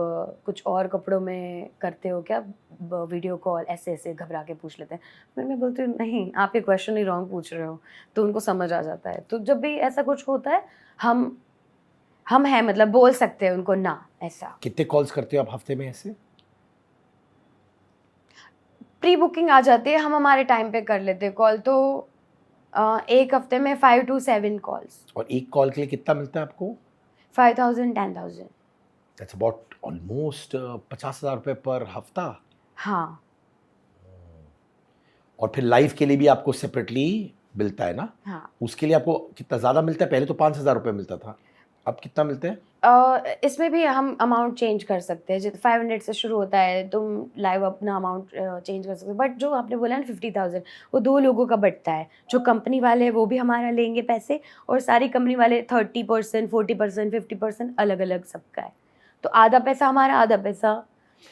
कुछ और कपड़ों में करते हो क्या वीडियो कॉल, ऐसे-ऐसे घबरा के पूछ लेते हैं। फिर मैं बोलती हूँ नहीं, आप ये क्वेश्चन ही रॉन्ग पूछ रहे हो। तो उनको समझ आ जाता है। तो जब भी ऐसा कुछ होता है, हम हैं मतलब बोल सकते हैं उनको ना, ऐसा। कितने कॉल्स करते हो आप हफ्ते में ऐसे? प्री बुकिंग आ जाती है, हम हमारे टाइम पे कर लेते हैं कॉल, तो 1 हफ्ते में 5 टू 7 कॉल्स, और एक कॉल के लिए कितना मिलता है आपको? 5,000 10,000। दैट्स अबाउट ऑलमोस्ट 50,000 रुपए पर हफ्ता। हाँ, और फिर लाइव के लिए भी आपको सेपरेटली मिलता है ना? हाँ। उसके लिए आपको कितना ज़्यादा मिलता है? पहले तो 5,000 रुपए मिलता था, अब कितना मिलते हैं? इसमें भी हम अमाउंट चेंज कर सकते हैं। 500 से शुरू होता है, तुम लाइव अपना अमाउंट चेंज कर सकते हो। बट जो आपने बोला ना 50,000 वो 2 लोगों का बँटता है। जो कंपनी वाले हैं वो भी हमारा लेंगे पैसे और सारी कंपनी वाले 30%, 40%, 50% अलग-अलग सबका है। तो आधा पैसा हमारा, आधा पैसा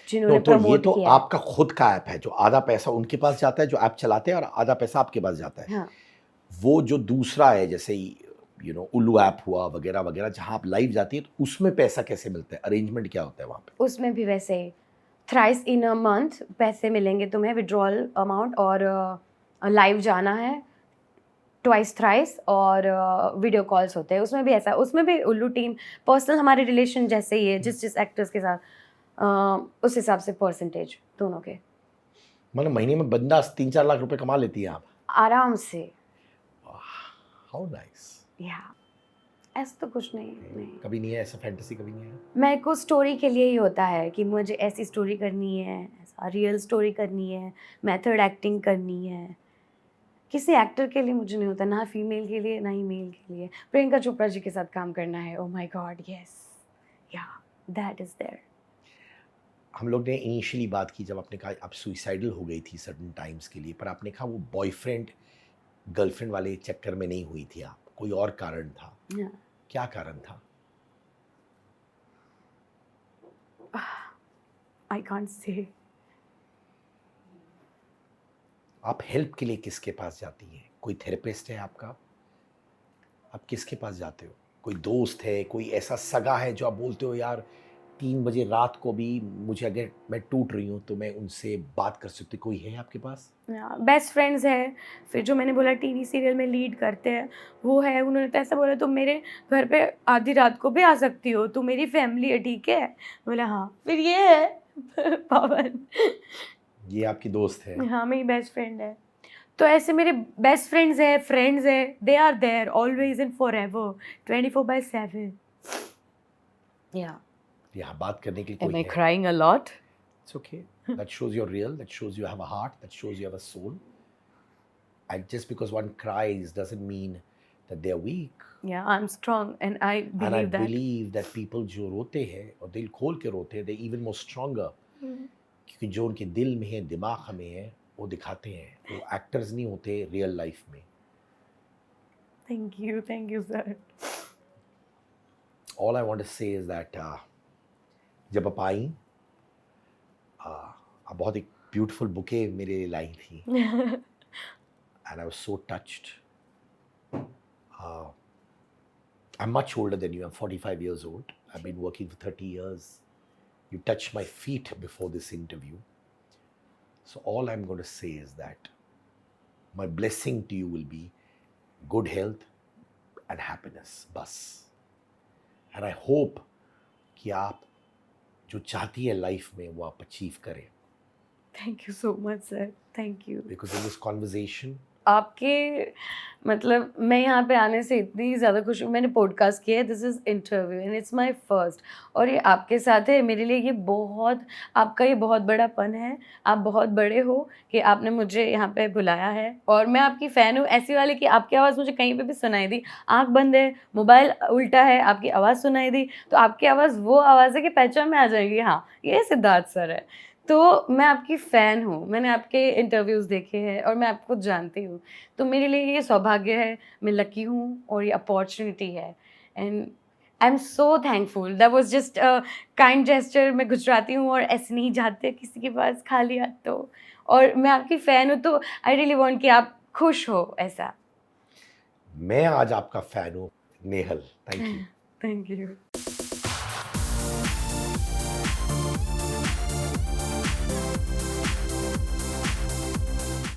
जिन्होंने तो ये प्रमोट तो किया है। आपका खुद का ऐप है, जो आधा पैसा उनके पास जाता है जो ऐप चलाते हैं और आधा पैसा आपके पास जाता है। हाँ। वो जो दूसरा है जैसे उल्लू ऐप हुआ वगैरह वगैरह जहाँ आप लाइव जाती है तो उसमें पैसा कैसे मिलता है? अरेंजमेंट क्या होता है वहाँ पे? उसमें भी वैसे ही थ्राइस इन अ मंथ पैसे मिलेंगे तुम्हें विड्रॉल अमाउंट और लाइव जाना है ट्वाइस थ्राइस और वीडियो कॉल्स होते हैं। उसमें भी ऐसा, उसमें भी उल्लू टीम पर्सनल हमारे रिलेशन जैसे ही है, जिस एक्टर्स के साथ उस हिसाब से परसेंटेज दोनों के मतलब महीने में बंदा 3-4 लाख रुपए कमा लेती हैं आप। आराम से। How nice. या ऐसा तो कुछ नहीं। कभी नहीं है ऐसा, फैंटेसी कभी नहीं है? मेरे को स्टोरी के लिए ही होता है कि मुझे ऐसी स्टोरी करनी है, ऐसा रियल स्टोरी करनी है, मेथड एक्टिंग करनी है। किसी एक्टर के लिए मुझे नहीं होता, ना फीमेल के लिए ना ही मेल के लिए। प्रियंका चोपड़ा जी के साथ काम करना है, ओह माय गॉड यस, या दैट इज देयर। हम लोग ने इनिशियली बात की जब आपने कहा आप सुइसाइडल हो गई थी सर्टेन टाइम्स के लिए, पर आपने कहा वो बॉयफ्रेंड गर्लफ्रेंड वाले चक्कर में नहीं हुई थी, आप कोई और कारण था। क्या कारण था? I can't say. आप हेल्प के लिए किसके पास जाती हैं? कोई थेरेपिस्ट है आपका? आप किसके पास जाते हो? कोई दोस्त है, कोई ऐसा सगा है जो आप बोलते हो यार 3 बजे रात को भी मुझे अगर मैं टूट रही हूँ तो मैं उनसे बात कर सकती हूँ, कोई है आपके पास? बेस्ट फ्रेंड्स है, फिर जो मैंने बोला टीवी सीरियल में लीड करते हैं वो है। उन्होंने तो ऐसा बोला तुम मेरे घर पे आधी रात को भी आ सकती हो, तू मेरी फैमिली है, ठीक है? बोला हाँ। फिर ये है पवन, ये आपकी दोस्त है? हाँ मेरी बेस्ट फ्रेंड है। तो ऐसे मेरे बेस्ट फ्रेंड्स है, फ्रेंड्स है, they are there always and forever 24/7। या यहाँ बात करने के लिए Am कोई I है? crying a lot? It's okay. That shows you're real. That shows you have a heart. That shows you have a soul. And just because one cries doesn't mean that they're weak. Yeah, I'm strong and I And I believe that. believe that people जो रोते हैं और दिल खोल के रोते हैं, they're even more stronger. क्योंकि जो उनके दिल में है, दिमाग में है, वो दिखाते हैं। वो एक्टर्स नहीं होते रियल लाइफ में। Thank you sir. All I want to say is that जब आप आई आप बहुत एक ब्यूटीफुल बुके मेरे लिए लाई थी and I was so touched. I'm much older than you. I'm 45 years old. I've been working for 30 years. You touched my feet before this interview. So all I'm going to say is that my blessing to you will be good health and happiness. बस. And I hope कि आप जो चाहती है लाइफ में वो आप अचीव करें. Thank you so much sir. Thank you. Because in this conversation आपके मतलब मैं यहाँ पे आने से इतनी ज़्यादा खुश हूँ। मैंने पॉडकास्ट किया है, this is interview and it's my first, और ये आपके साथ है। मेरे लिए ये बहुत, आपका ये बहुत बड़ापन है। आप बहुत बड़े हो कि आपने मुझे यहाँ पे बुलाया है, और मैं आपकी फ़ैन हूँ ऐसी वाली कि आपकी आवाज़ मुझे कहीं पे भी सुनाई दी, आँख बंद है, मोबाइल उल्टा है, आपकी आवाज़ सुनाई दी, तो आपकी आवाज़ वो आवाज़ है कि पहचान में आ जाएगी, हाँ, ये सिद्धार्थ सर है। तो मैं आपकी फ़ैन हूँ, मैंने आपके इंटरव्यूज़ देखे हैं और मैं आपको जानती हूँ। तो मेरे लिए ये सौभाग्य है, मैं लकी हूँ और ये अपॉर्च्युनिटी है, and I am so thankful. That was just a kind gesture. मैं गुजराती हूँ और ऐसे नहीं जाते किसी के पास खाली हाथ तो, और मैं आपकी फ़ैन हूँ, तो आई रियली वांट कि आप खुश हो ऐसा। मैं आज आपका फैन हूँ Nehal, thank you. Thank you.